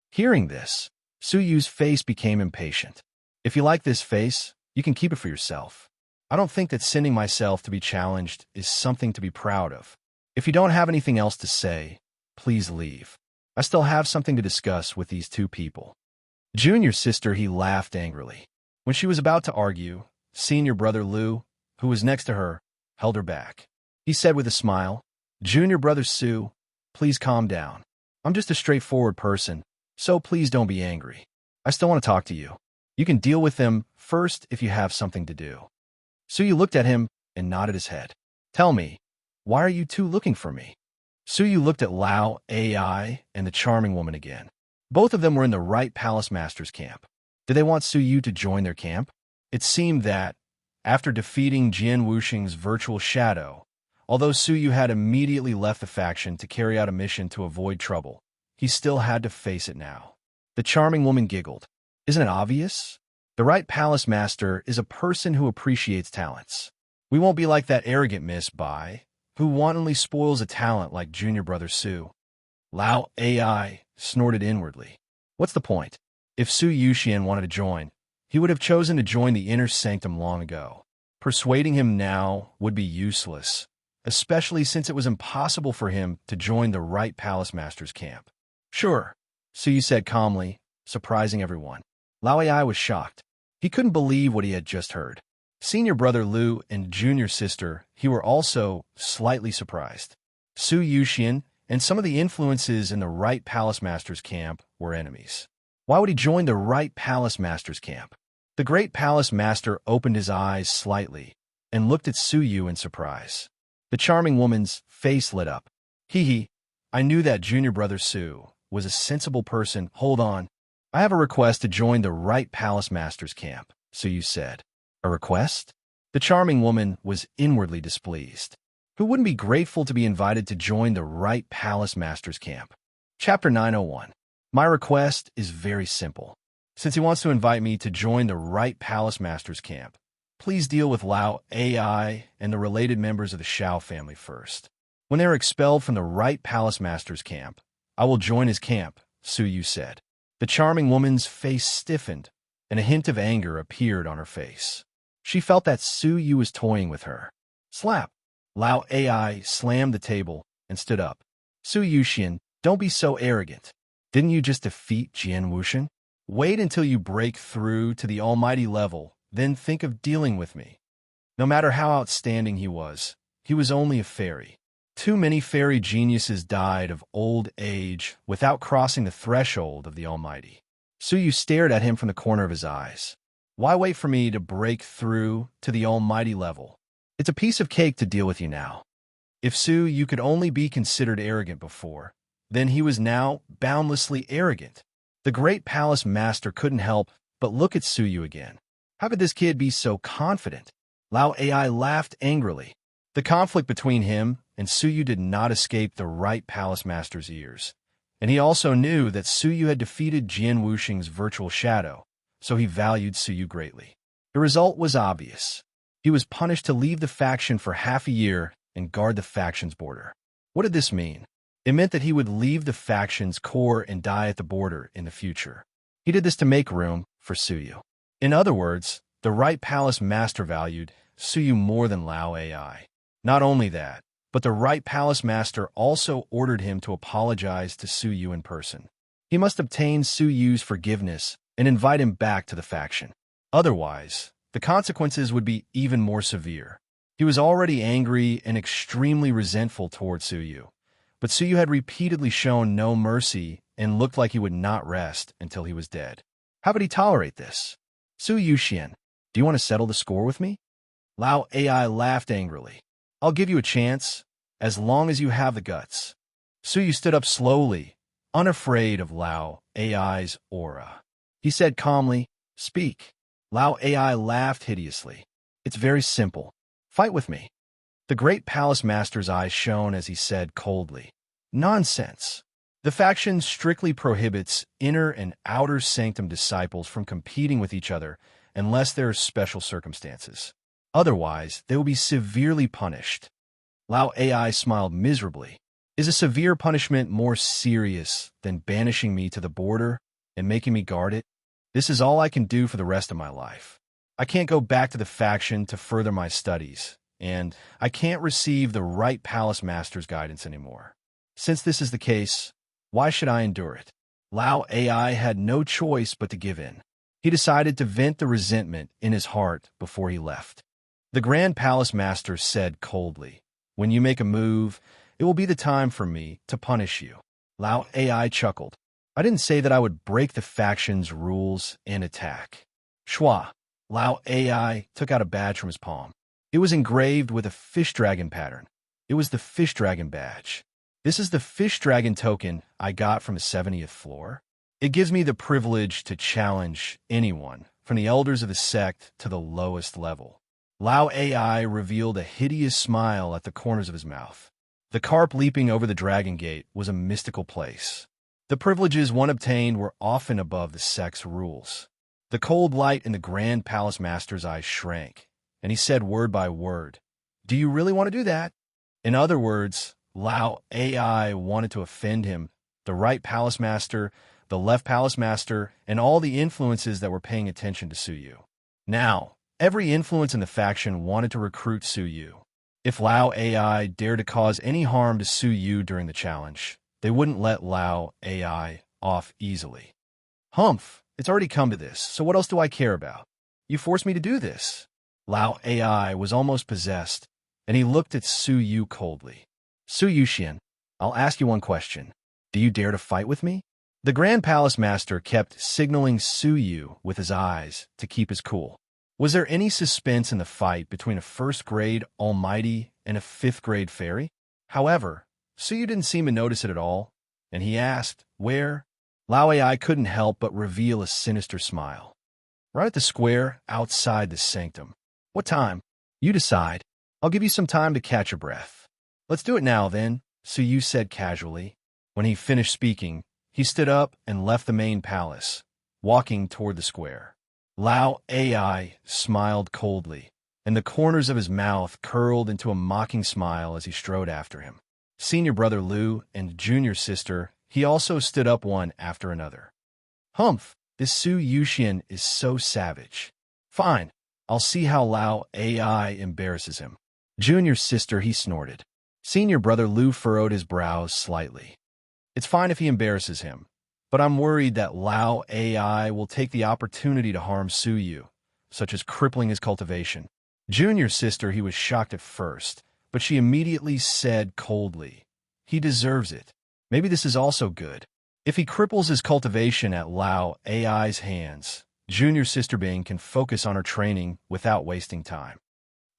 Speaker 1: Hearing this, Suyu's face became impatient. If you like this face, you can keep it for yourself. I don't think that sending myself to be challenged is something to be proud of. If you don't have anything else to say, please leave. I still have something to discuss with these two people. Junior sister, he laughed angrily. When she was about to argue, senior brother Lu, who was next to her, held her back. He said with a smile, Junior brother Su, please calm down. I'm just a straightforward person, so please don't be angry. I still want to talk to you. You can deal with them first if you have something to do. Suyu looked at him and nodded his head. Tell me, why are you two looking for me? Suyu looked at Lao AI and the charming woman again. Both of them were in the right palace master's camp. Did they want Suyu to join their camp? It seemed that, after defeating Jian Wuxing's virtual shadow, although Suyu had immediately left the faction to carry out a mission to avoid trouble, he still had to face it now. The charming woman giggled. Isn't it obvious? The right palace master is a person who appreciates talents. We won't be like that arrogant Miss Bai, who wantonly spoils a talent like junior brother Su. Lao AI snorted inwardly. What's the point? If Su Yuxian wanted to join, he would have chosen to join the inner sanctum long ago. Persuading him now would be useless, especially since it was impossible for him to join the right palace master's camp. Sure, Suyu said calmly, surprising everyone. Lao AI was shocked. He couldn't believe what he had just heard. Senior brother Lu and junior sister, he were also slightly surprised. Su Yuxian and some of the influences in the right palace master's camp were enemies. Why would he join the right palace master's camp? The great palace master opened his eyes slightly and looked at Suyu in surprise. The charming woman's face lit up. Hee, I knew that junior brother Su was a sensible person. Hold on. I have a request to join the right palace master's camp, Suyu said. A request? The charming woman was inwardly displeased. Who wouldn't be grateful to be invited to join the right palace master's camp? Chapter 901. My request is very simple. Since he wants to invite me to join the right palace master's camp, please deal with Lao AI and the related members of the Shao family first. When they are expelled from the right palace master's camp, I will join his camp, Suyu said. The charming woman's face stiffened, and a hint of anger appeared on her face. She felt that Suyu was toying with her. Slap! Lao AI slammed the table and stood up. Su Yuxian, don't be so arrogant. Didn't you just defeat Jian Wuxing? Wait until you break through to the almighty level, then think of dealing with me. No matter how outstanding he was only a fairy. Too many fairy geniuses died of old age without crossing the threshold of the almighty. Suyu stared at him from the corner of his eyes. Why wait for me to break through to the almighty level? It's a piece of cake to deal with you now. If Suyu could only be considered arrogant before, then he was now boundlessly arrogant. The great palace master couldn't help but look at Suyu again. How could this kid be so confident? Lao AI laughed angrily. The conflict between him and Suyu did not escape the right palace master's ears, And he also knew that Suyu had defeated Jian Wuxing's virtual shadow, so he valued Suyu greatly. The result was obvious. He was punished to leave the faction for half a year and guard the faction's border. What did this mean? It meant that he would leave the faction's core and die at the border in the future. He did this to make room for Suyu. In other words, the Right Palace Master valued Suyu more than Lao AI. Not only that, but the Right Palace Master also ordered him to apologize to Suyu in person. He must obtain Suyu's forgiveness and invite him back to the faction. Otherwise, the consequences would be even more severe. He was already angry and extremely resentful toward Suyu, but Suyu had repeatedly shown no mercy and looked like he would not rest until he was dead. How could he tolerate this? Suyu Xian, do you want to settle the score with me? Lao AI laughed angrily. I'll give you a chance, as long as you have the guts. Suyu stood up slowly, unafraid of Lao AI's aura. He said calmly, Speak. Lao AI laughed hideously. It's very simple. Fight with me. The great palace master's eyes shone as he said coldly, Nonsense. The faction strictly prohibits inner and outer sanctum disciples from competing with each other unless there are special circumstances. Otherwise, they will be severely punished. Lao AI smiled miserably. Is a severe punishment more serious than banishing me to the border and making me guard it? This is all I can do for the rest of my life. I can't go back to the faction to further my studies, and I can't receive the Right Palace Master's guidance anymore. Since this is the case, why should I endure it? Lao AI had no choice but to give in. He decided to vent the resentment in his heart before he left. The Grand Palace Master said coldly, When you make a move, it will be the time for me to punish you. Lao AI chuckled. I didn't say that I would break the faction's rules and attack. Shua. Lao AI took out a badge from his palm. It was engraved with a fish dragon pattern. It was the fish dragon badge. This is the fish dragon token I got from the 70th floor. It gives me the privilege to challenge anyone, from the elders of the sect to the lowest level. Lao AI revealed a hideous smile at the corners of his mouth. The carp leaping over the dragon gate was a mystical place. The privileges one obtained were often above the sect's rules. The cold light in the Grand Palace Master's eyes shrank, and he said word by word, Do you really want to do that? In other words, Lao AI wanted to offend him, the Right Palace Master, the Left Palace Master, and all the influences that were paying attention to Suyu. Now, every influence in the faction wanted to recruit Suyu. If Lao AI dared to cause any harm to Suyu during the challenge, they wouldn't let Lao AI off easily. Humph, it's already come to this, so what else do I care about? You forced me to do this. Lao AI was almost possessed, and he looked at Suyu coldly. Suyu Xian, I'll ask you one question. Do you dare to fight with me? The Grand Palace Master kept signaling Suyu with his eyes to keep his cool. Was there any suspense in the fight between a first-grade almighty and a fifth-grade fairy? However, Suyu didn't seem to notice it at all, and he asked, Where? Lao AI couldn't help but reveal a sinister smile. Right at the square outside the sanctum. What time? You decide. I'll give you some time to catch your breath. Let's do it now, then, Suyu said casually. When he finished speaking, he stood up and left the main palace, walking toward the square. Lao AI smiled coldly, and the corners of his mouth curled into a mocking smile as he strode after him. Senior brother Lu and junior sister, he also stood up one after another. Humph, this Su Yuxian is so savage. Fine, I'll see how Lao AI embarrasses him. Junior sister, he snorted. Senior brother Lu furrowed his brows slightly. It's fine if he embarrasses him, but I'm worried that Lao AI will take the opportunity to harm Suyu, such as crippling his cultivation. Junior sister, he was shocked at first, but she immediately said coldly, He deserves it. Maybe this is also good. If he cripples his cultivation at Lao AI's hands, Junior Sister Bing can focus on her training without wasting time.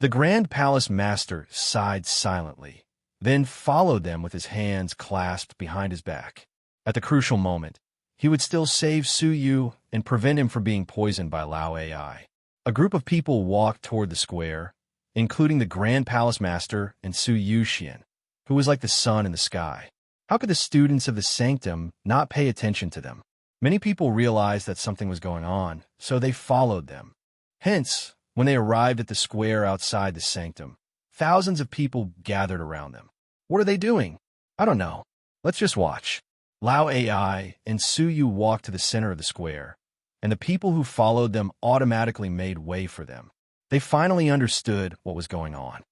Speaker 1: The Grand Palace Master sighed silently, then followed them with his hands clasped behind his back. At the crucial moment, he would still save Suyu and prevent him from being poisoned by Lao AI. A group of people walked toward the square, including the Grand Palace Master and Su Yuxian, who was like the sun in the sky. How could the students of the sanctum not pay attention to them? Many people realized that something was going on, so they followed them. Hence, when they arrived at the square outside the sanctum, thousands of people gathered around them. What are they doing? I don't know. Let's just watch. Lao Ai and Su Yu walked to the center of the square, and the people who followed them automatically made way for them. They finally understood what was going on.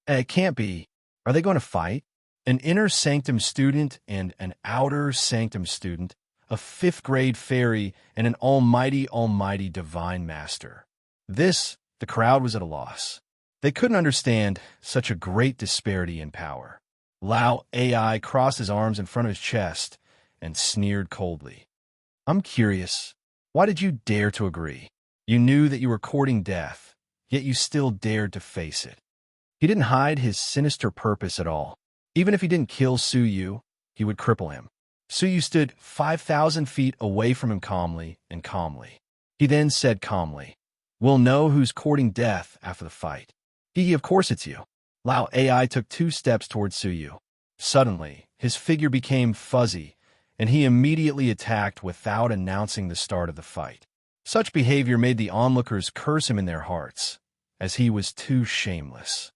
Speaker 1: It can't be. Are they going to fight? An inner sanctum student and an outer sanctum student, a 5th grade fairy and an almighty divine master. The crowd was at a loss. They couldn't understand such a great disparity in power. Lao Ai crossed his arms in front of his chest and sneered coldly. I'm curious. Why did you dare to agree? You knew that you were courting death, yet you still dared to face it. He didn't hide his sinister purpose at all. Even if he didn't kill Su Yu, he would cripple him. Su Yu stood 5,000 feet away from him calmly. He then said calmly, We'll know who's courting death after the fight. Of course it's you. Lao Ai took 2 steps towards Su Yu. Suddenly, his figure became fuzzy, and he immediately attacked without announcing the start of the fight. Such behavior made the onlookers curse him in their hearts, as he was too shameless.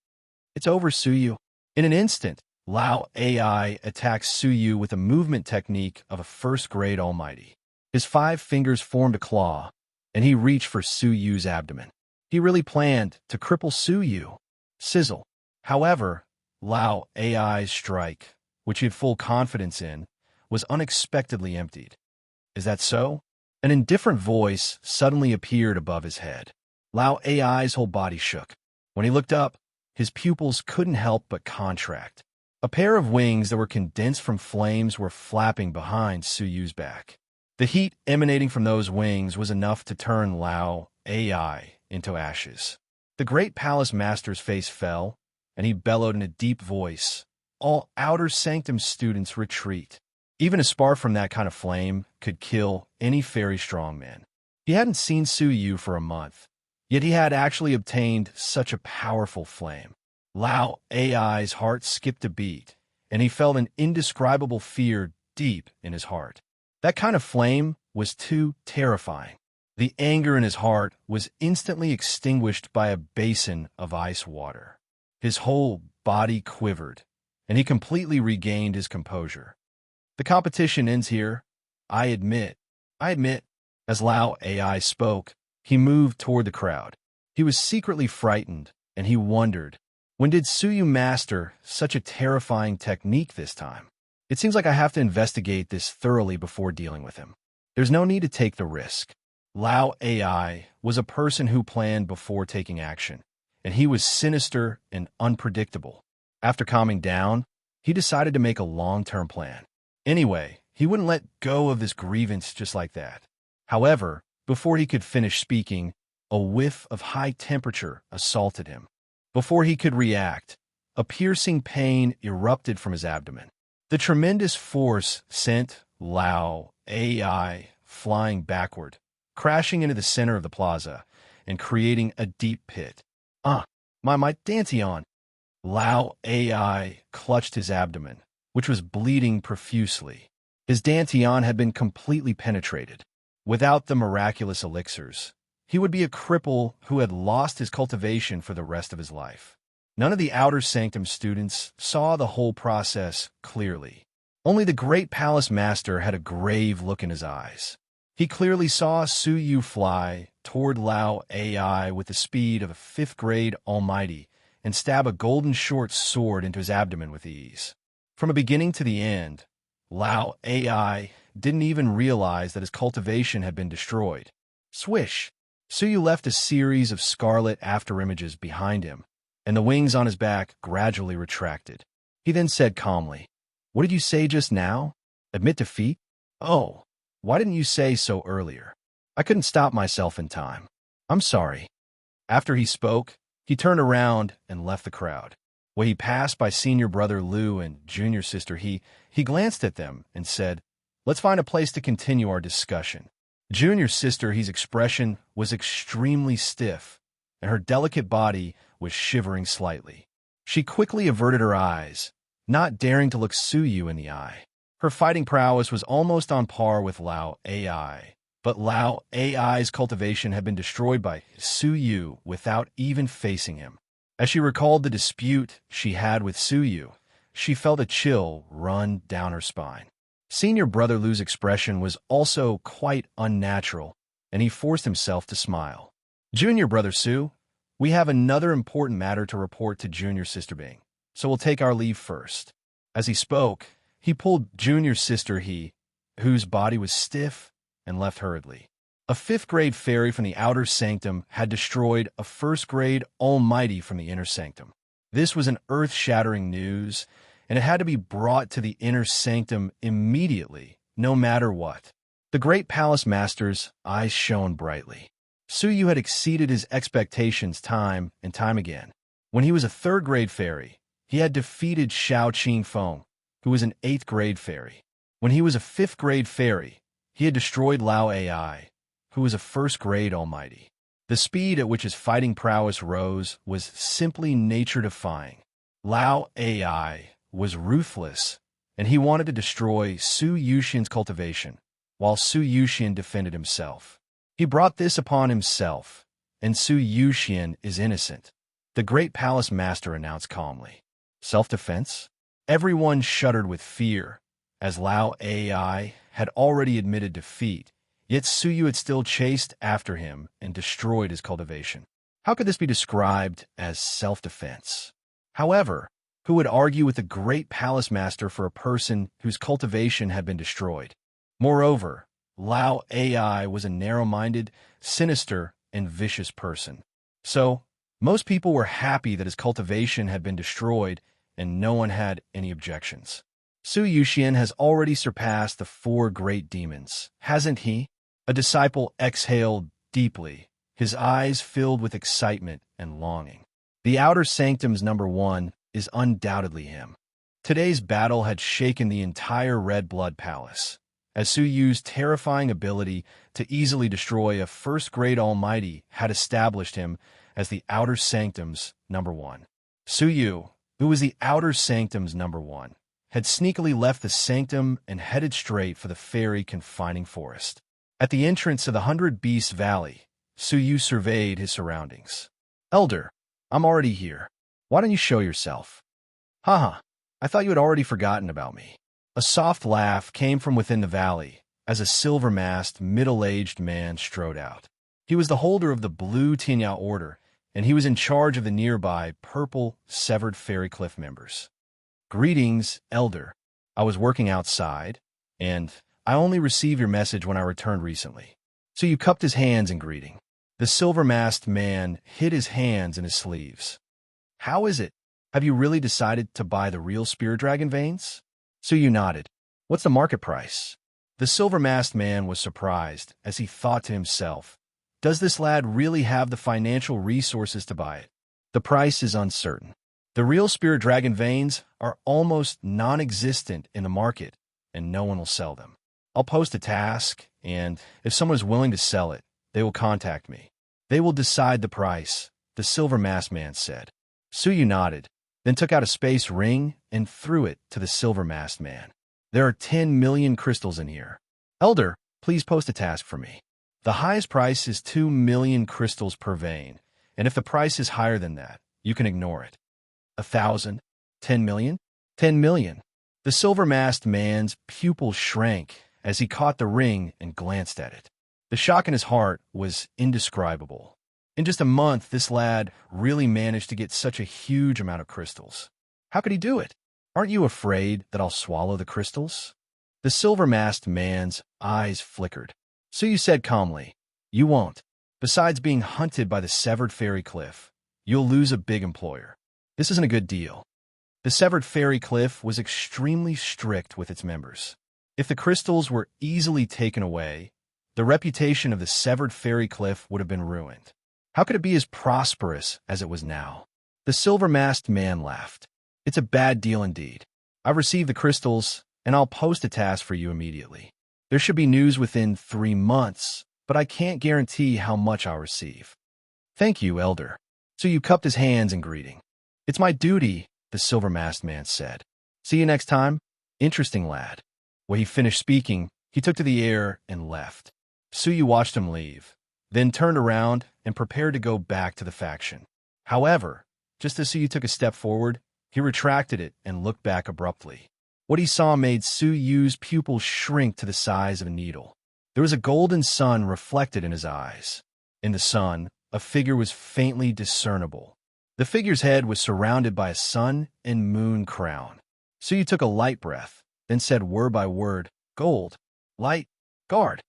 Speaker 1: It's over, Su Yu. In an instant, Lao Ai attacked Su Yu with a movement technique of a 1st grade almighty. His 5 fingers formed a claw, and he reached for Su Yu's abdomen. He really planned to cripple Su Yu. Sizzle. However, Lao Ai's strike, which he had full confidence in, was unexpectedly emptied. Is that so? An indifferent voice suddenly appeared above his head. Lao Ai's whole body shook. When he looked up, his pupils couldn't help but contract. A pair of wings that were condensed from flames were flapping behind Su Yu's back. The heat emanating from those wings was enough to turn Lao Ai into ashes. The great palace master's face fell, and he bellowed in a deep voice, All outer sanctum students retreat. Even a spark from that kind of flame could kill any fairy strongman. He hadn't seen Su Yu for a month, yet he had actually obtained such a powerful flame. Lao Ai's heart skipped a beat, and he felt an indescribable fear deep in his heart. That kind of flame was too terrifying. The anger in his heart was instantly extinguished by a basin of ice water. His whole body quivered, and he completely regained his composure. The competition ends here. I admit. As Lao Ai spoke, he moved toward the crowd. He was secretly frightened, and he wondered, when did Su Yu master such a terrifying technique this time? It seems like I have to investigate this thoroughly before dealing with him. There's no need to take the risk. Lao Ai was a person who planned before taking action, and he was sinister and unpredictable. After calming down, he decided to make a long-term plan. Anyway, he wouldn't let go of this grievance just like that. However, before he could finish speaking, a whiff of high temperature assaulted him. Before he could react, a piercing pain erupted from his abdomen. The tremendous force sent Lao Ai flying backward, crashing into the center of the plaza and creating a deep pit. My dantian! Lao Ai clutched his abdomen, which was bleeding profusely. His dantian had been completely penetrated. Without the miraculous elixirs, he would be a cripple who had lost his cultivation for the rest of his life. None of the outer sanctum students saw the whole process clearly. Only the great palace master had a grave look in his eyes. He clearly saw Su Yu fly toward Lao Ai with the speed of a 5th grade almighty and stab a golden short sword into his abdomen with ease. From the beginning to the end, Lao Ai didn't even realize that his cultivation had been destroyed. Swish! Su Yu left a series of scarlet afterimages behind him, and the wings on his back gradually retracted. He then said calmly, What did you say just now? Admit defeat? Oh, why didn't you say so earlier? I couldn't stop myself in time. I'm sorry. After he spoke, he turned around and left the crowd. When he passed by senior brother Lu and junior sister he glanced at them and said, Let's find a place to continue our discussion. Junior sister He's expression was extremely stiff, and her delicate body was shivering slightly. She quickly averted her eyes, not daring to look Suyu in the eye. Her fighting prowess was almost on par with Lao Ai, but Lao Ai's cultivation had been destroyed by Suyu without even facing him. As she recalled the dispute she had with Suyu, she felt a chill run down her spine. Senior Brother Lu's expression was also quite unnatural, and he forced himself to smile. Junior Brother Su, we have another important matter to report to Junior Sister Bing, so we'll take our leave first. As he spoke, he pulled Junior Sister He, whose body was stiff, and left hurriedly. A fifth-grade fairy from the outer sanctum had destroyed a first-grade almighty from the inner sanctum. This was an earth-shattering news, and it had to be brought to the inner sanctum immediately, no matter what. The great palace master's eyes shone brightly. Suyu had exceeded his expectations time and time again. When he was a third-grade fairy, he had defeated Xiao Qingfeng, who was an eighth-grade fairy. When he was a fifth-grade fairy, he had destroyed Lao Ai, who was a first-grade almighty. The speed at which his fighting prowess rose was simply nature-defying. Lao Ai was ruthless, and he wanted to destroy Su Yuxian's cultivation, while Su Yuxian defended himself. He brought this upon himself, and Su Yuxian is innocent, the great palace master announced calmly. Self-defense? Everyone shuddered with fear, as Lao Ai had already admitted defeat, yet Suyu had still chased after him and destroyed his cultivation. How could this be described as self-defense? However, who would argue with the great palace master for a person whose cultivation had been destroyed? Moreover, Lao Ai was a narrow-minded, sinister, and vicious person. So, most people were happy that his cultivation had been destroyed, and no one had any objections. Su Yuxian has already surpassed the 4 great demons, hasn't he? A disciple exhaled deeply, his eyes filled with excitement and longing. The outer sanctum's #1 is undoubtedly him. Today's battle had shaken the entire Red Blood Palace, as Su Yu's terrifying ability to easily destroy a first-grade almighty had established him as the outer sanctum's #1. Su Yu, who was the outer sanctum's #1, had sneakily left the sanctum and headed straight for the fairy confining forest. At the entrance of the 100 Beasts Valley, Su Yu surveyed his surroundings. "Elder, I'm already here. Why don't you show yourself?" "Haha, I thought you had already forgotten about me." A soft laugh came from within the valley as a silver-masked, middle-aged man strode out. He was the holder of the Blue Tianyao Order, and he was in charge of the nearby purple Severed Fairy Cliff members. "Greetings, Elder. I was working outside, and I only received your message when I returned recently." So you cupped his hands in greeting. The silver-masked man hid his hands in his sleeves. "How is it? Have you really decided to buy the real Spear Dragon veins?" So you nodded. "What's the market price?" The silver-masked man was surprised as he thought to himself, does this lad really have the financial resources to buy it? The price is uncertain. The real Spirit Dragon veins are almost non-existent in the market, and no one will sell them. I'll post a task, and if someone is willing to sell it, they will contact me. They will decide the price, the silver-masked man said. Suyu nodded, then took out a space ring and threw it to the silver-masked man. "There are 10 million crystals in here. Elder, please post a task for me. The highest price is 2 million crystals per vein, and if the price is higher than that, you can ignore it." 1,000? 10 million? 10 million. The silver-masked man's pupil shrank as he caught the ring and glanced at it. The shock in his heart was indescribable. In just a month, this lad really managed to get such a huge amount of crystals. How could he do it? "Aren't you afraid that I'll swallow the crystals?" The silver-masked man's eyes flickered. Suyu said calmly, "You won't. Besides being hunted by the Severed Fairy Cliff, you'll lose a big employer. This isn't a good deal." The Severed Fairy Cliff was extremely strict with its members. If the crystals were easily taken away, the reputation of the Severed Fairy Cliff would have been ruined. How could it be as prosperous as it was now? The silver-masked man laughed. "It's a bad deal indeed. I've received the crystals, and I'll post a task for you immediately. There should be news within 3 months, but I can't guarantee how much I'll receive." "Thank you, Elder." So you cupped his hands in greeting. "It's my duty," the silver-masked man said. See you next time. Interesting lad. When he finished speaking, he took to the air and left. Suyu watched him leave, then turned around and prepared to go back to the faction. However, just as Suyu took a step forward, he retracted it and looked back abruptly. What he saw made Suyu's pupils shrink to the size of a needle. There was a golden sun reflected in his eyes. In the sun, a figure was faintly discernible. The figure's head was surrounded by a sun and moon crown. Suyu took a light breath, then said word by word, "Gold, light, guard."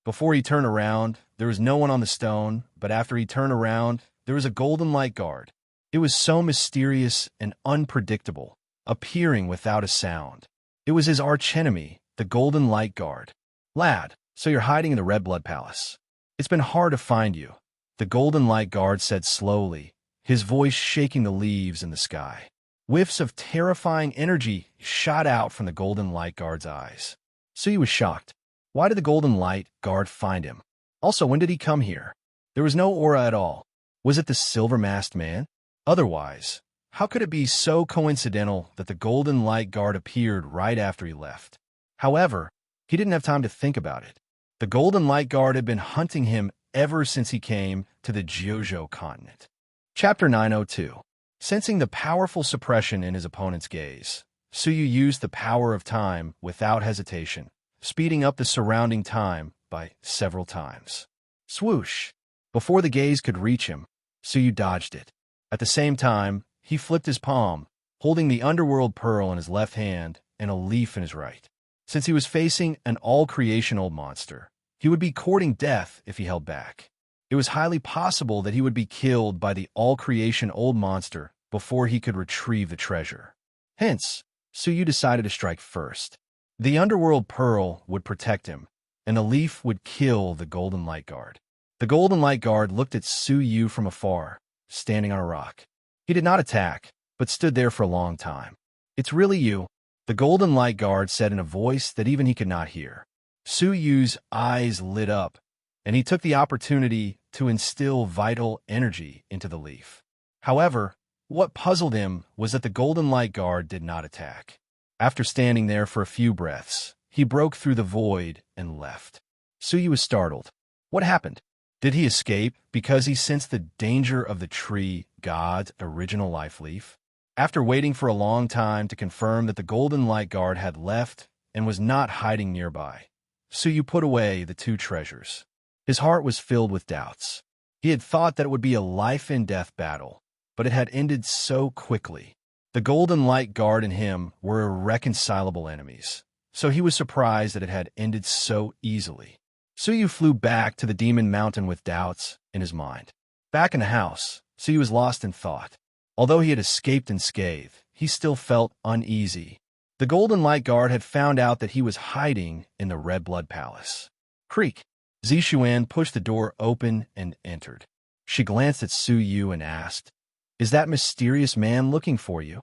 Speaker 1: Before he turned around, there was no one on the stone, but after he turned around, there was a golden light guard. It was so mysterious and unpredictable, appearing without a sound. It was his archenemy, the golden light guard. "Lad, so you're hiding in the Red Blood Palace. It's been hard to find you," the golden light guard said slowly, his voice shaking the leaves in the sky. Whiffs of terrifying energy shot out from the golden light guard's eyes. Suyu was shocked. Why did the golden light guard find him? Also, when did he come here? There was no aura at all. Was it the silver-masked man? Otherwise, how could it be so coincidental that the golden light guard appeared right after he left? However, he didn't have time to think about it. The golden light guard had been hunting him ever since he came to the Jojo continent. Chapter 902. Sensing the powerful suppression in his opponent's gaze, Suyu used the power of time without hesitation, speeding up the surrounding time by several times. Swoosh! Before the gaze could reach him, Suyu dodged it. At the same time, he flipped his palm, holding the underworld pearl in his left hand and a leaf in his right. Since he was facing an all-creation old monster, he would be courting death if he held back. It was highly possible that he would be killed by the all-creation old monster before he could retrieve the treasure. Hence, Suyu decided to strike first. The underworld pearl would protect him, and the leaf would kill the golden light guard. The golden light guard looked at Suyu from afar, standing on a rock. He did not attack, but stood there for a long time. "It's really you," the golden light guard said in a voice that even he could not hear. Suyu's eyes lit up, and he took the opportunity to instill vital energy into the leaf. However, what puzzled him was that the golden light guard did not attack. After standing there for a few breaths, he broke through the void and left. Suyu was startled. What happened? Did he escape because he sensed the danger of the tree, God's original life leaf? After waiting for a long time to confirm that the golden light guard had left and was not hiding nearby, Suyu put away the two treasures. His heart was filled with doubts. He had thought that it would be a life-and-death battle, but it had ended so quickly. The golden light guard and him were irreconcilable enemies, so he was surprised that it had ended so easily. Suyu flew back to the Demon Mountain with doubts in his mind. Back in the house, Suyu was lost in thought. Although he had escaped unscathed, he still felt uneasy. The golden light guard had found out that he was hiding in the Red Blood Palace. Creak! Zixuan pushed the door open and entered. She glanced at Suyu and asked, "Is that mysterious man looking for you?"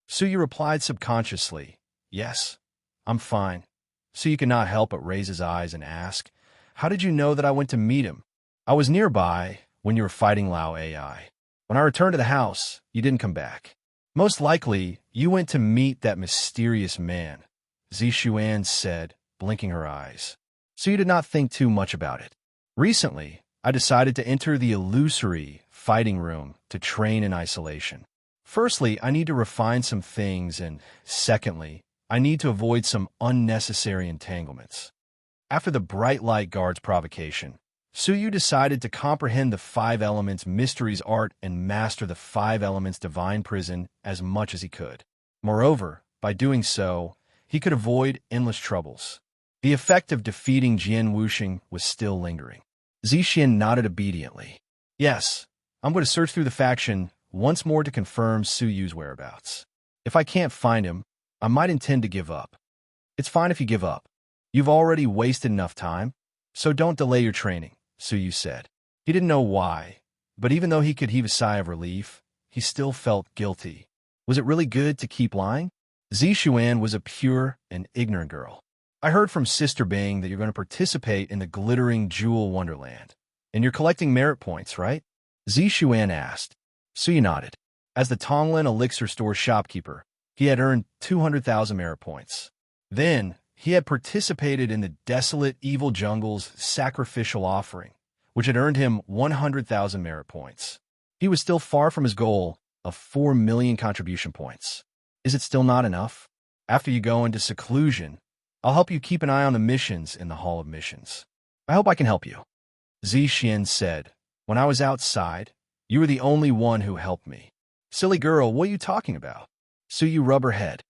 Speaker 1: Suyu replied subconsciously, "Yes, I'm fine." Suyu could not help but raise his eyes and ask, "How did you know that I went to meet him?" "I was nearby when you were fighting Lao AI. When I returned to the house, you didn't come back. Most likely, you went to meet that mysterious man," Zixuan said, blinking her eyes. Suyu did not think too much about it. "Recently, I decided to enter the illusory fighting room to train in isolation. Firstly, I need to refine some things, and secondly, I need to avoid some unnecessary entanglements." After the bright light guard's provocation, Suyu decided to comprehend the five elements mysteries art and master the five elements divine prison as much as he could. Moreover, by doing so, he could avoid endless troubles. The effect of defeating Jian Wuxing was still lingering. Zixuan nodded obediently. "Yes, I'm going to search through the faction once more to confirm Suyu's whereabouts. If I can't find him, I might intend to give up." "It's fine if you give up. You've already wasted enough time, so don't delay your training," Suyu said. He didn't know why, but even though he could heave a sigh of relief, he still felt guilty. Was it really good to keep lying? Zixuan was a pure and ignorant girl. "I heard from Sister Bing that you're going to participate in the glittering jewel wonderland, and you're collecting merit points, right?" Zixuan asked. Suyu nodded. As the Tonglin elixir store shopkeeper, He had earned 200,000 merit points. Then, he had participated in the desolate, evil jungle's sacrificial offering, which had earned him 100,000 merit points. He was still far from his goal of 4 million contribution points. Is it still not enough? After you go into seclusion, I'll help you keep an eye on the missions in the Hall of Missions. I hope I can help you. Zixian said, when I was outside, you were the only one who helped me. Silly girl, what are you talking about? Suyu rubbed her head.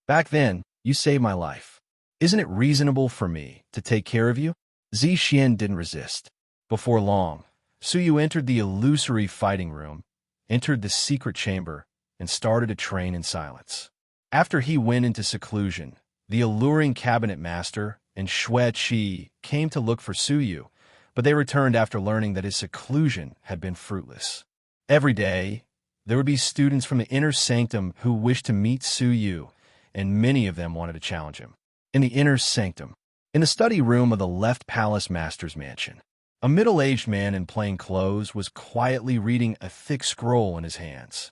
Speaker 1: Back then, you saved my life. Isn't it reasonable for me to take care of you? Zixian didn't resist. Before long, Suyu entered the illusory fighting room, entered the secret chamber, and started to train in silence. After he went into seclusion, the alluring cabinet master and Xue Qi came to look for Suyu, but they returned after learning that his seclusion had been fruitless. Every day, there would be students from the inner sanctum who wished to meet Suyu, and many of them wanted to challenge him. In the inner sanctum, in the study room of the left palace master's mansion, a middle-aged man in plain clothes was quietly reading a thick scroll in his hands.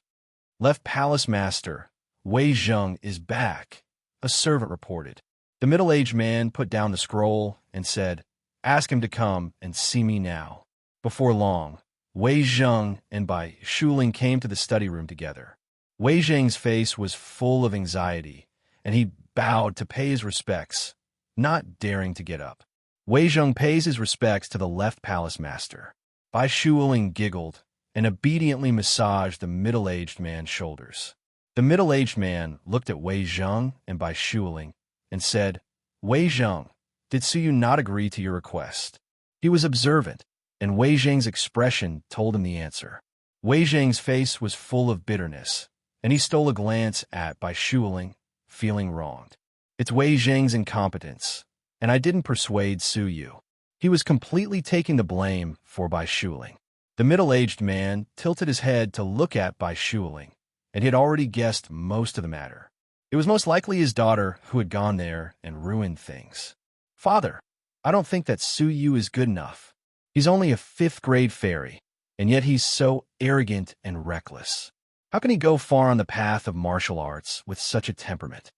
Speaker 1: Left palace master, Wei Zheng is back, a servant reported. The middle-aged man put down the scroll and said, ask him to come and see me now. Before long, Wei Zheng and Bai Shuling came to the study room together. Wei Zheng's face was full of anxiety, and he bowed to pay his respects, not daring to get up. Wei Zheng pays his respects to the left palace master. Bai Shuling giggled and obediently massaged the middle-aged man's shoulders. The middle-aged man looked at Wei Zheng and Bai Shuling and said, Wei Zheng, did Suyu not agree to your request? He was observant, and Wei Zheng's expression told him the answer. Wei Zheng's face was full of bitterness, and he stole a glance at Bai Shuling, feeling wronged. It's Wei Zheng's incompetence, and I didn't persuade Suyu. He was completely taking the blame for Bai Shuling. The middle-aged man tilted his head to look at Bai Shuling, and he had already guessed most of the matter. It was most likely his daughter who had gone there and ruined things. Father, I don't think that Suyu is good enough. He's only a 5th-grade fairy, and yet he's so arrogant and reckless. How can he go far on the path of martial arts with such a temperament?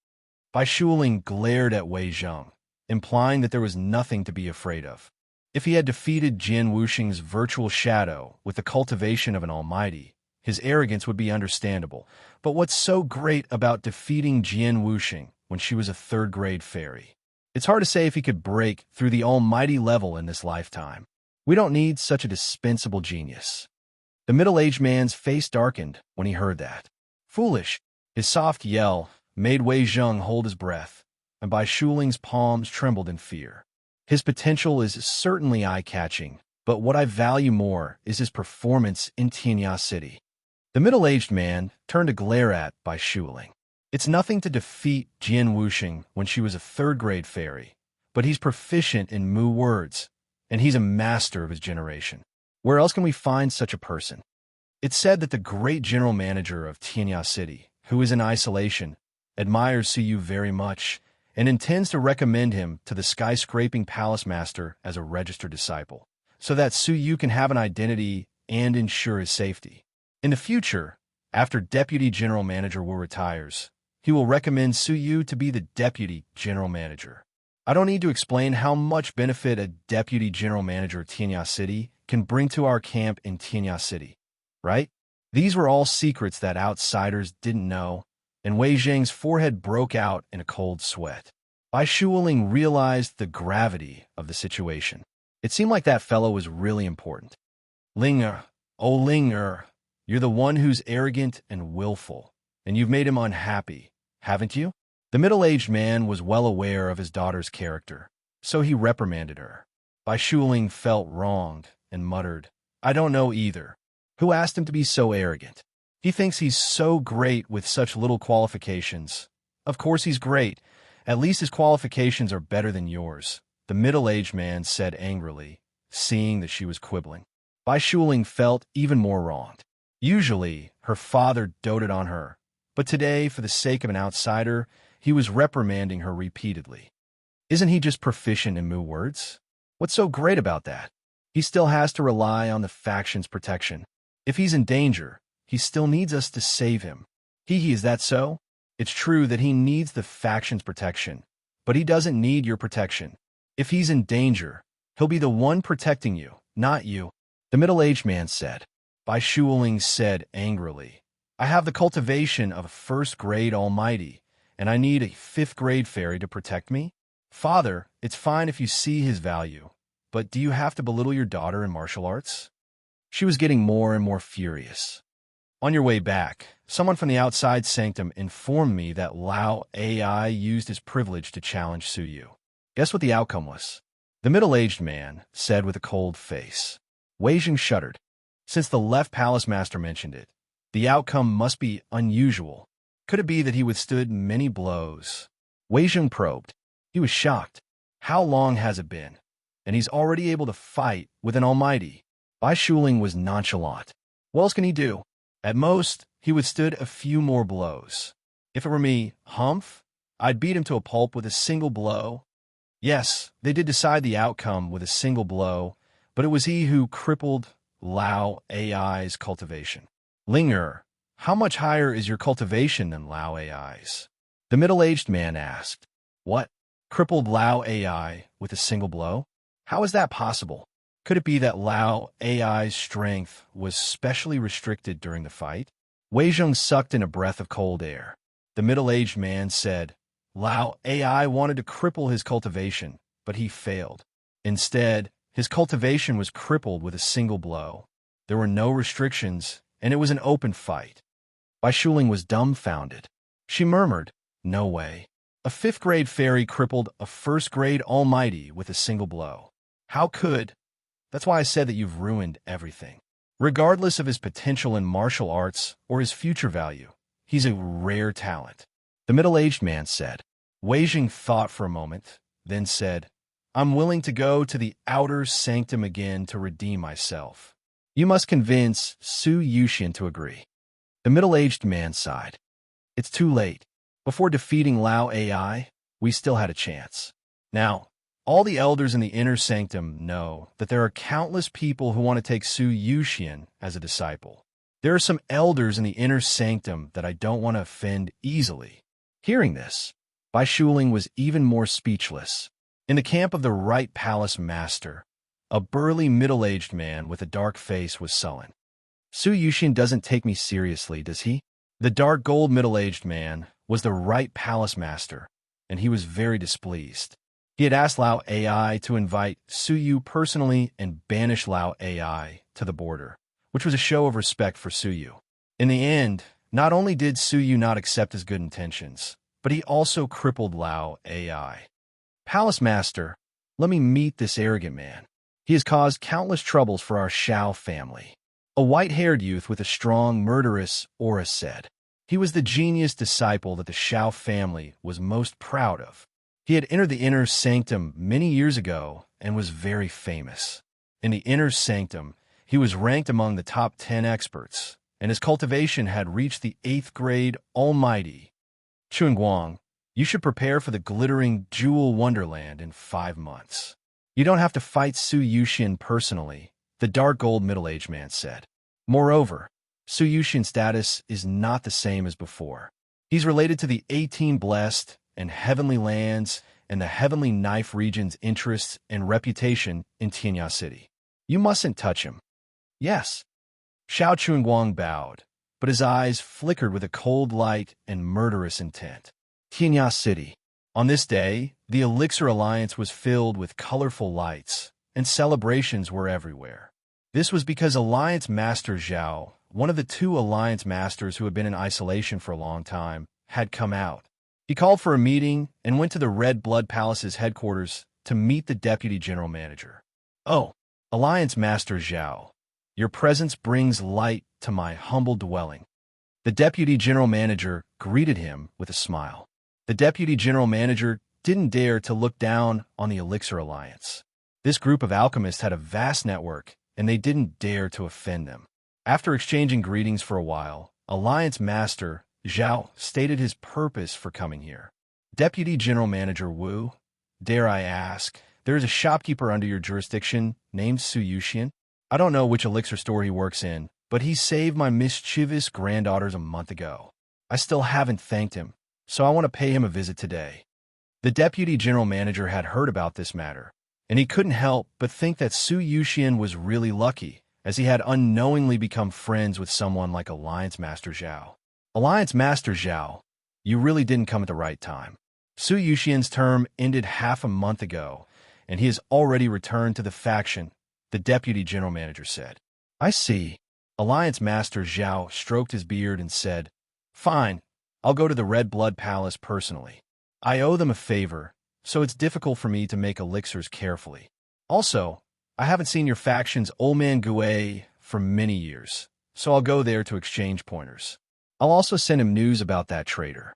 Speaker 1: Bai Shuling glared at Wei Zheng, implying that there was nothing to be afraid of. If he had defeated Jian Wuxing's virtual shadow with the cultivation of an almighty, his arrogance would be understandable. But what's so great about defeating Jian Wuxing when she was a 3rd-grade fairy? It's hard to say if he could break through the almighty level in this lifetime. We don't need such a dispensable genius. The middle-aged man's face darkened when he heard that. Foolish! His soft yell made Wei Zheng hold his breath, and Bai Shuling's palms trembled in fear. His potential is certainly eye-catching, but what I value more is his performance in Tianya City. The middle-aged man turned to glare at Bai Shuling. It's nothing to defeat Jian Wuxing when she was a 3rd-grade fairy, but he's proficient in Mu words, and he's a master of his generation. Where else can we find such a person? It's said that the great general manager of Tianya City, who is in isolation, admires Suyu very much and intends to recommend him to the skyscraping palace master as a registered disciple, so that Suyu can have an identity and ensure his safety. In the future, after Deputy General Manager Wu retires, he will recommend Suyu to be the Deputy General Manager. I don't need to explain how much benefit a Deputy General Manager of Tianya City can bring to our camp in Tianya City, right? These were all secrets that outsiders didn't know, and Wei Zheng's forehead broke out in a cold sweat. Bai Shuling realized the gravity of the situation. It seemed like that fellow was really important. Linger, oh Linger, you're the one who's arrogant and willful, and you've made him unhappy, haven't you? The middle-aged man was well aware of his daughter's character, so he reprimanded her. Bai Shuling felt wronged and muttered, I don't know either. Who asked him to be so arrogant? He thinks he's so great with such little qualifications. Of course he's great. At least his qualifications are better than yours, the middle-aged man said angrily, seeing that she was quibbling. Bai Shuling felt even more wronged. Usually, her father doted on her, but today, for the sake of an outsider, he was reprimanding her repeatedly. Isn't he just proficient in Mu words? What's so great about that? He still has to rely on the faction's protection. If he's in danger, he still needs us to save him. Is that so? It's true that he needs the faction's protection, but he doesn't need your protection. If he's in danger, he'll be the one protecting you, not you. The middle-aged man said. Bai Shuling said angrily, I have the cultivation of a first-grade almighty, and I need a fifth-grade fairy to protect me? Father, it's fine if you see his value, but do you have to belittle your daughter in martial arts? She was getting more and more furious. On your way back, someone from the outside sanctum informed me that Lao AI used his privilege to challenge Suyu. Guess what the outcome was? The middle-aged man said with a cold face. Wei Jing shuddered. Since the left palace master mentioned it, the outcome must be unusual. Could it be that he withstood many blows? Wei Jing probed. He was shocked. How long has it been? And he's already able to fight with an almighty. Bai Shuling was nonchalant. What else can he do? At most, he withstood a few more blows. If it were me, Humph, I'd beat him to a pulp with a single blow. Yes, they did decide the outcome with a single blow, but it was he who crippled Lao AI's cultivation. Linger, how much higher is your cultivation than Lao AI's? The middle-aged man asked. What? Crippled Lao AI with a single blow? How is that possible? Could it be that Lao AI's strength was specially restricted during the fight? Wei Jing sucked in a breath of cold air. The middle-aged man said, Lao AI wanted to cripple his cultivation, but he failed. Instead, his cultivation was crippled with a single blow. There were no restrictions, and it was an open fight. Bai Shuling was dumbfounded. She murmured, No way. A fifth-grade fairy crippled a first-grade almighty with a single blow. How could? That's why I said that you've ruined everything. Regardless of his potential in martial arts or his future value, he's a rare talent. The middle-aged man said. Wei Jing thought for a moment, then said, I'm willing to go to the outer sanctum again to redeem myself. You must convince Su Yuxian to agree. The middle-aged man sighed. It's too late. Before defeating Lao AI, we still had a chance. Now, all the elders in the inner sanctum know that there are countless people who want to take Su Yuxian as a disciple. There are some elders in the inner sanctum that I don't want to offend easily. Hearing this, Bai Shuling was even more speechless. In the camp of the right palace master, a burly middle-aged man with a dark face was sullen. Su Yuxian doesn't take me seriously, does he? The dark gold middle-aged man was the right palace master, and he was very displeased. He had asked Lao AI to invite Su Yu personally and banish Lao AI to the border, which was a show of respect for Su Yu. In the end, not only did Su Yu not accept his good intentions, but he also crippled Lao AI. Palace Master, let me meet this arrogant man. He has caused countless troubles for our Shao family. A white-haired youth with a strong, murderous aura said. He was the genius disciple that the Shao family was most proud of. He had entered the inner sanctum many years ago and was very famous. In the inner sanctum, he was ranked among the top 10 experts, and his cultivation had reached the 8th grade almighty. Chunguang, you should prepare for the glittering jewel wonderland in 5 months. You don't have to fight Su Yuxian personally, the dark gold middle-aged man said. Moreover, Su Yuxian's status is not the same as before. He's related to the 18 blessed and heavenly lands and the heavenly knife region's interests and reputation in Tianya City. You mustn't touch him. Yes. Xiao Chunguang bowed, but his eyes flickered with a cold light and murderous intent. Tianya City. On this day, the Elixir Alliance was filled with colorful lights, and celebrations were everywhere. This was because Alliance Master Zhao, one of the 2 Alliance Masters who had been in isolation for a long time, had come out. He called for a meeting and went to the Red Blood Palace's headquarters to meet the Deputy General Manager. Oh, Alliance Master Zhao, your presence brings light to my humble dwelling. The Deputy General Manager greeted him with a smile. The Deputy General Manager didn't dare to look down on the Elixir Alliance. This group of alchemists had a vast network, and they didn't dare to offend them. After exchanging greetings for a while, Alliance Master Zhao stated his purpose for coming here. Deputy General Manager Wu, dare I ask, there is a shopkeeper under your jurisdiction named Su Yuxian. I don't know which elixir store he works in, but he saved my mischievous granddaughters a month ago. I still haven't thanked him. so I want to pay him a visit today." The deputy general manager had heard about this matter, and he couldn't help but think that Su Yuxian was really lucky, as he had unknowingly become friends with someone like Alliance Master Zhao. Alliance Master Zhao, you really didn't come at the right time. Su Yuxian's term ended half a month ago, and he has already returned to the faction, the deputy general manager said. "I see." Alliance Master Zhao stroked his beard and said, "Fine, I'll go to the Red Blood Palace personally. I owe them a favor, so it's difficult for me to make elixirs carefully. Also, I haven't seen your faction's Old Man Gue for many years, so I'll go there to exchange pointers. I'll also send him news about that traitor."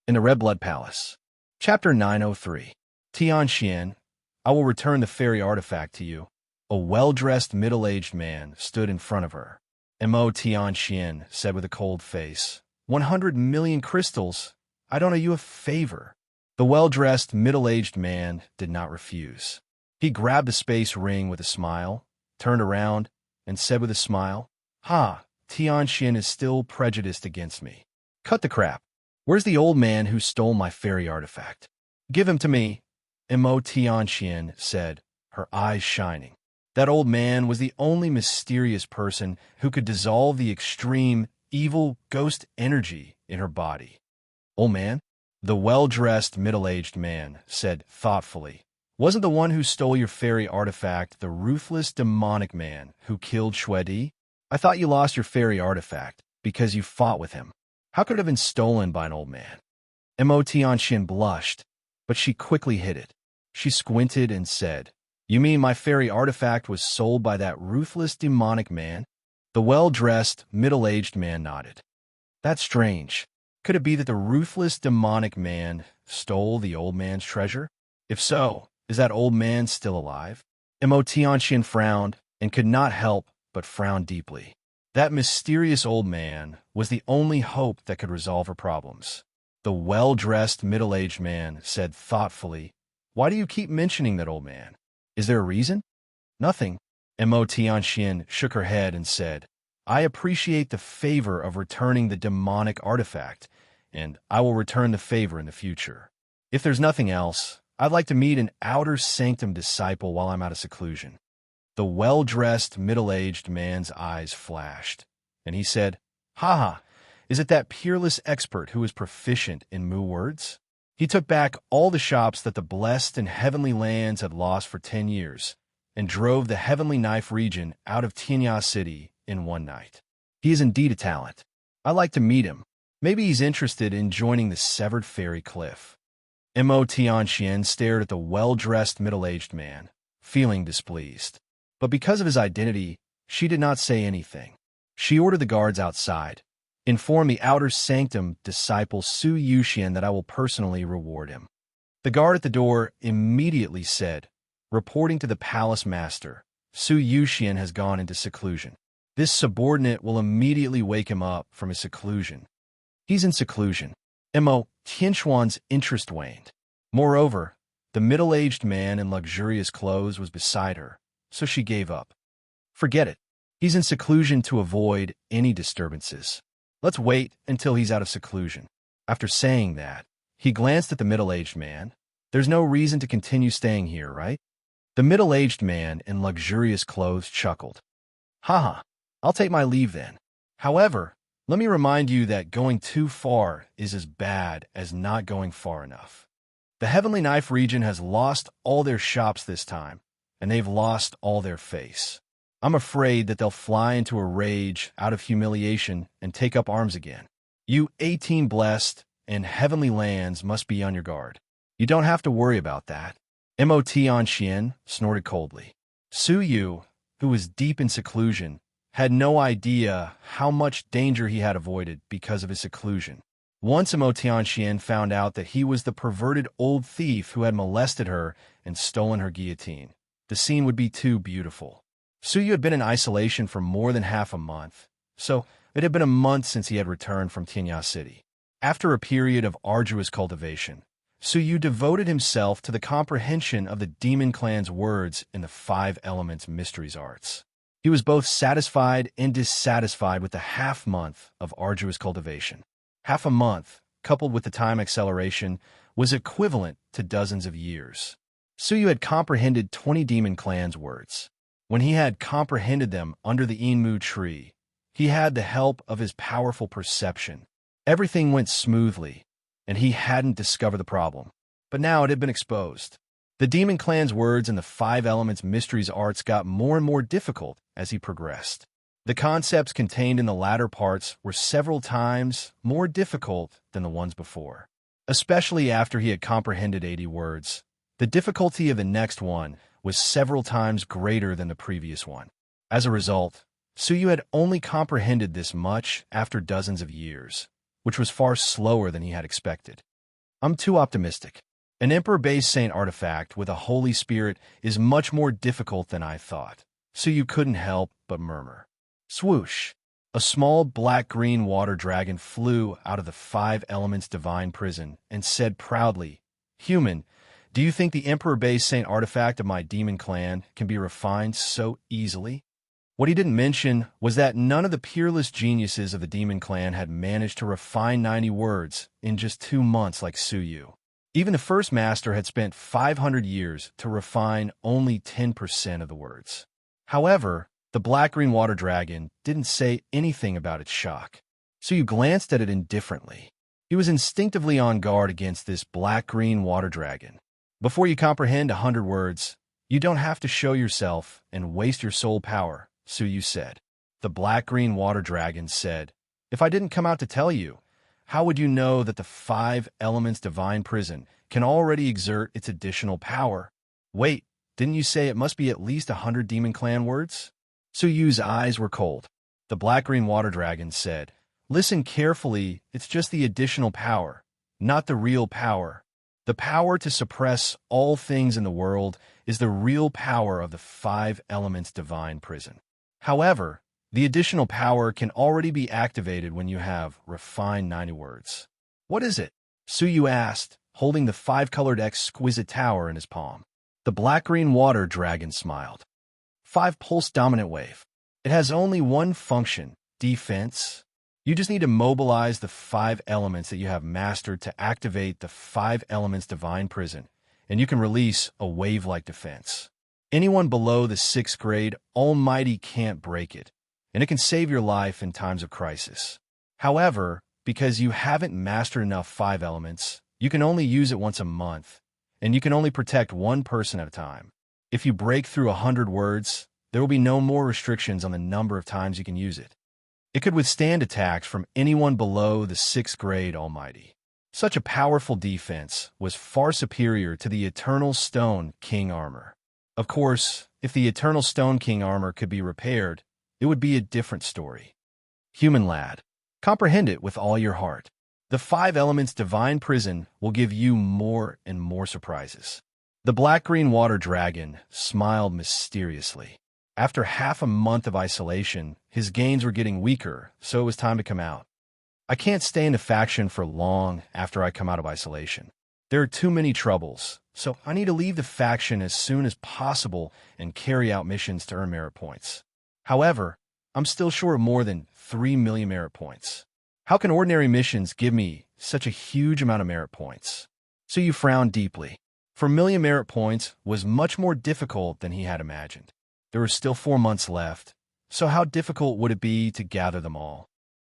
Speaker 1: In the Red Blood Palace. Chapter 903. Tianxian, I will return the fairy artifact to you. A well-dressed middle-aged man stood in front of her. Mo Tianxian said with a cold face, 100 million crystals? I don't owe you a favor." The well-dressed middle-aged man did not refuse. He grabbed the space ring with a smile, turned around, and said with a smile, "Ha, Tianxian is still prejudiced against me. Cut the crap. Where's the old man who stole my fairy artifact? Give him to me," Mo Tianxian said, her eyes shining. That old man was the only mysterious person who could dissolve the extreme, evil ghost energy in her body. "Old man?" The well-dressed, middle-aged man said thoughtfully. "Wasn't the one who stole your fairy artifact the ruthless demonic man who killed Shuedi? I thought you lost your fairy artifact because you fought with him. How could it have been stolen by an old man?" Mo Tianxian blushed, but she quickly hid it. She squinted and said, "You mean my fairy artifact was sold by that ruthless demonic man?" The well-dressed, middle-aged man nodded. "That's strange. Could it be that the ruthless demonic man stole the old man's treasure? If so, is that old man still alive?" Mo Tianxian frowned and could not help but frown deeply. That mysterious old man was the only hope that could resolve her problems. The well-dressed middle-aged man said thoughtfully, "Why do you keep mentioning that old man? Is there a reason?" "Nothing." Mo Tianxian shook her head and said, "I appreciate the favor of returning the demonic artifact, and I will return the favor in the future. If there's nothing else, I'd like to meet an outer sanctum disciple while I'm out of seclusion." The well-dressed, middle-aged man's eyes flashed, and he said, "Ha! Is it that peerless expert who is proficient in Mu words?" He took back all the shops that the blessed and heavenly lands had lost for 10 years, and drove the Heavenly Knife region out of Tianya City in one night. He is indeed a talent. I'd like to meet him. Maybe he's interested in joining the Severed Fairy Cliff. Mo Tianxian stared at the well-dressed middle-aged man, feeling displeased. But because of his identity, she did not say anything. She ordered the guards outside. "Inform the outer sanctum disciple Su Yuxian that I will personally reward him." The guard at the door immediately said, "Reporting to the palace master, Su Yuxian has gone into seclusion. This subordinate will immediately wake him up from his seclusion." He's in seclusion. Mo Tianxuan's interest waned. Moreover, the middle-aged man in luxurious clothes was beside her, so she gave up. Forget it. He's in seclusion to avoid any disturbances. Let's wait until he's out of seclusion. After saying that, he glanced at the middle-aged man. There's no reason to continue staying here, right? The middle-aged man in luxurious clothes chuckled. "Haha, I'll take my leave then. However, let me remind you that going too far is as bad as not going far enough. The Heavenly Knife region has lost all their shops this time, and they've lost all their face. I'm afraid that they'll fly into a rage out of humiliation and take up arms again. You 18 blessed and heavenly lands must be on your guard. You don't have to worry about that." Mo Tianxian snorted coldly. Su Yu, who was deep in seclusion, had no idea how much danger he had avoided because of his seclusion. Once Mo Tianxian found out that he was the perverted old thief who had molested her and stolen her guillotine, the scene would be too beautiful. Su Yu had been in isolation for more than half a month, so it had been a month since he had returned from Tianya City. After a period of arduous cultivation, Su Yu devoted himself to the comprehension of the demon clan's words in the 5 Elements Mysteries arts. He was both satisfied and dissatisfied with the half-month of arduous cultivation. Half a month coupled with the time acceleration, was equivalent to dozens of years. Suyu had comprehended 20 demon clans' words. When he had comprehended them under the Enmu tree, he had the help of his powerful perception. Everything went smoothly, and he hadn't discovered the problem. But now it had been exposed. The demon clan's words and the 5 elements mysteries arts got more and more difficult as he progressed. The concepts contained in the latter parts were several times more difficult than the ones before. Especially after he had comprehended 80 words, the difficulty of the next one was several times greater than the previous one. As a result, Suyu had only comprehended this much after dozens of years, which was far slower than he had expected. I'm too optimistic. An Emperor-based Saint artifact with a Holy Spirit is much more difficult than I thought, Suyu couldn't help but murmur. Swoosh! A small black-green water dragon flew out of the 5 elements divine prison and said proudly, "Human, do you think the Emperor-based Saint artifact of my demon clan can be refined so easily?" What he didn't mention was that none of the peerless geniuses of the demon clan had managed to refine 90 words in just 2 months like Suyu. Even the first master had spent 500 years to refine only 10% of the words. However, the black-green water dragon didn't say anything about its shock. Suyu glanced at it indifferently. He was instinctively on guard against this black-green water dragon. Before you comprehend 100 words, you don't have to show yourself and waste your soul power, Suyu said. The black-green water dragon said, "If I didn't come out to tell you, how would you know that the 5 elements divine prison can already exert its additional power? Wait, didn't you say it must be at least 100 demon clan words?" Suyu's eyes were cold. The black-green water dragon said, "Listen carefully, it's just the additional power, not the real power. The power to suppress all things in the world is the real power of the 5 elements divine prison. However, the additional power can already be activated when you have refined 90 words." "What is it?" Suyu asked, holding the 5-colored exquisite tower in his palm. The black-green water dragon smiled. 5 pulse dominant wave. It has only one function, defense. You just need to mobilize the 5 elements that you have mastered to activate the 5 elements divine prison, and you can release a wave-like defense. Anyone below the 6th grade Almighty can't break it, and it can save your life in times of crisis. However, because you haven't mastered enough 5 elements, you can only use it once a month, and you can only protect one person at a time. If you break through 100 words, there will be no more restrictions on the number of times you can use it. It could withstand attacks from anyone below the 6th grade Almighty. Such a powerful defense was far superior to the Eternal Stone King armor. Of course, if the Eternal Stone King armor could be repaired, it would be a different story. Human lad, comprehend it with all your heart. The 5 elements divine prison will give you more and more surprises. The black-green water dragon smiled mysteriously. After half a month of isolation, his gains were getting weaker, so it was time to come out. I can't stay in the faction for long after I come out of isolation. There are too many troubles, so I need to leave the faction as soon as possible and carry out missions to earn merit points. However, I'm still short of more than 3 million merit points. How can ordinary missions give me such a huge amount of merit points? Suyu frowned deeply. For million merit points was much more difficult than he had imagined. There were still 4 months left, so how difficult would it be to gather them all?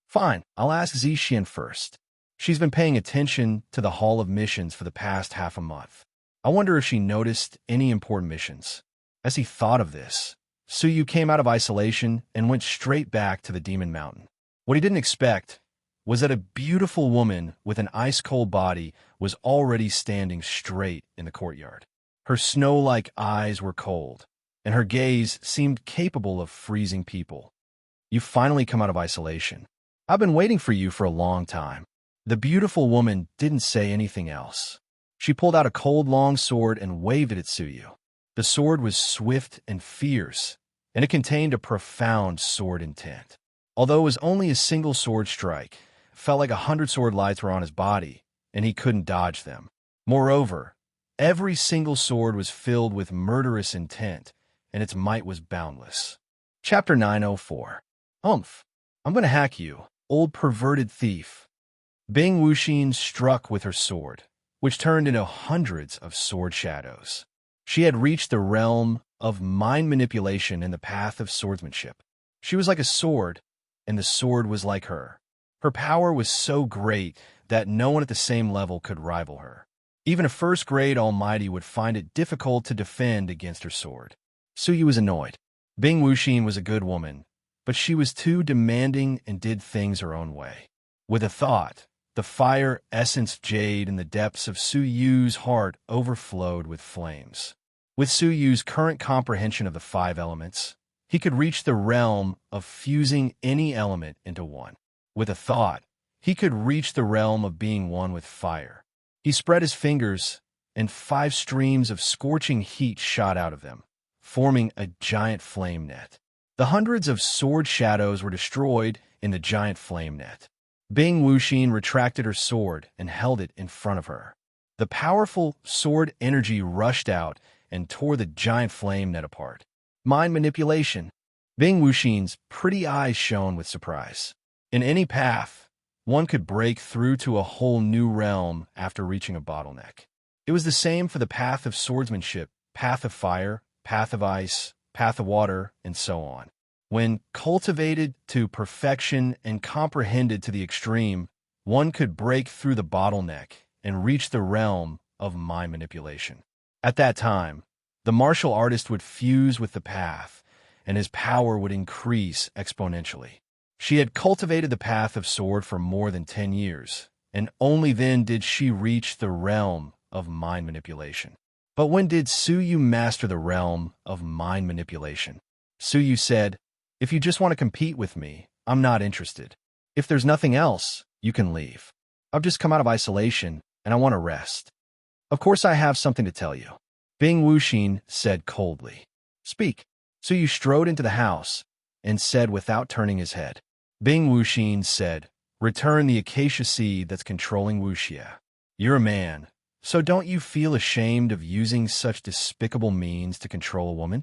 Speaker 1: Fine, I'll ask Zishian first. She's been paying attention to the Hall of Missions for the past half a month. I wonder if she noticed any important missions. As he thought of this, Suyu came out of isolation and went straight back to the Demon Mountain. What he didn't expect was that a beautiful woman with an ice-cold body was already standing straight in the courtyard. Her snow-like eyes were cold, and her gaze seemed capable of freezing people. "You've finally come out of isolation. I've been waiting for you for a long time." The beautiful woman didn't say anything else. She pulled out a cold long sword and waved it at Suyu. The sword was swift and fierce, and it contained a profound sword intent. Although it was only a single sword strike, it felt like 100 sword lights were on his body, and he couldn't dodge them. Moreover, every single sword was filled with murderous intent, and its might was boundless. Chapter 904. "I'm gonna hack you, old perverted thief." Bing Wuxin struck with her sword, which turned into hundreds of sword shadows. She had reached the realm of mind manipulation in the path of swordsmanship. She was like a sword, and the sword was like her. Her power was so great that no one at the same level could rival her. Even a first-grade almighty would find it difficult to defend against her sword. Suyu was annoyed. Bing Wuxin was a good woman, but she was too demanding and did things her own way. With a thought, the fire essence jade in the depths of Suyu's heart overflowed with flames. With Suyu's current comprehension of the 5 elements, he could reach the realm of fusing any element into one. With a thought, he could reach the realm of being one with fire. He spread his fingers, and 5 streams of scorching heat shot out of them, forming a giant flame net. The hundreds of sword shadows were destroyed in the giant flame net. Bing Wuxin retracted her sword and held it in front of her. The powerful sword energy rushed out and tore the giant flame net apart. Mind manipulation. Bing Wuxin's pretty eyes shone with surprise. In any path, one could break through to a whole new realm after reaching a bottleneck. It was the same for the path of swordsmanship, path of fire, path of ice, path of water, and so on. When cultivated to perfection and comprehended to the extreme, one could break through the bottleneck and reach the realm of mind manipulation. At that time, the martial artist would fuse with the path, and his power would increase exponentially. She had cultivated the path of sword for more than 10 years, and only then did she reach the realm of mind manipulation. But when did Suyu master the realm of mind manipulation? Suyu said, "If you just want to compete with me, I'm not interested. If there's nothing else, you can leave. I've just come out of isolation, and I want to rest. Of course I have something to tell you." Bing Wuxin said coldly. "Speak." Suyu strode into the house and said without turning his head. Bing Wuxin said, "Return the acacia seed that's controlling Wuxia. You're a man, so don't you feel ashamed of using such despicable means to control a woman?"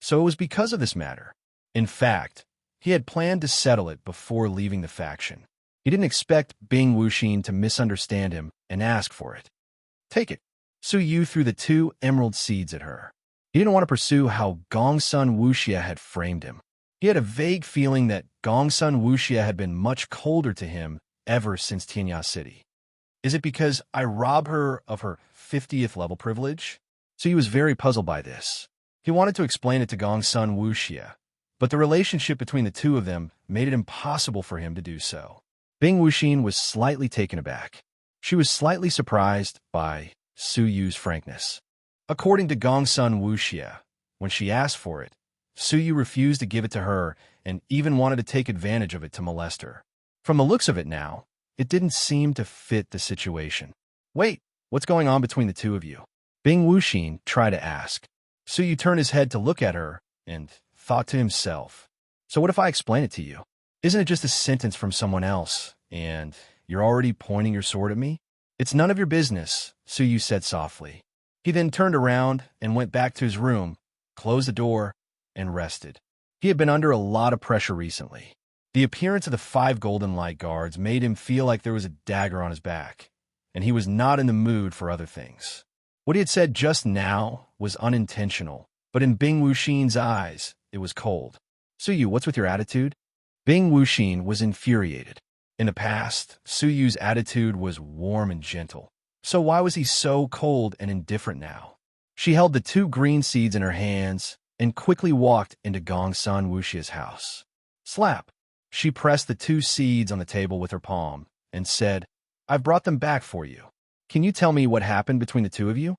Speaker 1: So it was because of this matter. In fact, he had planned to settle it before leaving the faction. He didn't expect Bing Wuxin to misunderstand him and ask for it. "Take it." Suyu threw the 2 emerald seeds at her. He didn't want to pursue how Gongsun Wuxia had framed him. He had a vague feeling that Gongsun Wuxia had been much colder to him ever since Tianya City. Is it because I rob her of her 50th level privilege? So he was very puzzled by this. He wanted to explain it to Gongsun Wuxia, but the relationship between the two of them made it impossible for him to do so. Bing Wuxin was slightly taken aback. She was slightly surprised by Suyu's frankness. According to Gongsun Wuxia, when she asked for it, Suyu refused to give it to her and even wanted to take advantage of it to molest her. From the looks of it now, it didn't seem to fit the situation. "Wait, what's going on between the two of you?" Bing Wuxin tried to ask. Suyu turned his head to look at her and thought to himself, "So what if I explain it to you? Isn't it just a sentence from someone else, and you're already pointing your sword at me?" "It's none of your business," Suyu said softly. He then turned around and went back to his room, closed the door, and rested. He had been under a lot of pressure recently. The appearance of the 5 golden light guards made him feel like there was a dagger on his back, and he was not in the mood for other things. What he had said just now was unintentional, but in Bing Wuxin's eyes, it was cold. "Suyu, what's with your attitude?" Bing Wuxin was infuriated. In the past, Suyu's attitude was warm and gentle. So why was he so cold and indifferent now? She held the 2 green seeds in her hands and quickly walked into Gongsun Wuxia's house. Slap! She pressed the 2 seeds on the table with her palm and said, "I've brought them back for you. Can you tell me what happened between the 2 of you?"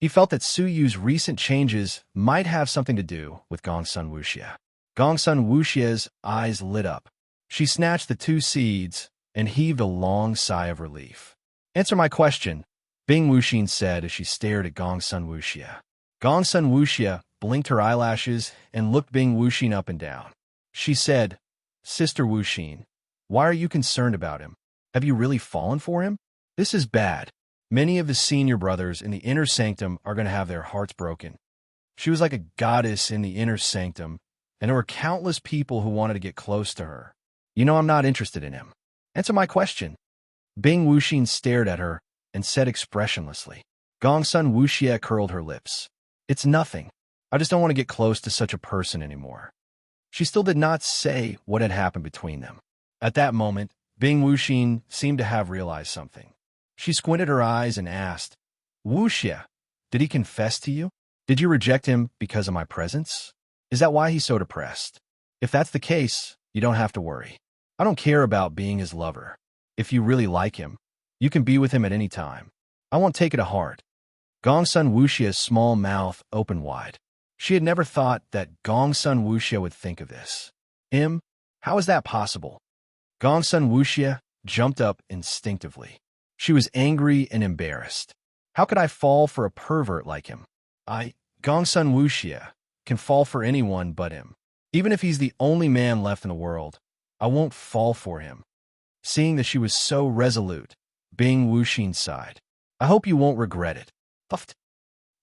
Speaker 1: He felt that Suyu's recent changes might have something to do with Gongsun Wuxia. Gongsun Wuxia's eyes lit up. She snatched the 2 seeds and heaved a long sigh of relief. "Answer my question," Bing Wuxin said as she stared at Gongsun Wuxia. Gongsun Wuxia blinked her eyelashes and looked Bing Wuxin up and down. She said, "Sister Wuxin, why are you concerned about him? Have you really fallen for him? This is bad. Many of the senior brothers in the inner sanctum are going to have their hearts broken." She was like a goddess in the inner sanctum, and there were countless people who wanted to get close to her. "You know I'm not interested in him. Answer my question." Bing Wuxin stared at her and said expressionlessly. Gongsun Wuxie curled her lips. It's nothing. I just don't want to get close to such a person anymore. She still did not say what had happened between them. At that moment, Bing Wuxin seemed to have realized something. She squinted her eyes and asked, Wuxie, did he confess to you? Did you reject him because of my presence? Is that why he's so depressed? If that's the case, you don't have to worry. I don't care about being his lover. If you really like him, you can be with him at any time. I won't take it to heart. Gongsun Wuxie's small mouth opened wide. She had never thought that Gongsun Wuxie would think of this. How is that possible? Gongsun Wuxie jumped up instinctively. She was angry and embarrassed. How could I fall for a pervert like him? Gongsun Wuxie, can fall for anyone but him. Even if he's the only man left in the world, I won't fall for him. Seeing that she was so resolute, Bing Wuxin sighed. I hope you won't regret it. Puffed.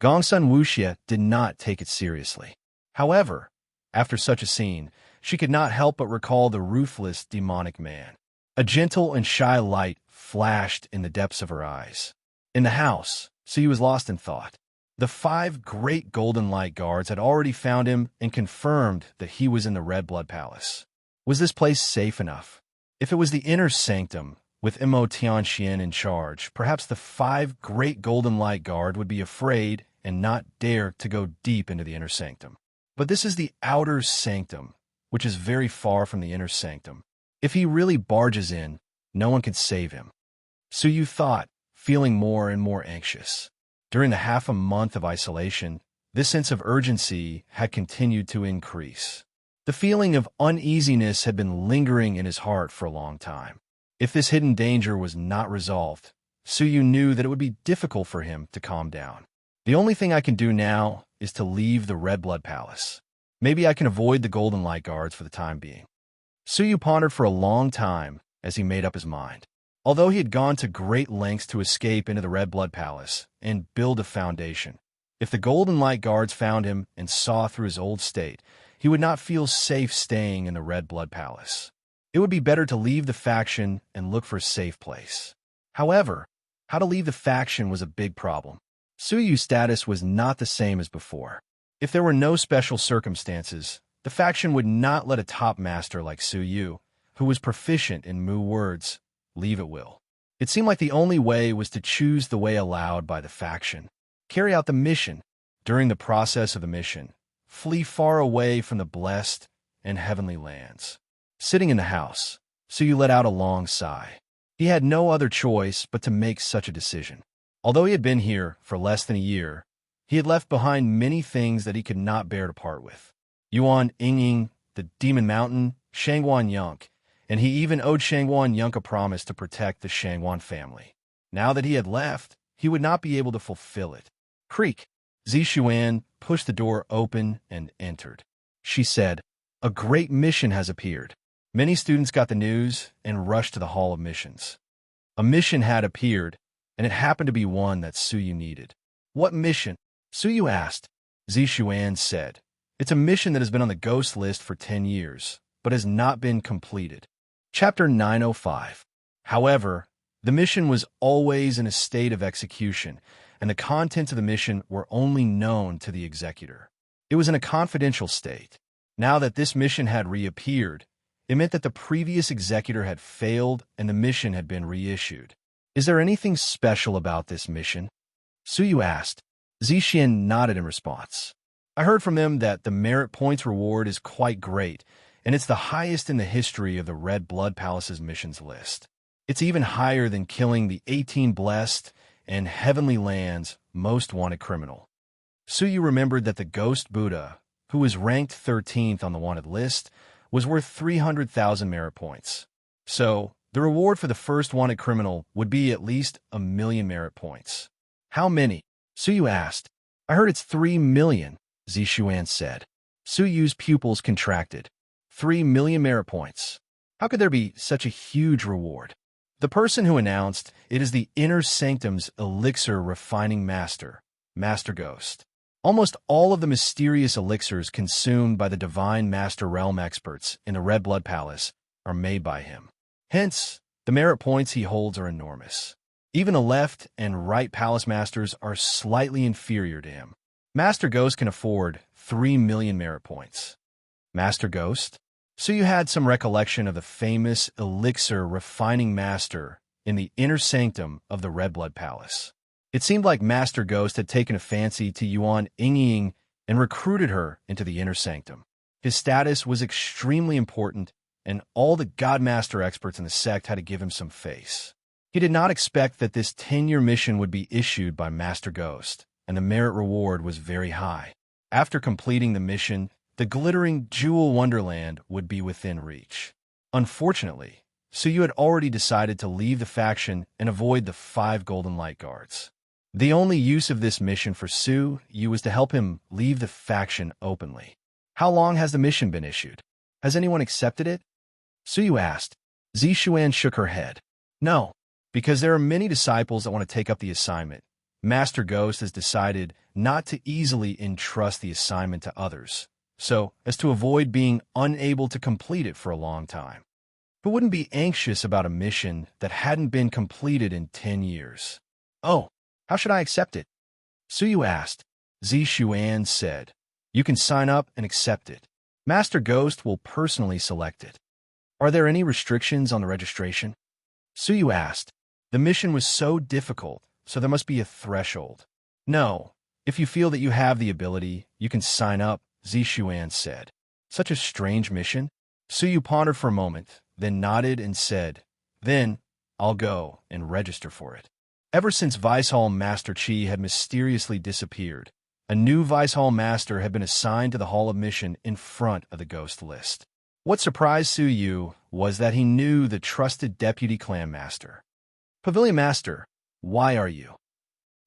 Speaker 1: Gongsun Wuxie did not take it seriously. However, after such a scene, she could not help but recall the ruthless, demonic man. A gentle and shy light flashed in the depths of her eyes. In the house, Suyu was lost in thought. The 5 great golden light guards had already found him and confirmed that he was in the Red Blood Palace. Was this place safe enough? If it was the inner sanctum, with Mo Tianxian in charge, perhaps the 5 great golden light guard would be afraid and not dare to go deep into the inner sanctum. But this is the outer sanctum, which is very far from the inner sanctum. If he really barges in, no one can save him. Suyu thought, feeling more and more anxious. During the half a month of isolation, this sense of urgency had continued to increase. The feeling of uneasiness had been lingering in his heart for a long time. If this hidden danger was not resolved, Suyu knew that it would be difficult for him to calm down. The only thing I can do now is to leave the Red Blood Palace. Maybe I can avoid the Golden Light Guards for the time being. Suyu pondered for a long time as he made up his mind. Although he had gone to great lengths to escape into the Red Blood Palace and build a foundation, if the Golden Light Guards found him and saw through his old state, he would not feel safe staying in the Red Blood Palace. It would be better to leave the faction and look for a safe place. However, how to leave the faction was a big problem. Suyu's status was not the same as before. If there were no special circumstances, the faction would not let a top master like Suyu, who was proficient in Mu words, leave at will. It seemed like the only way was to choose the way allowed by the faction. Carry out the mission. During the process of the mission, flee far away from the blessed and heavenly lands. Sitting in the house, Suyu let out a long sigh. He had no other choice but to make such a decision. Although he had been here for less than a year, he had left behind many things that he could not bear to part with. Yuan Yingying, the Demon Mountain, Shangguan Yunk, and he even owed Shangguan Yunk a promise to protect the Shangguan family. Now that he had left, he would not be able to fulfill it. Creak! Zixuan pushed the door open and entered. She said, "A great mission has appeared." Many students got the news and rushed to the Hall of Missions. A mission had appeared, and it happened to be one that Suyu needed. What mission? Suyu asked. Zixuan said, "It's a mission that has been on the ghost list for 10 years, but has not been completed." Chapter 905. However, the mission was always in a state of execution, and the contents of the mission were only known to the executor. It was in a confidential state. Now that this mission had reappeared, it meant that the previous executor had failed and the mission had been reissued. Is there anything special about this mission? Suyu asked. Zixian nodded in response. I heard from them that the merit points reward is quite great, and it's the highest in the history of the Red Blood Palace's missions list. It's even higher than killing the 18 blessed and heavenly lands most wanted criminal. Suyu remembered that the Ghost Buddha, who was ranked 13th on the wanted list, was worth 300,000 merit points. So, the reward for the first wanted criminal would be at least 1 million merit points. How many? Suyu asked. I heard it's 3 million, Zixuan said. Suyu's pupils contracted. 3 million merit points. How could there be such a huge reward? The person who announced it is the Inner Sanctum's elixir refining master, Master Ghost. Almost all of the mysterious elixirs consumed by the Divine Master Realm experts in the Red Blood Palace are made by him. Hence, The merit points he holds are enormous. Even the left and right palace masters are slightly inferior to him. Master Ghost can afford 3 million merit points. Master Ghost? So you had some recollection of the famous elixir refining master in the inner sanctum of the Red Blood Palace. It seemed like Master Ghost had taken a fancy to Yuan Yingying and recruited her into the inner sanctum. His status was extremely important, and all the Godmaster experts in the sect had to give him some face. He did not expect that this 10-year mission would be issued by Master Ghost, and the merit reward was very high. After completing the mission, the glittering jewel wonderland would be within reach. Unfortunately, Suyu had already decided to leave the faction and avoid the 5 golden light guards. The only use of this mission for Suyu was to help him leave the faction openly. How long has the mission been issued? Has anyone accepted it? Suyu asked. Zishuan shook her head. No, because there are many disciples that want to take up the assignment. Master Ghost has decided not to easily entrust the assignment to others, so as to avoid being unable to complete it for a long time. Who wouldn't be anxious about a mission that hadn't been completed in 10 years? Oh, how should I accept it? Suyu asked. Zishuan said. You can sign up and accept it. Master Ghost will personally select it. Are there any restrictions on the registration? Suyu asked. The mission was so difficult, so there must be a threshold. No, if you feel that you have the ability, you can sign up, Zishuan said. Such a strange mission? Suyu pondered for a moment, then nodded and said, Then, I'll go and register for it. Ever since Vice Hall Master Qi had mysteriously disappeared, a new Vice Hall Master had been assigned to the Hall of Mission in front of the Ghost list. What surprised Suyu was that he knew the trusted Deputy Clan Master. Pavilion Master, why are you?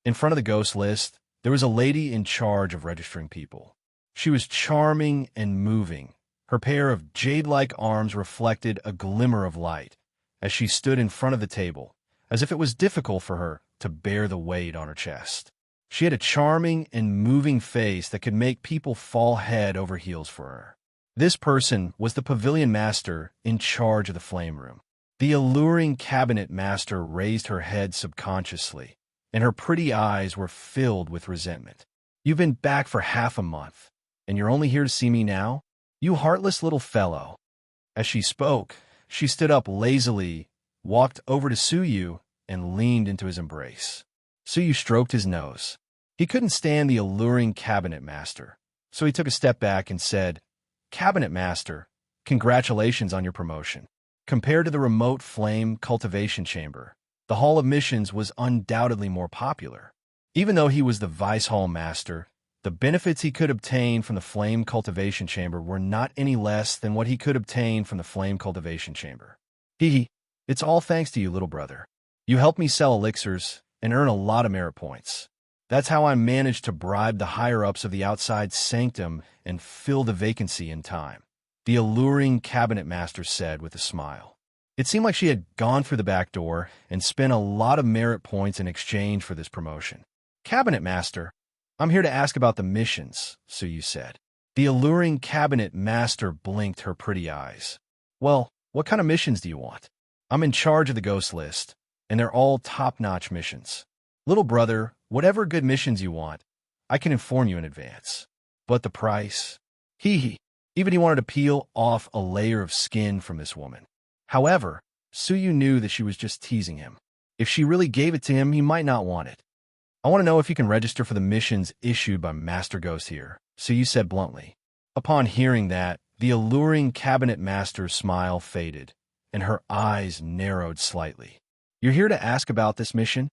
Speaker 1: In front of the Ghost list, there was a lady in charge of registering people. She was charming and moving. Her pair of jade-like arms reflected a glimmer of light as she stood in front of the table, as if it was difficult for her to bear the weight on her chest. She had a charming and moving face that could make people fall head over heels for her. This person was the Pavilion Master in charge of the Flame Room. The alluring Cabinet Master raised her head subconsciously, and her pretty eyes were filled with resentment. You've been back for half a month, and you're only here to see me now? You heartless little fellow. As she spoke, she stood up lazily, walked over to Suyu, and leaned into his embrace. Suyu stroked his nose. He couldn't stand the alluring Cabinet Master, so he took a step back and said, Cabinet Master, congratulations on your promotion. Compared to the remote flame cultivation chamber, the Hall of Missions was undoubtedly more popular. Even though he was the Vice Hall Master, the benefits he could obtain from the flame cultivation chamber were not any less than what he could obtain from the flame cultivation chamber. It's all thanks to you, little brother. You helped me sell elixirs and earn a lot of merit points. That's how I managed to bribe the higher-ups of the outside sanctum and fill the vacancy in time, the alluring Cabinet Master said with a smile. It seemed like she had gone through the back door and spent a lot of merit points in exchange for this promotion. Cabinet Master, I'm here to ask about the missions, Suyu said. The alluring Cabinet Master blinked her pretty eyes. Well, what kind of missions do you want? I'm in charge of the Ghost list, and they're all top-notch missions. Little brother, whatever good missions you want, I can inform you in advance. But the price? Even he wanted to peel off a layer of skin from this woman. However, Suyu knew that she was just teasing him. If she really gave it to him, he might not want it. I want to know if you can register for the missions issued by Master Ghost here, Suyu said bluntly. Upon hearing that, the alluring Cabinet Master's smile faded, and her eyes narrowed slightly. You're here to ask about this mission?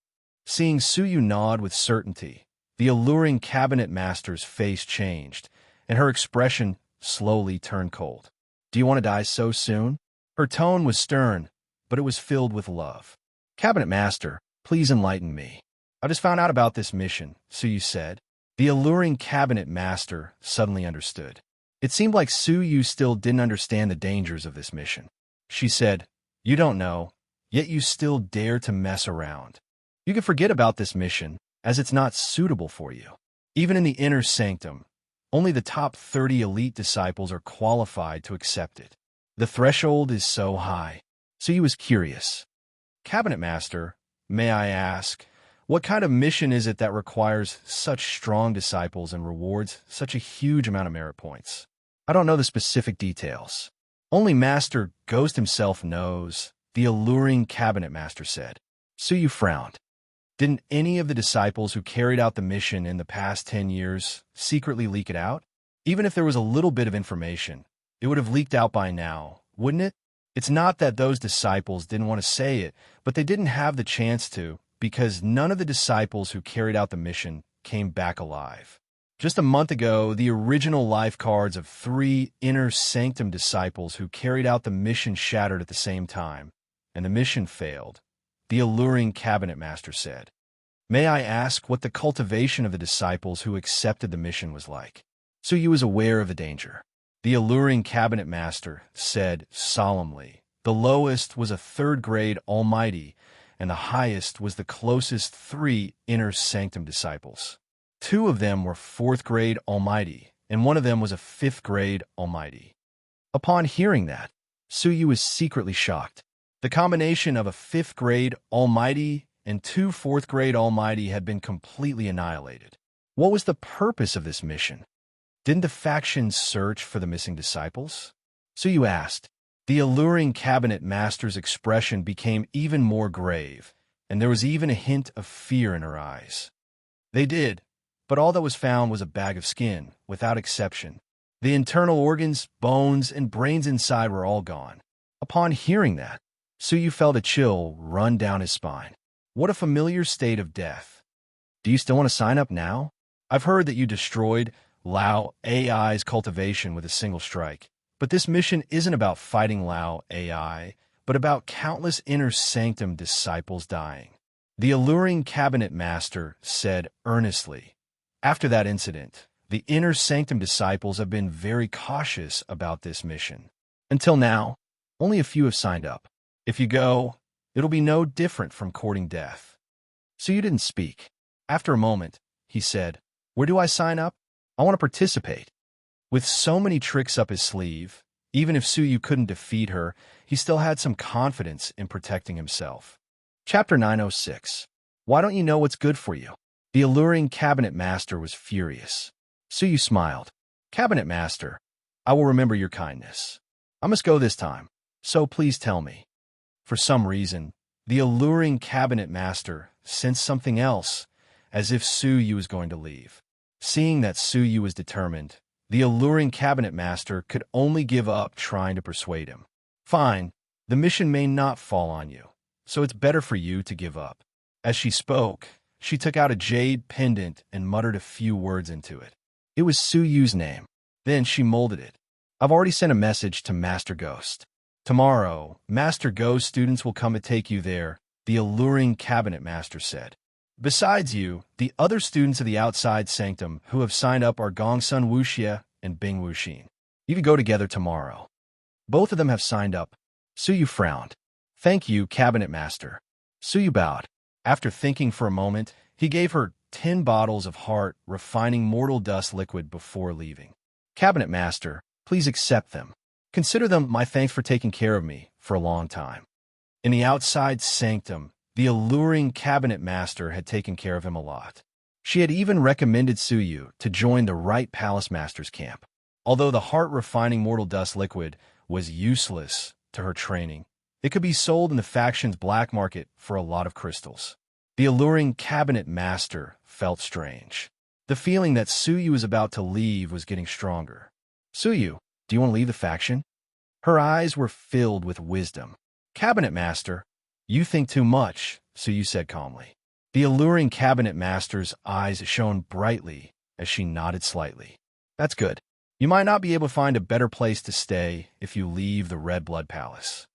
Speaker 1: Seeing Suyu nod with certainty, the alluring Cabinet Master's face changed, and her expression slowly turned cold. Do you want to die so soon? Her tone was stern, but it was filled with love. Cabinet Master, please enlighten me. I just found out about this mission, Suyu said. The alluring Cabinet Master suddenly understood. It seemed like Suyu still didn't understand the dangers of this mission. She said, You don't know, yet you still dare to mess around. You can forget about this mission, as it's not suitable for you. Even in the inner sanctum, only the top 30 elite disciples are qualified to accept it. The threshold is so high. Suyu was curious. Cabinet Master, may I ask, what kind of mission is it that requires such strong disciples and rewards such a huge amount of merit points? I don't know the specific details. Only Master Ghost himself knows, the alluring Cabinet Master said. Suyu frowned. Didn't any of the disciples who carried out the mission in the past 10 years secretly leak it out? Even if there was a little bit of information, it would have leaked out by now, wouldn't it? It's not that those disciples didn't want to say it, but they didn't have the chance to, because none of the disciples who carried out the mission came back alive. Just a month ago, the original life cards of 3 inner sanctum disciples who carried out the mission shattered at the same time, and the mission failed, the alluring Cabinet Master said. May I ask what the cultivation of the disciples who accepted the mission was like? Suyu was aware of the danger. The alluring Cabinet Master said solemnly, the lowest was a 3rd grade Almighty, and the highest was the closest 3 inner sanctum disciples. 2 of them were 4th grade Almighty, and 1 of them was a 5th grade Almighty. Upon hearing that, Suyu was secretly shocked. The combination of a 5th grade Almighty and 2 4th grade Almighty had been completely annihilated. What was the purpose of this mission? Didn't the faction search for the missing disciples? Suyu asked. The alluring Cabinet Master's expression became even more grave, and there was even a hint of fear in her eyes. They did, but all that was found was a bag of skin, without exception. The internal organs, bones, and brains inside were all gone. Upon hearing that, Suyu felt a chill run down his spine. What a familiar state of death. Do you still want to sign up now? I've heard that you destroyed Lao AI's cultivation with a single strike. But this mission isn't about fighting Lao AI, but about countless inner sanctum disciples dying. The alluring Cabinet Master said earnestly. After that incident, the inner sanctum disciples have been very cautious about this mission. Until now, only a few have signed up. If you go, it'll be no different from courting death. So you didn't speak. After a moment, he said, where do I sign up? I want to participate. With so many tricks up his sleeve, even if Suyu couldn't defeat her, he still had some confidence in protecting himself. Chapter 906. Why don't you know what's good for you? The alluring Cabinet Master was furious. Suyu smiled. Cabinet Master, I will remember your kindness. I must go this time, so please tell me. For some reason, the alluring Cabinet Master sensed something else, as if Suyu was going to leave. Seeing that Suyu was determined, the alluring Cabinet Master could only give up trying to persuade him. Fine, the mission may not fall on you, so it's better for you to give up. As she spoke, she took out a jade pendant and muttered a few words into it. It was Suyu's name. Then she molded it. I've already sent a message to Master Ghost. Tomorrow, Master Ghost students will come to take you there, the alluring Cabinet Master said. Besides you, the other students of the outside sanctum who have signed up are Gongsun Wuxia and Bing Wuxin. You can go together tomorrow. Both of them have signed up. Suyu frowned. Thank you, Cabinet Master. Suyu bowed. After thinking for a moment, he gave her 10 bottles of heart refining mortal dust liquid before leaving. Cabinet Master, please accept them. Consider them my thanks for taking care of me for a long time. In the outside sanctum, the alluring Cabinet Master had taken care of him a lot. She had even recommended Suyu to join the Right Palace Master's camp. Although the heart-refining mortal dust liquid was useless to her training, it could be sold in the faction's black market for a lot of crystals. The alluring Cabinet Master felt strange. The feeling that Suyu was about to leave was getting stronger. Suyu, do you want to leave the faction? Her eyes were filled with wisdom. Cabinet Master, you think too much, Suyu said calmly. The alluring Cabinet Master's eyes shone brightly as she nodded slightly. That's good. You might not be able to find a better place to stay if you leave the Red Blood Palace.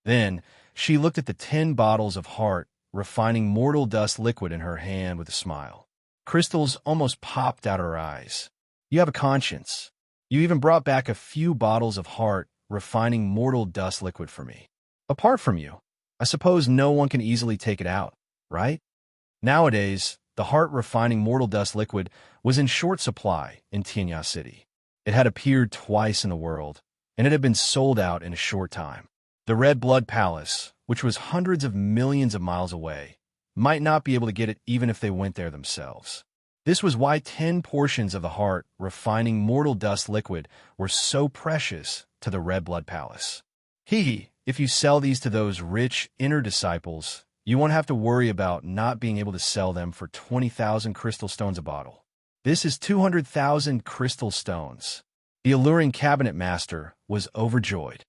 Speaker 1: Then, she looked at the 10 bottles of heart, refining mortal dust liquid in her hand with a smile. Crystals almost popped out her eyes. You have a conscience. You even brought back a few bottles of heart, refining mortal dust liquid for me. Apart from you, I suppose no one can easily take it out, right? Nowadays, the heart-refining mortal dust liquid was in short supply in Tianya City. It had appeared twice in the world, and it had been sold out in a short time. The Red Blood Palace, which was hundreds of millions of miles away, might not be able to get it even if they went there themselves. This was why 10 portions of the heart refining mortal dust liquid were so precious to the Red Blood Palace. If you sell these to those rich inner disciples, you won't have to worry about not being able to sell them for 20,000 crystal stones a bottle. This is 200,000 crystal stones. The alluring cabinet master was overjoyed.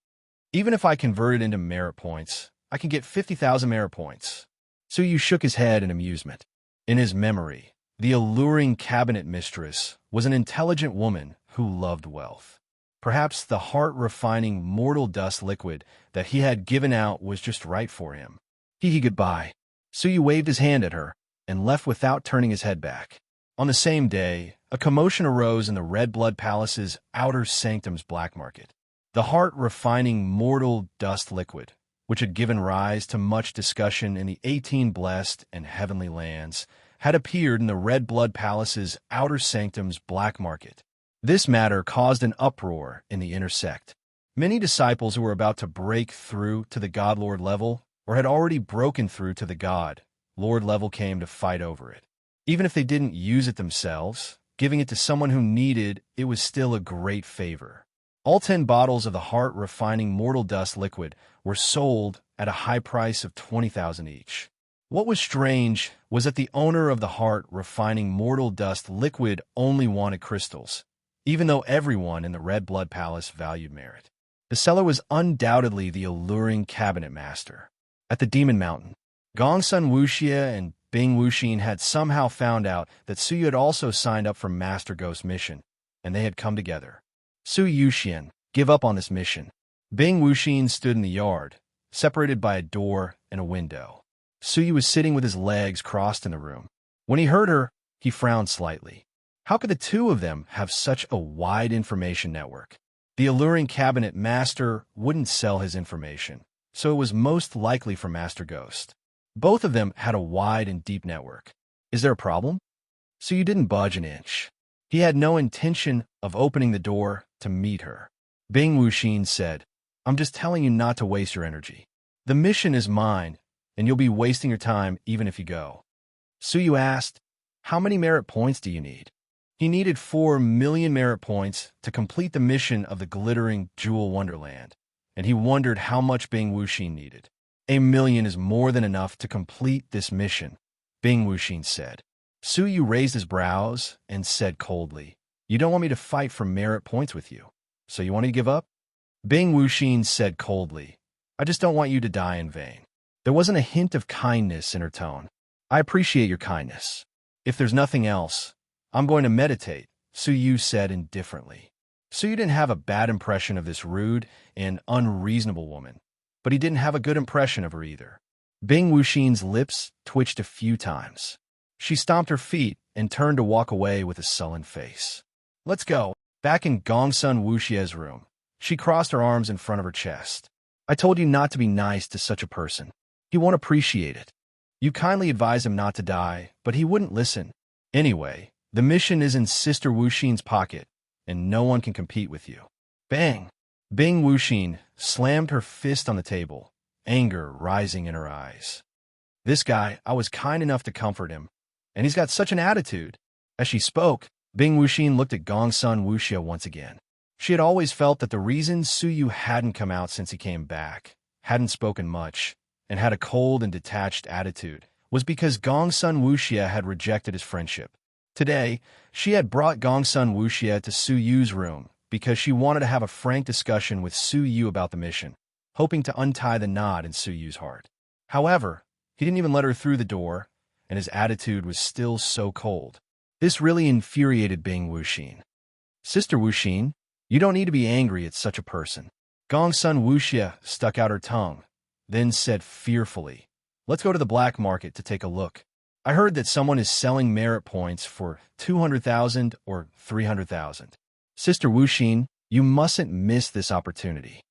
Speaker 1: Even if I convert it into merit points, I can get 50,000 merit points. Suyu shook his head in amusement. In his memory, the alluring cabinet mistress was an intelligent woman who loved wealth. Perhaps the heart-refining mortal dust liquid that he had given out was just right for him. Goodbye. Suyu waved his hand at her and left without turning his head back. On the same day, a commotion arose in the Red Blood Palace's outer sanctum's black market. The heart-refining mortal dust liquid, which had given rise to much discussion in the 18 blessed and heavenly lands, had appeared in the Red Blood Palace's outer sanctum's black market. This matter caused an uproar in the inner sect. Many disciples who were about to break through to the God Lord level, or had already broken through to the God Lord level, came to fight over it. Even if they didn't use it themselves, giving it to someone who needed it was still a great favor. All 10 bottles of the heart-refining mortal dust liquid were sold at a high price of 20,000 each. What was strange was that the owner of the heart-refining mortal dust liquid only wanted crystals, even though everyone in the Red Blood Palace valued merit. The seller was undoubtedly the alluring cabinet master. At the Demon Mountain, Gongsun Wuxia and Bing Wuxin had somehow found out that Suyu had also signed up for Master Ghost's mission, and they had come together. Suyu Yuxian, give up on this mission. Bing Wuxin stood in the yard, separated by a door and a window. Suyu was sitting with his legs crossed in the room. When he heard her, he frowned slightly. How could the two of them have such a wide information network? The alluring cabinet master wouldn't sell his information, so it was most likely for Master Ghost. Both of them had a wide and deep network. Is there a problem? Suyu didn't budge an inch. He had no intention of opening the door to meet her. Bing Wuxin said, I'm just telling you not to waste your energy. The mission is mine, and you'll be wasting your time even if you go. Suyu asked, how many merit points do you need? He needed 4 million merit points to complete the mission of the glittering Jewel Wonderland, and he wondered how much Bing Wuxin needed. 1 million is more than enough to complete this mission, Bing Wuxin said. Suyu raised his brows and said coldly, you don't want me to fight for merit points with you, so you want to give up? Bing Wuxin said coldly, I just don't want you to die in vain. There wasn't a hint of kindness in her tone. I appreciate your kindness. If there's nothing else, I'm going to meditate, Suyu said indifferently. Suyu didn't have a bad impression of this rude and unreasonable woman, but he didn't have a good impression of her either. Bing Wuxin's lips twitched a few times. She stomped her feet and turned to walk away with a sullen face. Let's go. Back in Gongsun Wuxia's room, she crossed her arms in front of her chest. I told you not to be nice to such a person. He won't appreciate it. You kindly advised him not to die, but he wouldn't listen. Anyway, the mission is in Sister Wuxin's pocket, and no one can compete with you. Bang! Bing Wuxin slammed her fist on the table, anger rising in her eyes. This guy, I was kind enough to comfort him, and he's got such an attitude. As she spoke, Bing Wuxin looked at Gongsun Wuxia once again. She had always felt that the reason Suyu hadn't come out since he came back, hadn't spoken much, and had a cold and detached attitude, was because Gongsun Wuxia had rejected his friendship. Today, she had brought Gongsun Wuxia to Suyu's room because she wanted to have a frank discussion with Suyu about the mission, hoping to untie the knot in Suyu's heart. However, he didn't even let her through the door, and his attitude was still so cold. This really infuriated Bing Wuxin. Sister Wuxin, you don't need to be angry at such a person. Gongsun Wuxia stuck out her tongue, then said fearfully, let's go to the black market to take a look. I heard that someone is selling merit points for 200,000 or 300,000. Sister Wuxin, you mustn't miss this opportunity.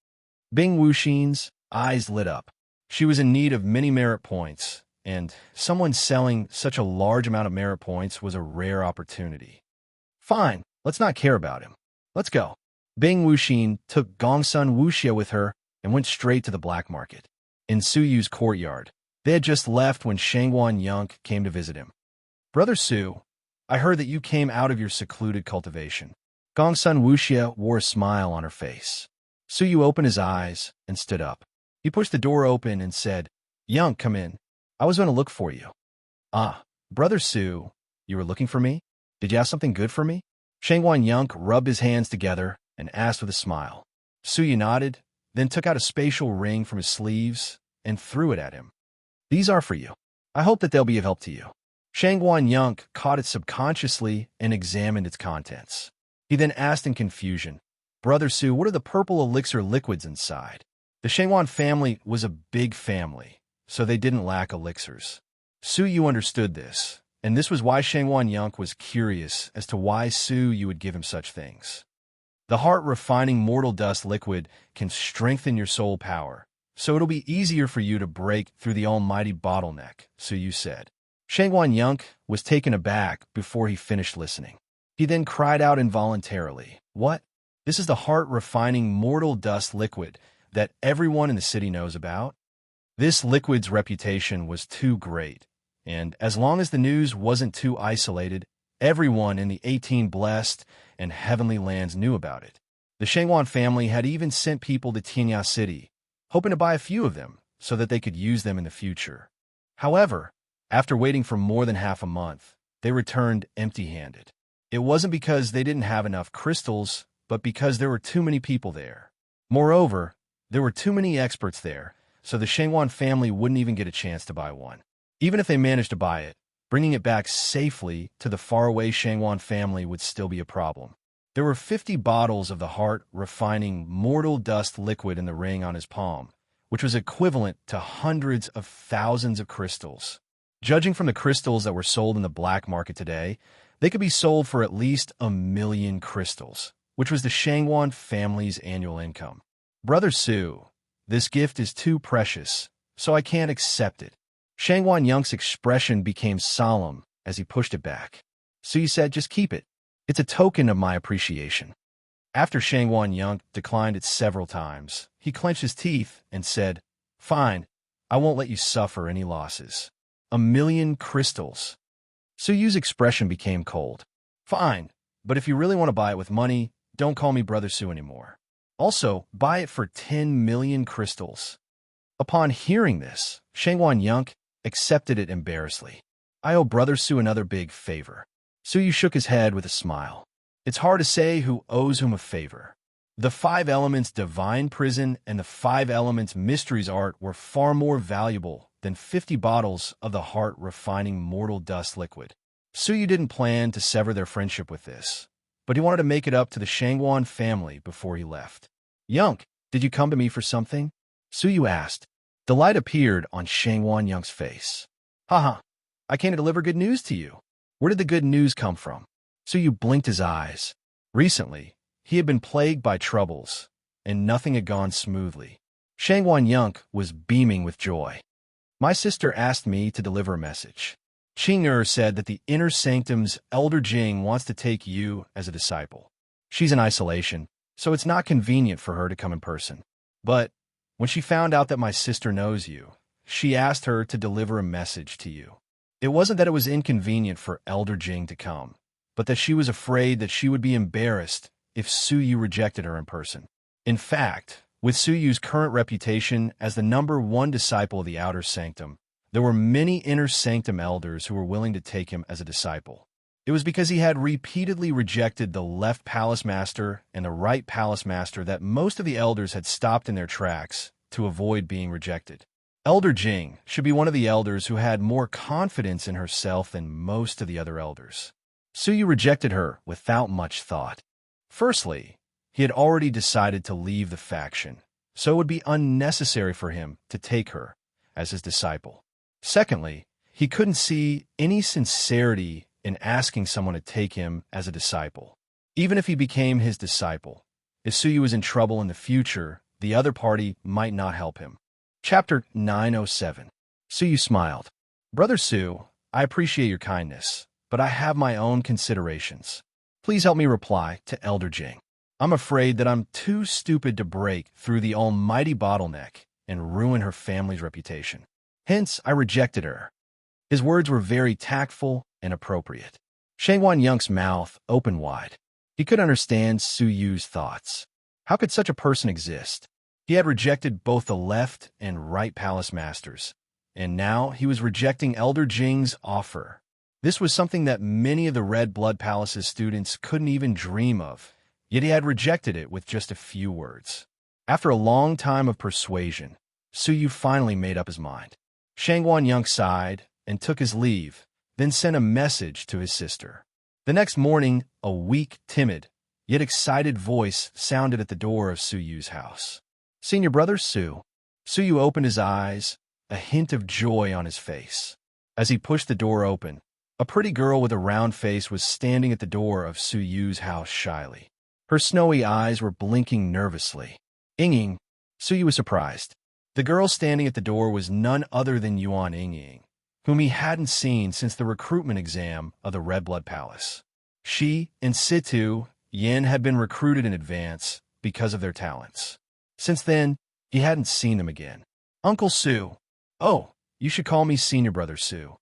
Speaker 1: Bing Wuxin's eyes lit up. She was in need of many merit points, and someone selling such a large amount of merit points was a rare opportunity. Fine, let's not care about him. Let's go. Bing Wuxin took Gongsun Wuxia with her and went straight to the black market. In Suyu's courtyard, they had just left when Shangguan Yunk came to visit him. "Brother Su, I heard that you came out of your secluded cultivation." Gongsun Wuxia wore a smile on her face. Suyu opened his eyes and stood up. He pushed the door open and said, "Yunk, come in. I was going to look for you." "Ah, Brother Su, you were looking for me? Did you have something good for me?" Shangguan Yunk rubbed his hands together and asked with a smile. Suyu nodded, then took out a spatial ring from his sleeves and threw it at him. "These are for you. I hope that they'll be of help to you." Shangguan Yunk caught it subconsciously and examined its contents. He then asked in confusion, "Brother Su, what are the purple elixir liquids inside?" The Shangguan family was a big family, so they didn't lack elixirs. Suyu understood this, and this was why Shangguan Yunk was curious as to why Suyu would give him such things. "The heart-refining mortal dust liquid can strengthen your soul power, so it'll be easier for you to break through the almighty bottleneck," Suyu said. Shangguan Yunk was taken aback before he finished listening. He then cried out involuntarily, "What? This is the heart-refining mortal dust liquid that everyone in the city knows about?" This liquid's reputation was too great, and as long as the news wasn't too isolated, everyone in the 18 blessed and heavenly lands knew about it. The Shangguan family had even sent people to Tianya City, hoping to buy a few of them so that they could use them in the future. However, after waiting for more than half a month, they returned empty-handed. It wasn't because they didn't have enough crystals, but because there were too many people there. Moreover, there were too many experts there, so the Shangguan family wouldn't even get a chance to buy one. Even if they managed to buy it, bringing it back safely to the faraway Shangguan family would still be a problem. There were 50 bottles of the heart-refining mortal dust liquid in the ring on his palm, which was equivalent to hundreds of thousands of crystals. Judging from the crystals that were sold in the black market today, they could be sold for at least 1,000,000 crystals, which was the Shangguan family's annual income. "Brother Su, this gift is too precious, so I can't accept it." Shangguan Yunk's expression became solemn as he pushed it back. Suyu said, "Just keep it. It's a token of my appreciation." After Shangguan Yunk declined it several times, he clenched his teeth and said, "Fine, I won't let you suffer any losses." 1,000,000 crystals. Suyu's expression became cold. "Fine, but if you really want to buy it with money, don't call me Brother Su anymore. Also, buy it for 10,000,000 crystals." Upon hearing this, Shangguan Yunk accepted it embarrassedly. "I owe Brother Su another big favor." Suyu shook his head with a smile. It's hard to say who owes whom a favor. The 5 elements divine prison and the 5 elements mysteries art were far more valuable than 50 bottles of the heart-refining mortal dust liquid. Suyu didn't plan to sever their friendship with this, but he wanted to make it up to the Shangguan family before he left. "Yunk, did you come to me for something?" Suyu asked. The light appeared on Shangguan Yunk's face. "Haha, I came to deliver good news to you." "Where did the good news come from?" Suyu blinked his eyes. Recently, he had been plagued by troubles, and nothing had gone smoothly. Shangguan Yunk was beaming with joy. "My sister asked me to deliver a message. Qing'er said that the Inner Sanctum's Elder Jing wants to take you as a disciple. She's in isolation, so it's not convenient for her to come in person. But when she found out that my sister knows you, she asked her to deliver a message to you. It wasn't that it was inconvenient for Elder Jing to come, but that she was afraid that she would be embarrassed if Suyu rejected her in person. In fact, with Suyu's current reputation as the #1 disciple of the Outer Sanctum, there were many Inner Sanctum elders who were willing to take him as a disciple. It was because he had repeatedly rejected the left palace master and the right palace master that most of the elders had stopped in their tracks to avoid being rejected. Elder Jing should be one of the elders who had more confidence in herself than most of the other elders. Suyu rejected her without much thought. Firstly, he had already decided to leave the faction, so it would be unnecessary for him to take her as his disciple. Secondly, he couldn't see any sincerity in asking someone to take him as a disciple. Even if he became his disciple, if Suyu was in trouble in the future, the other party might not help him. Chapter 907. Suyu smiled. "Brother Su, I appreciate your kindness, but I have my own considerations. Please help me reply to Elder Jing." I'm afraid that I'm too stupid to break through the almighty bottleneck and ruin her family's reputation. Hence, I rejected her. His words were very tactful and appropriate. Shangwan Yunk's mouth opened wide. He could understand Su Yu's thoughts. How could such a person exist? He had rejected both the left and right palace masters, and now he was rejecting Elder Jing's offer. This was something that many of the Red Blood Palace's students couldn't even dream of, yet he had rejected it with just a few words. After a long time of persuasion, Su Yu finally made up his mind. Shangwan Yunk sighed and took his leave, then sent a message to his sister. The next morning, a weak, timid, yet excited voice sounded at the door of Su Yu's house. "Senior brother Su." Su Yu opened his eyes, a hint of joy on his face. As he pushed the door open, a pretty girl with a round face was standing at the door of Su Yu's house shyly. Her snowy eyes were blinking nervously. "Ying." Su Yu was surprised. The girl standing at the door was none other than Yuan Ying, whom he hadn't seen since the recruitment exam of the Red Blood Palace. She and Situ Yin had been recruited in advance because of their talents. Since then, he hadn't seen them again. "Uncle Su." "Oh, you should call me Senior Brother Su."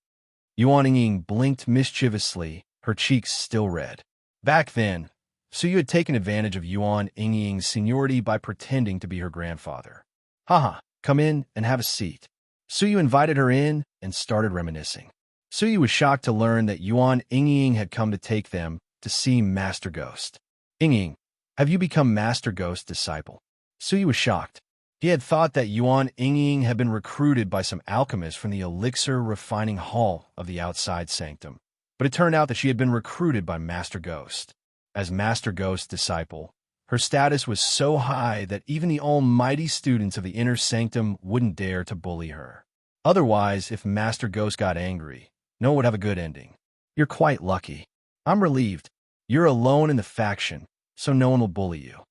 Speaker 1: Yuan Ying blinked mischievously, her cheeks still red. Back then, Su Yu had taken advantage of Yuan Ying's seniority by pretending to be her grandfather. "Haha, come in and have a seat." Su Yu invited her in and started reminiscing. Su Yu was shocked to learn that Yuan Ying had come to take them to see Master Ghost. "Ying, have you become Master Ghost's disciple?" Su Yu was shocked. He had thought that Yuan Ying had been recruited by some alchemist from the elixir refining hall of the outside sanctum, but it turned out that she had been recruited by Master Ghost. As Master Ghost's disciple, her status was so high that even the almighty students of the inner sanctum wouldn't dare to bully her. Otherwise, if Master Ghost got angry, no one would have a good ending. "You're quite lucky." "I'm relieved. You're alone in the faction, so no one will bully you."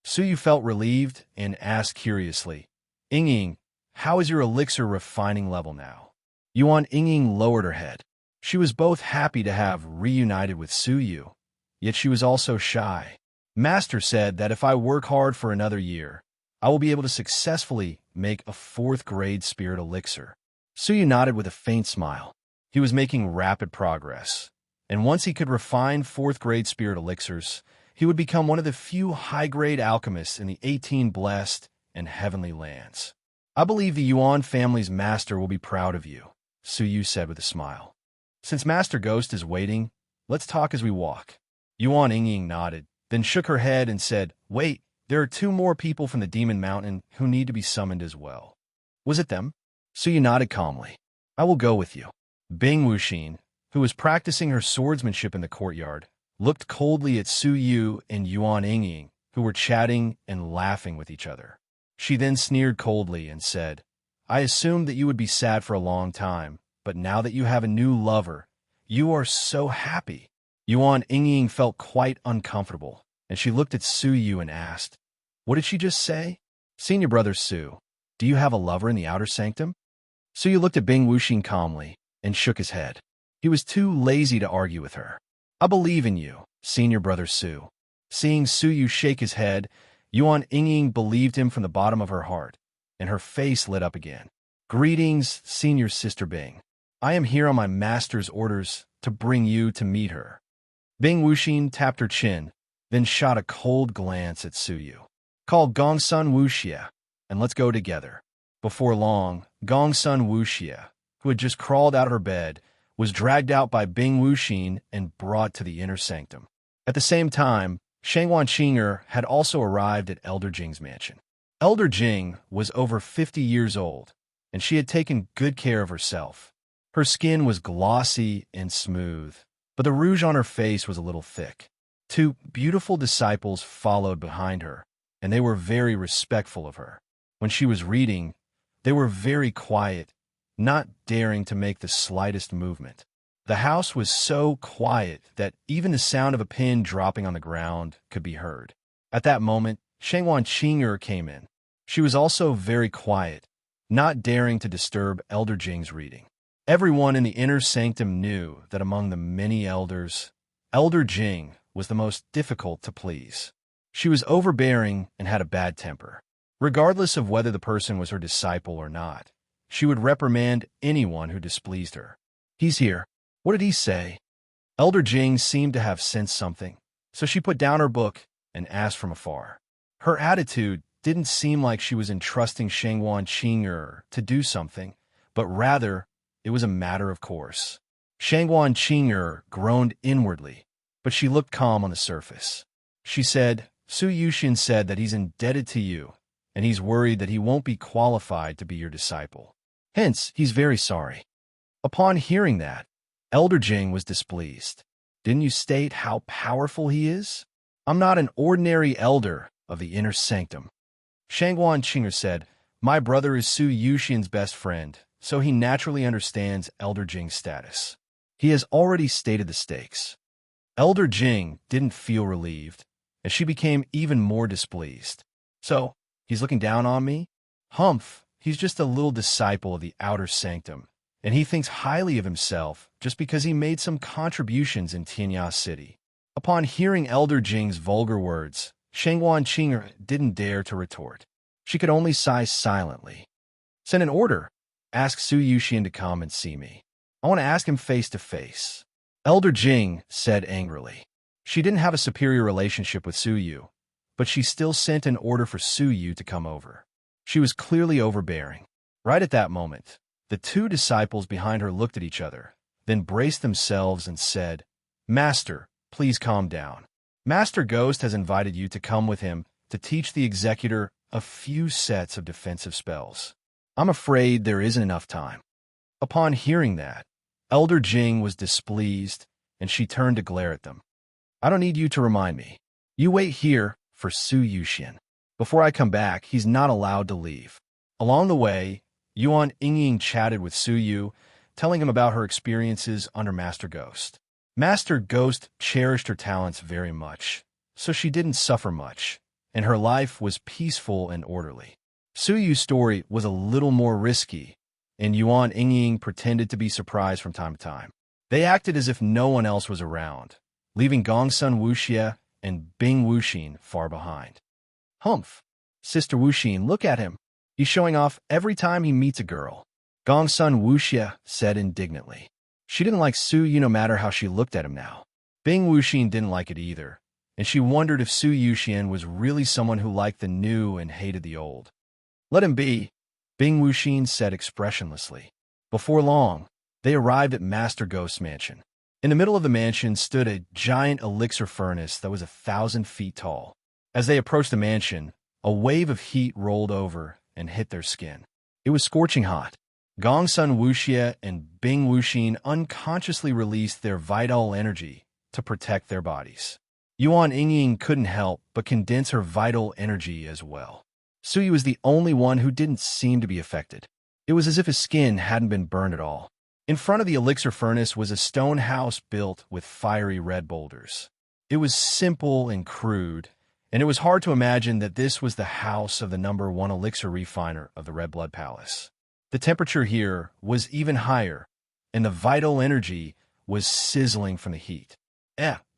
Speaker 1: Su Yu felt relieved and asked curiously, "Ying, how is your elixir refining level now?" Yuan Ying lowered her head. She was both happy to have reunited with Su Yu, yet she was also shy. "Master said that if I work hard for another year, I will be able to successfully make a 4th grade spirit elixir." Su Yu nodded with a faint smile. He was making rapid progress, and once he could refine 4th grade spirit elixirs, he would become one of the few high-grade alchemists in the 18 blessed and heavenly lands. "I believe the Yuan family's master will be proud of you," Su Yu said with a smile. "Since Master Ghost is waiting, let's talk as we walk." Yuan Ying nodded, then shook her head and said, "Wait, there are 2 more people from the Demon Mountain who need to be summoned as well." "Was it them?" Su Yu nodded calmly. "I will go with you." Bing Wuxin, who was practicing her swordsmanship in the courtyard, looked coldly at Su Yu and Yuan Ying, who were chatting and laughing with each other. She then sneered coldly and said, "I assumed that you would be sad for a long time, but now that you have a new lover, you are so happy." Yuan Ying felt quite uncomfortable, and she looked at Su Yu and asked, "What did she just say?" "Senior brother Su, do you have a lover in the outer sanctum?" Su Yu looked at Bing Wuxin calmly and shook his head. He was too lazy to argue with her. "I believe in you, Senior brother Su." Seeing Su Yu shake his head, Yuan Ying believed him from the bottom of her heart, and her face lit up again. "Greetings, Senior Sister Bing. I am here on my master's orders to bring you to meet her." Bing Wuxin tapped her chin, then shot a cold glance at Su Yu. "Call Gongsun Wuxia, and let's go together." Before long, Gongsun Wuxia, who had just crawled out of her bed, was dragged out by Bing Wuxin and brought to the inner sanctum. At the same time, Shangwan Qinger had also arrived at Elder Jing's mansion. Elder Jing was over 50 years old, and she had taken good care of herself. Her skin was glossy and smooth, but the rouge on her face was a little thick. 2 beautiful disciples followed behind her, and they were very respectful of her. When she was reading, they were very quiet, not daring to make the slightest movement. The house was so quiet that even the sound of a pin dropping on the ground could be heard. At that moment, Shangwan Qinger came in. She was also very quiet, not daring to disturb Elder Jing's reading. Everyone in the inner sanctum knew that among the many elders, Elder Jing was the most difficult to please. She was overbearing and had a bad temper. Regardless of whether the person was her disciple or not, she would reprimand anyone who displeased her. "He's here. What did he say?" Elder Jing seemed to have sensed something, so she put down her book and asked from afar. Her attitude didn't seem like she was entrusting Shangguan Qing'er to do something, but rather it was a matter of course. Shangguan Qing'er groaned inwardly, but she looked calm on the surface. She said, "Su Yuxian said that he's indebted to you, and he's worried that he won't be qualified to be your disciple. Hence, he's very sorry." Upon hearing that, Elder Jing was displeased. "Didn't you state how powerful he is? I'm not an ordinary elder of the inner sanctum." Shangguan Qing'er said, "My brother is Su Yuxian's best friend, so he naturally understands Elder Jing's status. He has already stated the stakes." Elder Jing didn't feel relieved, and she became even more displeased. "So, he's looking down on me? Humph, he's just a little disciple of the outer sanctum, and he thinks highly of himself just because he made some contributions in Tianya City." Upon hearing Elder Jing's vulgar words, Shangguan Qing'er didn't dare to retort. She could only sigh silently. "Send an order. Ask Su Yuxian to come and see me. I want to ask him face to face." Elder Jing said angrily. She didn't have a superior relationship with Su Yu, but she still sent an order for Su Yu to come over. She was clearly overbearing. Right at that moment, the two disciples behind her looked at each other, then braced themselves and said, "Master, please calm down. Master Ghost has invited you to come with him to teach the executor a few sets of defensive spells. I'm afraid there isn't enough time." Upon hearing that, Elder Jing was displeased, and she turned to glare at them. "I don't need you to remind me. You wait here for Su Yuxian. Before I come back, he's not allowed to leave." Along the way, Yuan Yingying chatted with Su Yu, telling him about her experiences under Master Ghost. Master Ghost cherished her talents very much, so she didn't suffer much, and her life was peaceful and orderly. Su Yu's story was a little more risky, and Yuan Yingying pretended to be surprised from time to time. They acted as if no one else was around, leaving Gongsun Wuxia and Bing Wuxin far behind. "Humph! Sister Wuxin, look at him. He's showing off every time he meets a girl," Gongsun Wuxia said indignantly. She didn't like Su Yu no matter how she looked at him now. Bing Wuxin didn't like it either, and she wondered if Su Yuxian was really someone who liked the new and hated the old. "Let him be," Bing Wuxin said expressionlessly. Before long, they arrived at Master Ghost's mansion. In the middle of the mansion stood a giant elixir furnace that was 1,000 feet tall. As they approached the mansion, a wave of heat rolled over and hit their skin. It was scorching hot. Gongsun Wuxia and Bing Wuxin unconsciously released their vital energy to protect their bodies. Yuan Yingying couldn't help but condense her vital energy as well. Su Yu was the only one who didn't seem to be affected. It was as if his skin hadn't been burned at all. In front of the elixir furnace was a stone house built with fiery red boulders. It was simple and crude, and it was hard to imagine that this was the house of the #1 elixir refiner of the Red Blood Palace. The temperature here was even higher, and the vital energy was sizzling from the heat.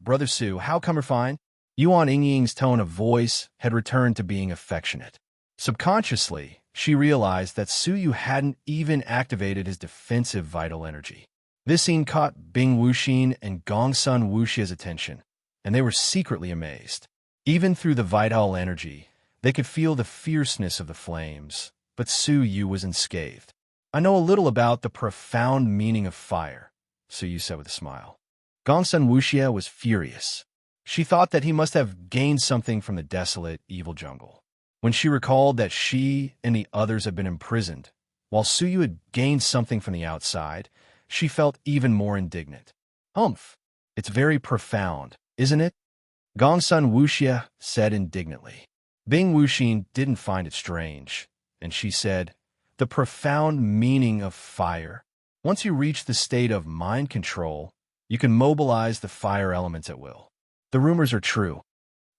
Speaker 1: Brother Su, how come you're fine?" Yuan Yingying's tone of voice had returned to being affectionate. Subconsciously, she realized that Su Yu hadn't even activated his defensive vital energy. This scene caught Bing Wuxin and Gongsun Wuxia's attention, and they were secretly amazed. Even through the vital energy, they could feel the fierceness of the flames, but Su Yu was unscathed. "I know a little about the profound meaning of fire," Su Yu said with a smile. Gongsun Wuxia was furious. She thought that he must have gained something from the desolate, evil jungle. When she recalled that she and the others had been imprisoned, while Su Yu had gained something from the outside, she felt even more indignant. "Humph! It's very profound, isn't it?" Gongsun Wuxia said indignantly. Bing Wuxin didn't find it strange, and she said, "The profound meaning of fire. Once you reach the state of mind control, you can mobilize the fire elements at will." The rumors are true.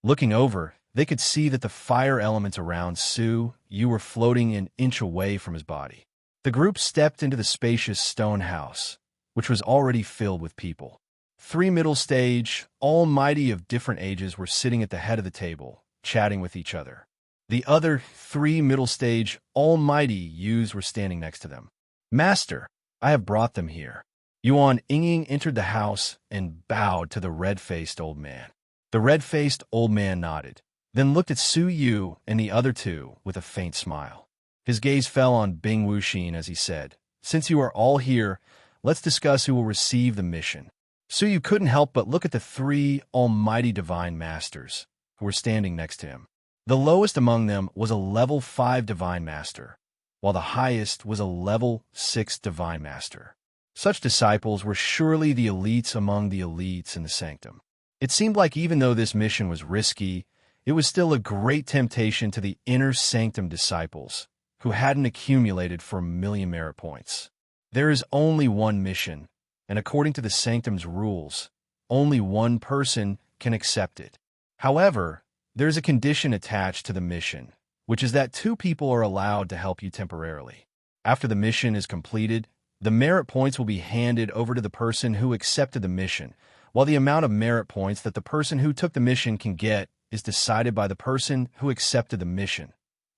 Speaker 1: Looking over, they could see that the fire elements around Su Yu were floating an inch away from his body. The group stepped into the spacious stone house, which was already filled with people. 3 middle stage, all mighty of different ages, were sitting at the head of the table, chatting with each other. The other 3 middle-stage almighty youths were standing next to them. "Master, I have brought them here." Yuan Ying entered the house and bowed to the red-faced old man. The red-faced old man nodded, then looked at Su Yu and the other two with a faint smile. His gaze fell on Bing Wuxin as he said, "Since you are all here, let's discuss who will receive the mission." Su Yu couldn't help but look at the 3 almighty divine masters who were standing next to him. The lowest among them was a level 5 divine master, while the highest was a level 6 divine master. Such disciples were surely the elites among the elites in the sanctum. It seemed like even though this mission was risky, it was still a great temptation to the inner sanctum disciples, who hadn't accumulated for 1,000,000 merit points. There is only one mission, and according to the sanctum's rules, only one person can accept it. However, there is a condition attached to the mission, which is that 2 people are allowed to help you temporarily. After the mission is completed, the merit points will be handed over to the person who accepted the mission, while the amount of merit points that the person who took the mission can get is decided by the person who accepted the mission,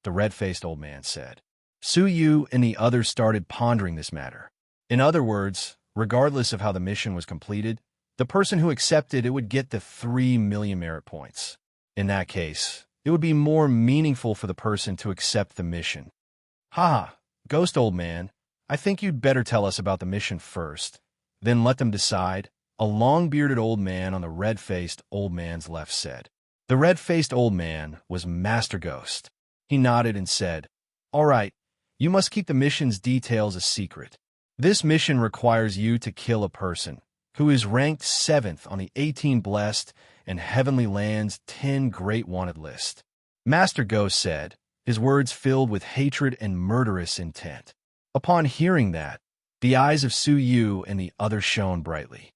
Speaker 1: the red-faced old man said. Su Yu and the others started pondering this matter. In other words, regardless of how the mission was completed, the person who accepted it would get the 3,000,000 merit points. In that case, it would be more meaningful for the person to accept the mission. "Ha, ghost old man, I think you'd better tell us about the mission first, then let them decide," a long-bearded old man on the red-faced old man's left said. The red-faced old man was Master Ghost. He nodded and said, "All right, you must keep the mission's details a secret. This mission requires you to kill a person who is ranked 7th on the 18 Blessed and Heavenly Land's 10 Great Wanted list." Master Ghost said, his words filled with hatred and murderous intent. Upon hearing that, the eyes of Su Yu and the others shone brightly.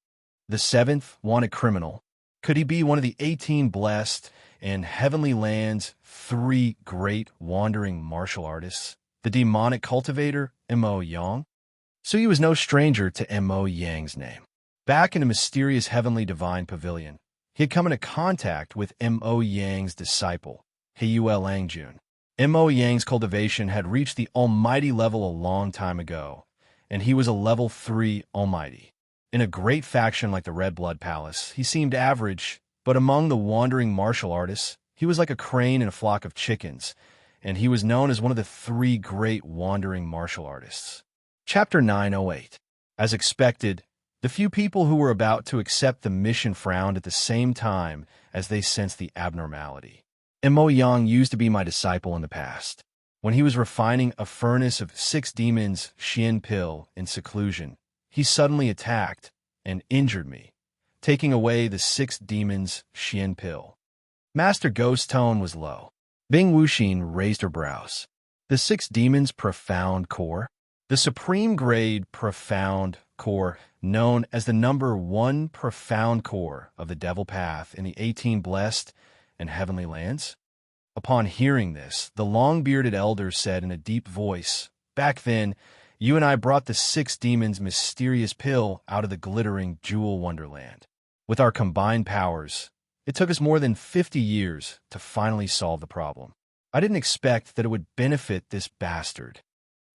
Speaker 1: The 7th wanted criminal. Could he be one of the 18 Blessed and Heavenly Land's 3 great wandering martial artists? The demonic cultivator, Mo Yang? Su Yu was no stranger to Mo Yang's name. Back in the mysterious heavenly divine pavilion, he had come into contact with Mo Yang's disciple, Heiyue Langjun. Mo Yang's cultivation had reached the almighty level a long time ago, and he was a level 3 almighty. In a great faction like the Red Blood Palace, he seemed average, but among the wandering martial artists, he was like a crane in a flock of chickens, and he was known as one of the 3 great wandering martial artists. Chapter 908. As expected, the few people who were about to accept the mission frowned at the same time as they sensed the abnormality. Mo Yang used to be my disciple in the past. When he was refining a furnace of 6 demons Xian pill in seclusion, he suddenly attacked and injured me, taking away the 6 demons Xian pill. Master Ghost's tone was low. Bing Wuxin raised her brows. The 6 demons' profound core? The supreme grade profound core, known as the number 1 profound core of the Devil Path in the 18 Blessed and Heavenly Lands? Upon hearing this, the long-bearded elder said in a deep voice, "Back then, you and I brought the 6 demons' mysterious pill out of the glittering jewel wonderland. With our combined powers, it took us more than 50 years to finally solve the problem. I didn't expect that it would benefit this bastard."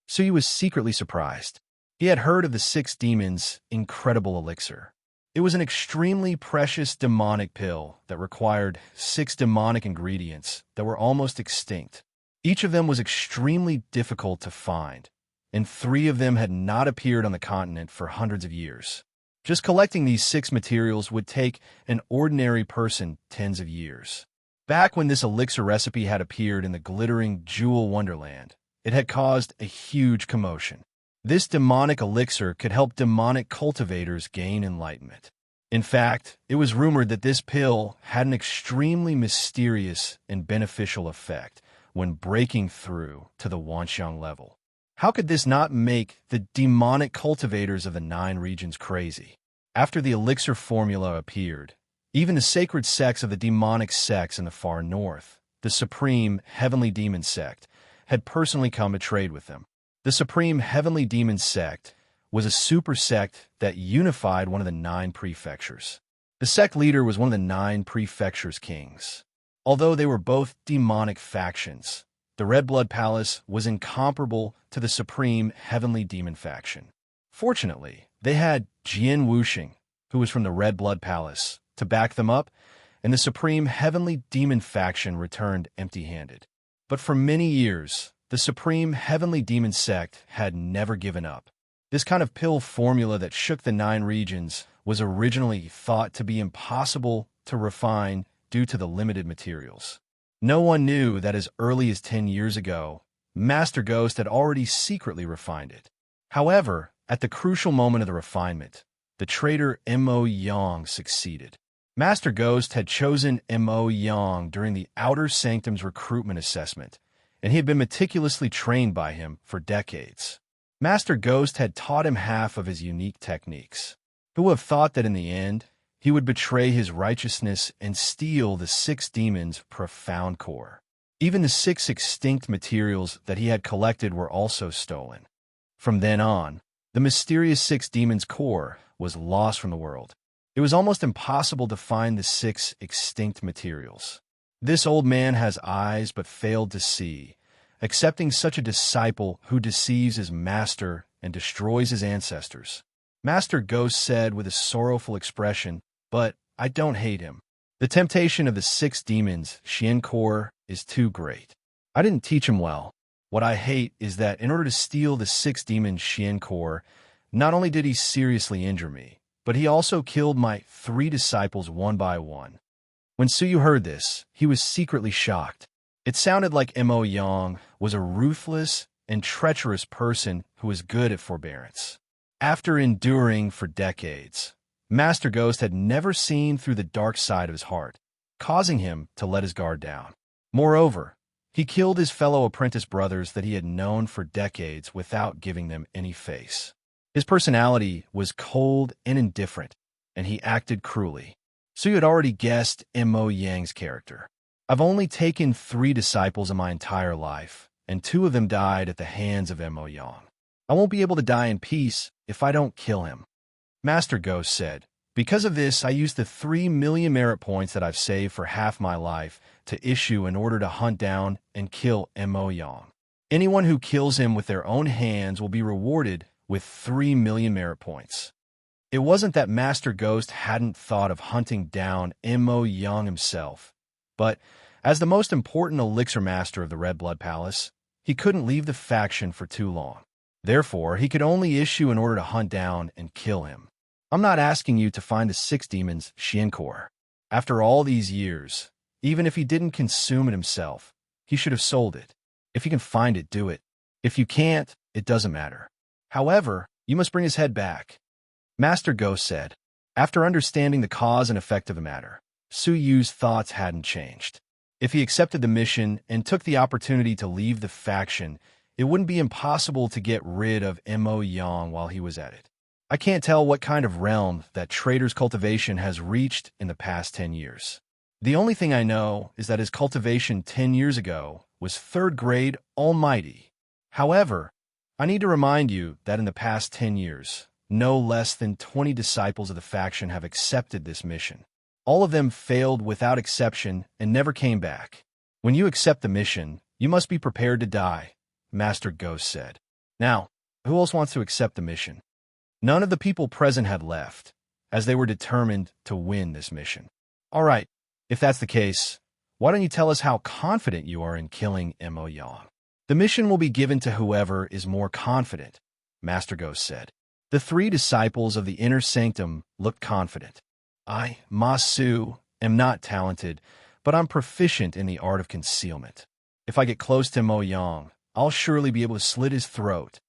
Speaker 1: So he was secretly surprised. He had heard of the 6 demons' incredible elixir. It was an extremely precious demonic pill that required 6 demonic ingredients that were almost extinct. Each of them was extremely difficult to find, and 3 of them had not appeared on the continent for hundreds of years. Just collecting these 6 materials would take an ordinary person tens of years. Back when this elixir recipe had appeared in the glittering jewel wonderland, it had caused a huge commotion. This demonic elixir could help demonic cultivators gain enlightenment. In fact, it was rumored that this pill had an extremely mysterious and beneficial effect when breaking through to the Wanxiang level. How could this not make the demonic cultivators of the 9 regions crazy? After the elixir formula appeared, even the sacred sects of the demonic sects in the far north, the supreme heavenly demon sect, had personally come to trade with them. The Supreme Heavenly Demon Sect was a super sect that unified one of the 9 prefectures. The sect leader was one of the 9 prefectures' kings. Although they were both demonic factions, the Red Blood Palace was incomparable to the supreme heavenly demon faction. Fortunately, they had Jian Wuxing, who was from the Red Blood Palace, to back them up, and the supreme heavenly demon faction returned empty-handed. But for many years, the supreme heavenly demon sect had never given up. This kind of pill formula that shook the 9 regions was originally thought to be impossible to refine due to the limited materials. No one knew that as early as 10 years ago, Master Ghost had already secretly refined it. However, at the crucial moment of the refinement, the traitor Mo Yang succeeded. Master Ghost had chosen Mo Yang during the Outer Sanctum's recruitment assessment, and he had been meticulously trained by him for decades. Master Ghost had taught him half of his unique techniques. Who would have thought that in the end, he would betray his righteousness and steal the 6 demons' profound core. Even the 6 extinct materials that he had collected were also stolen. From then on, the mysterious 6 demons' core was lost from the world. It was almost impossible to find the 6 extinct materials. This old man has eyes but failed to see, accepting such a disciple who deceives his master and destroys his ancestors. Master Ghost said with a sorrowful expression, "But I don't hate him. The temptation of the 6 demons, Xian Core, is too great. I didn't teach him well. What I hate is that in order to steal the 6 demons, Xian Core, not only did he seriously injure me, but he also killed my 3 disciples one by one." When Suyu heard this, he was secretly shocked. It sounded like Mo Yang was a ruthless and treacherous person who was good at forbearance. After enduring for decades, Master Ghost had never seen through the dark side of his heart, causing him to let his guard down. Moreover, he killed his fellow apprentice brothers that he had known for decades without giving them any face. His personality was cold and indifferent, and he acted cruelly. So you had already guessed Mo Yang's character. I've only taken 3 disciples in my entire life, and 2 of them died at the hands of Mo Yang. I won't be able to die in peace if I don't kill him. Master Ghost said, "Because of this, I used the 3 million merit points that I've saved for half my life to issue in order to hunt down and kill Mo Yang. Anyone who kills him with their own hands will be rewarded with 3 million merit points." It wasn't that Master Ghost hadn't thought of hunting down Mo Yang himself, but as the most important elixir master of the Red Blood Palace, he couldn't leave the faction for too long. Therefore, he could only issue in order to hunt down and kill him. I'm not asking you to find the 6 demons' Xian Core. After all these years, even if he didn't consume it himself, he should have sold it. If you can find it, do it. If you can't, it doesn't matter. However, you must bring his head back. Master Ghost said. After understanding the cause and effect of the matter, Su Yu's thoughts hadn't changed. If he accepted the mission and took the opportunity to leave the faction, it wouldn't be impossible to get rid of Mo Yang while he was at it. I can't tell what kind of realm that Trader's cultivation has reached in the past 10 years. The only thing I know is that his cultivation 10 years ago was 3rd grade almighty. However, I need to remind you that in the past 10 years, no less than 20 disciples of the faction have accepted this mission. All of them failed without exception and never came back. When you accept the mission, you must be prepared to die, Master Ghost said. Now, who else wants to accept the mission? None of the people present had left, as they were determined to win this mission. All right, if that's the case, why don't you tell us how confident you are in killing Mo Yang? The mission will be given to whoever is more confident, Master Ghost said. The 3 disciples of the Inner Sanctum looked confident. I, Ma Su, am not talented, but I'm proficient in the art of concealment. If I get close to Mo Yang, I'll surely be able to slit his throat.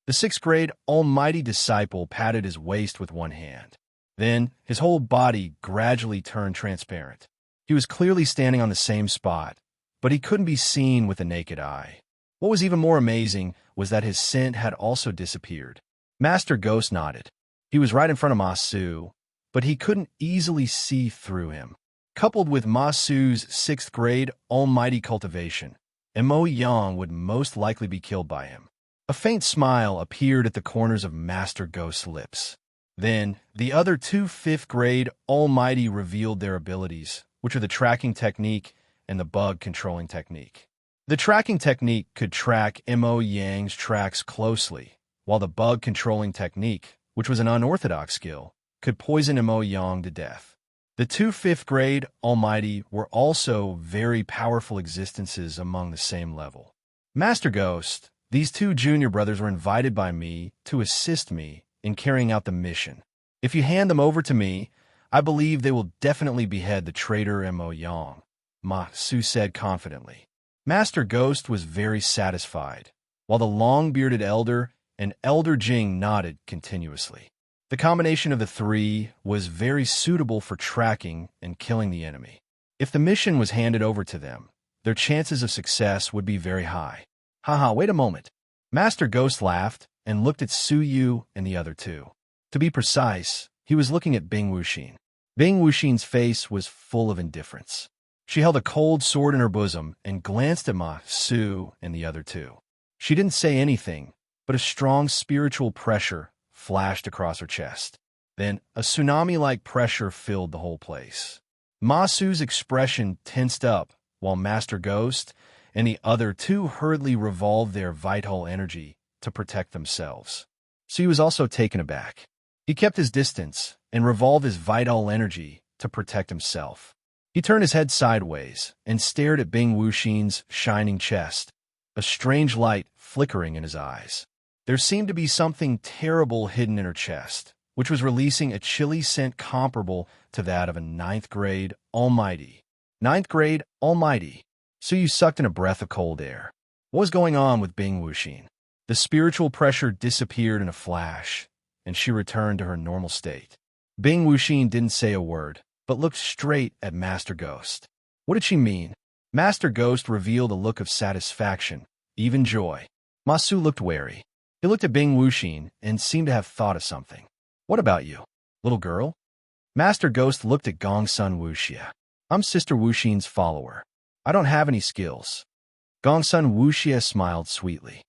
Speaker 1: The 6th grade almighty disciple patted his waist with one hand. Then, his whole body gradually turned transparent. He was clearly standing on the same spot, but he couldn't be seen with the naked eye. What was even more amazing was that his scent had also disappeared. Master Ghost nodded. He was right in front of Ma Su, but he couldn't easily see through him. Coupled with Ma Su's 6th grade almighty cultivation, Mo Yang would most likely be killed by him. A faint smile appeared at the corners of Master Ghost's lips. Then, the other 2 5th grade almighty revealed their abilities, which are the tracking technique and the bug controlling technique. The tracking technique could track Mo Yang's tracks closely, while the bug controlling technique, which was an unorthodox skill, could poison Mo Yang to death. The two fifth-grade Almighty were also very powerful existences among the same level. Master Ghost, these two junior brothers were invited by me to assist me in carrying out the mission. If you hand them over to me, I believe they will definitely behead the traitor Mo Yang, Ma Su said confidently. Master Ghost was very satisfied, while the long-bearded elder and Elder Jing nodded continuously. The combination of the three was very suitable for tracking and killing the enemy. If the mission was handed over to them, their chances of success would be very high. Haha, wait a moment. Master Ghost laughed and looked at Su Yu and the other two. To be precise, he was looking at Bing Wuxin. Bing Wuxin's face was full of indifference. She held a cold sword in her bosom and glanced at Ma Su and the other two. She didn't say anything, but a strong spiritual pressure flashed across her chest. Then a tsunami-like pressure filled the whole place. Ma Su's expression tensed up, while Master Ghost and the other two hurriedly revolved their vital energy to protect themselves. So he was also taken aback. He kept his distance and revolved his vital energy to protect himself. He turned his head sideways and stared at Bing Wuxin's shining chest, a strange light flickering in his eyes. There seemed to be something terrible hidden in her chest, which was releasing a chilly scent comparable to that of a ninth-grade Almighty. Ninth-grade Almighty. So you sucked in a breath of cold air. What was going on with Bing Wuxin? The spiritual pressure disappeared in a flash, and she returned to her normal state. Bing Wuxin didn't say a word, but looked straight at Master Ghost. What did she mean? Master Ghost revealed a look of satisfaction, even joy. Ma Su looked wary. He looked at Bing Wuxin and seemed to have thought of something. What about you, little girl? Master Ghost looked at Gongsun Wuxia. I'm Sister Wuxin's follower. I don't have any skills. Gongsun Wuxia smiled sweetly.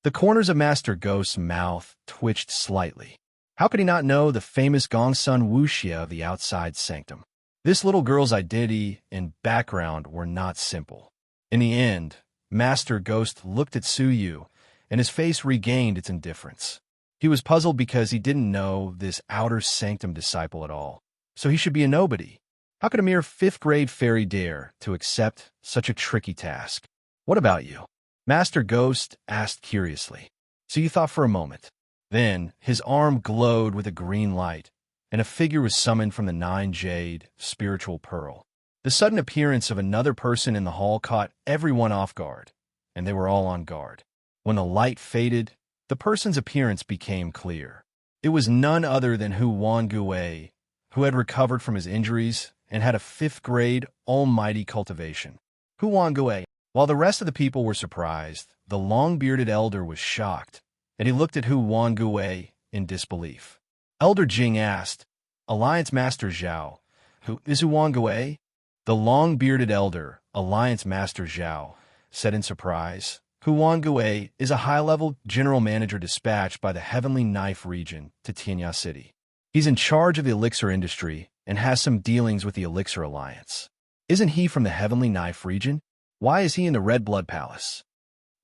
Speaker 1: The corners of Master Ghost's mouth twitched slightly. How could he not know the famous Gongsun Wuxia of the outside sanctum? This little girl's identity and background were not simple. In the end, Master Ghost looked at Su Yu, and his face regained its indifference. He was puzzled because he didn't know this outer sanctum disciple at all, so he should be a nobody. How could a mere fifth-grade fairy dare to accept such a tricky task? What about you? Master Ghost asked curiously. So you thought for a moment. Then his arm glowed with a green light, and a figure was summoned from the 9-jade spiritual pearl. The sudden appearance of another person in the hall caught everyone off guard, and they were all on guard. When the light faded, the person's appearance became clear. It was none other than Hu Wangui, who had recovered from his injuries and had a fifth-grade almighty cultivation. Hu Wangui. While the rest of the people were surprised, the long-bearded elder was shocked, and he looked at Hu Wangui in disbelief. Elder Jing asked, Alliance Master Zhao, who is Hu Wangui? The long-bearded elder, Alliance Master Zhao, said in surprise, Hu Wangui is a high-level general manager dispatched by the Heavenly Knife region to Tianya City. He's in charge of the elixir industry and has some dealings with the Elixir Alliance. Isn't he from the Heavenly Knife region? Why is he in the Red Blood Palace?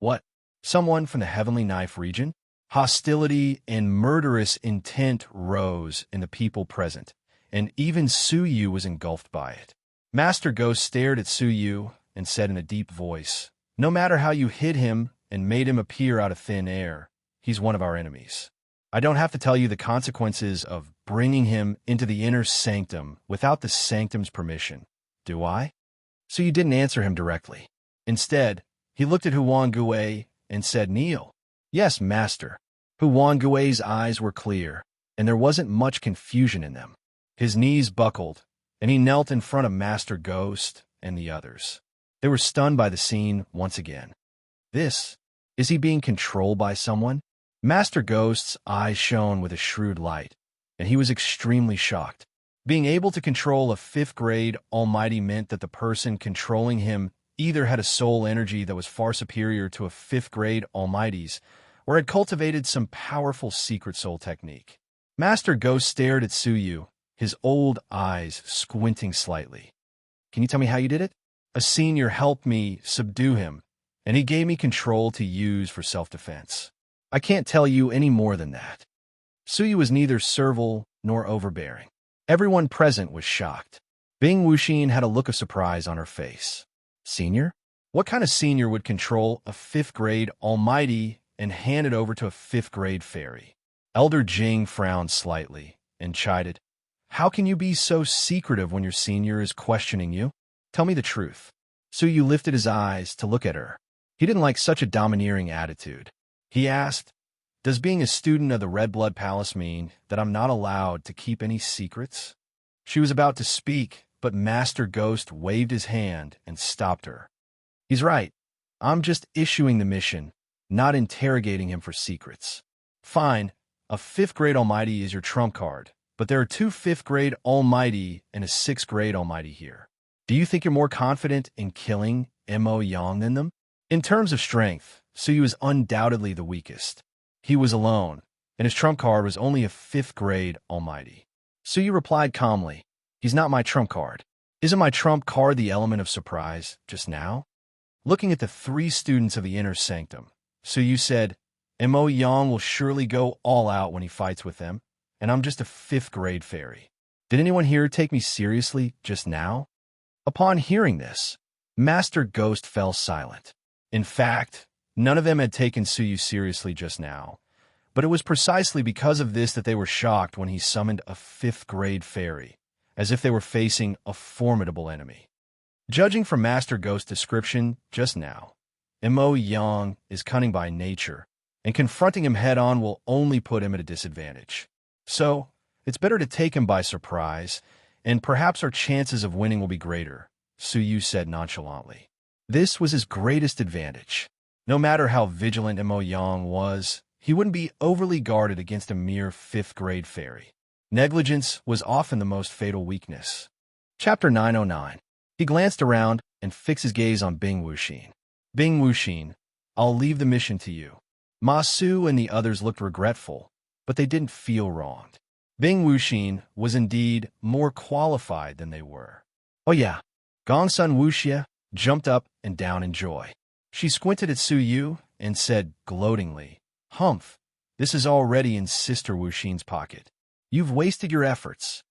Speaker 1: What? Someone from the Heavenly Knife region? Hostility and murderous intent rose in the people present, and even Su Yu was engulfed by it. Master Ghost stared at Su Yu and said in a deep voice, No matter how you hid him and made him appear out of thin air, he's one of our enemies. I don't have to tell you the consequences of bringing him into the inner sanctum without the sanctum's permission, do I? So you didn't answer him directly. Instead, he looked at Hu Wangui and said, Kneel. Yes, master. Hu Wangui's eyes were clear, and there wasn't much confusion in them. His knees buckled, and he knelt in front of Master Ghost and the others. They were stunned by the scene once again. Is he being controlled by someone? Master Ghost's eyes shone with a shrewd light, and he was extremely shocked. Being able to control a fifth-grade almighty meant that the person controlling him either had a soul energy that was far superior to a fifth-grade almighty's, or had cultivated some powerful secret soul technique. Master Ghost stared at Su Yu, his old eyes squinting slightly. Can you tell me how you did it? A senior helped me subdue him, and he gave me control to use for self-defense. I can't tell you any more than that. Suyu was neither servile nor overbearing. Everyone present was shocked. Bing Wuxin had a look of surprise on her face. Senior? What kind of senior would control a 5th grade almighty and hand it over to a 5th grade fairy? Elder Jing frowned slightly and chided, "How can you be so secretive when your senior is questioning you? Tell me the truth." Suyu lifted his eyes to look at her. He didn't like such a domineering attitude. He asked, "Does being a student of the Red Blood Palace mean that I'm not allowed to keep any secrets?" She was about to speak, but Master Ghost waved his hand and stopped her. "He's right. I'm just issuing the mission, not interrogating him for secrets." "Fine, a 5th grade Almighty is your trump card, but there are 2 5th grade Almighty and a 6th grade Almighty here. Do you think you're more confident in killing Mo Yang than them?" In terms of strength, Suyu was undoubtedly the weakest. He was alone, and his trump card was only a 5th grade Almighty. Suyu replied calmly, "He's not my trump card. Isn't my trump card the element of surprise just now?" Looking at the 3 students of the inner sanctum, Suyu said, "Mo Yang will surely go all out when he fights with them, and I'm just a 5th grade fairy. Did anyone here take me seriously just now?" Upon hearing this, Master Ghost fell silent. In fact, none of them had taken Suyu seriously just now, but it was precisely because of this that they were shocked when he summoned a 5th grade fairy, as if they were facing a formidable enemy. Judging from Master Ghost's description just now, Mo Yang is cunning by nature, and confronting him head-on will only put him at a disadvantage. So, it's better to take him by surprise, and perhaps our chances of winning will be greater, Suyu said nonchalantly. This was his greatest advantage. No matter how vigilant Mo Yang was, he wouldn't be overly guarded against a mere 5th grade fairy. Negligence was often the most fatal weakness. Chapter 909. He glanced around and fixed his gaze on Bing Wuxin. "Bing Wuxin, I'll leave the mission to you." Ma Su and the others looked regretful, but they didn't feel wronged. Bing Wuxin was indeed more qualified than they were. "Oh yeah." Gongsun Wuxia jumped up and down in joy. She squinted at Suyu and said gloatingly, "Humph, this is already in Sister Wuxin's pocket. You've wasted your efforts."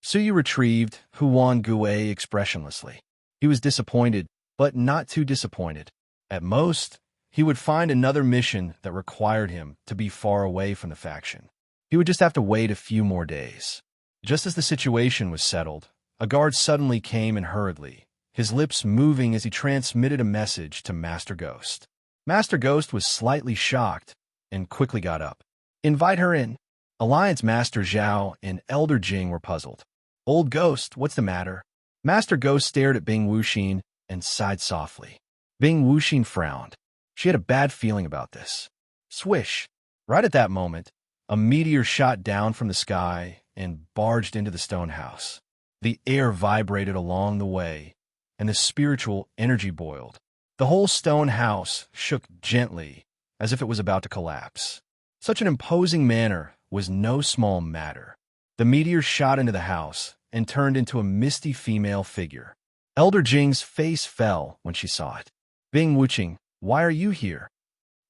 Speaker 1: Suyu retrieved Huan Gue expressionlessly. He was disappointed, but not too disappointed. At most, he would find another mission that required him to be far away from the faction. He would just have to wait a few more days. Just as the situation was settled, a guard suddenly came in hurriedly, his lips moving as he transmitted a message to Master Ghost. Master Ghost was slightly shocked and quickly got up. "Invite her in." Alliance Master Zhao and Elder Jing were puzzled. "Old Ghost, what's the matter?" Master Ghost stared at Bing Wuxin and sighed softly. Bing Wuxin frowned. She had a bad feeling about this. Swish! Right at that moment, a meteor shot down from the sky and barged into the stone house. The air vibrated along the way, and the spiritual energy boiled. The whole stone house shook gently, as if it was about to collapse. Such an imposing manner was no small matter. The meteor shot into the house and turned into a misty female figure. Elder Jing's face fell when she saw it. "Bing Wuxing, why are you here?"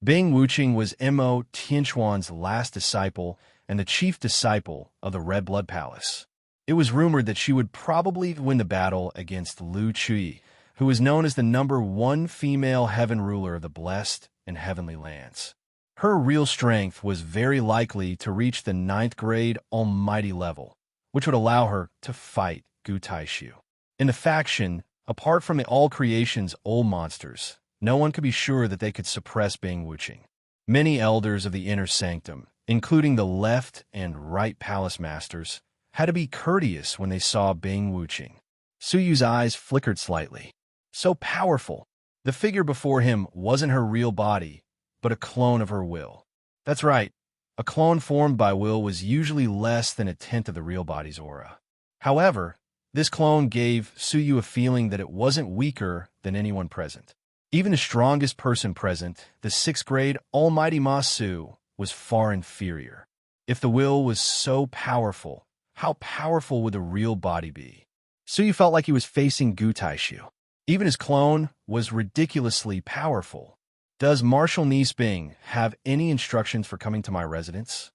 Speaker 1: Bing Wuxing was Mo Tianquan's last disciple and the chief disciple of the Red Blood Palace. It was rumored that she would probably win the battle against Lu Chui, who was known as the #1 female heaven ruler of the Blessed and Heavenly Lands. Her real strength was very likely to reach the 9th grade Almighty level, which would allow her to fight Gu Taishu. In the faction, apart from the All Creation's old monsters, no one could be sure that they could suppress Bing Wuxing. Many elders of the inner sanctum, including the left and right palace masters, had to be courteous when they saw Bing Wuxing. Suyu's eyes flickered slightly. So powerful. The figure before him wasn't her real body, but a clone of her will. That's right. A clone formed by will was usually less than a tenth of the real body's aura. However, this clone gave Suyu a feeling that it wasn't weaker than anyone present. Even the strongest person present, the 6th grade Almighty Ma Su, was far inferior. If the will was so powerful, how powerful would the real body be? Suyu felt like he was facing Gu Taishu. Even his clone was ridiculously powerful. Does Marshal Niece Bing have any instructions for coming to my residence?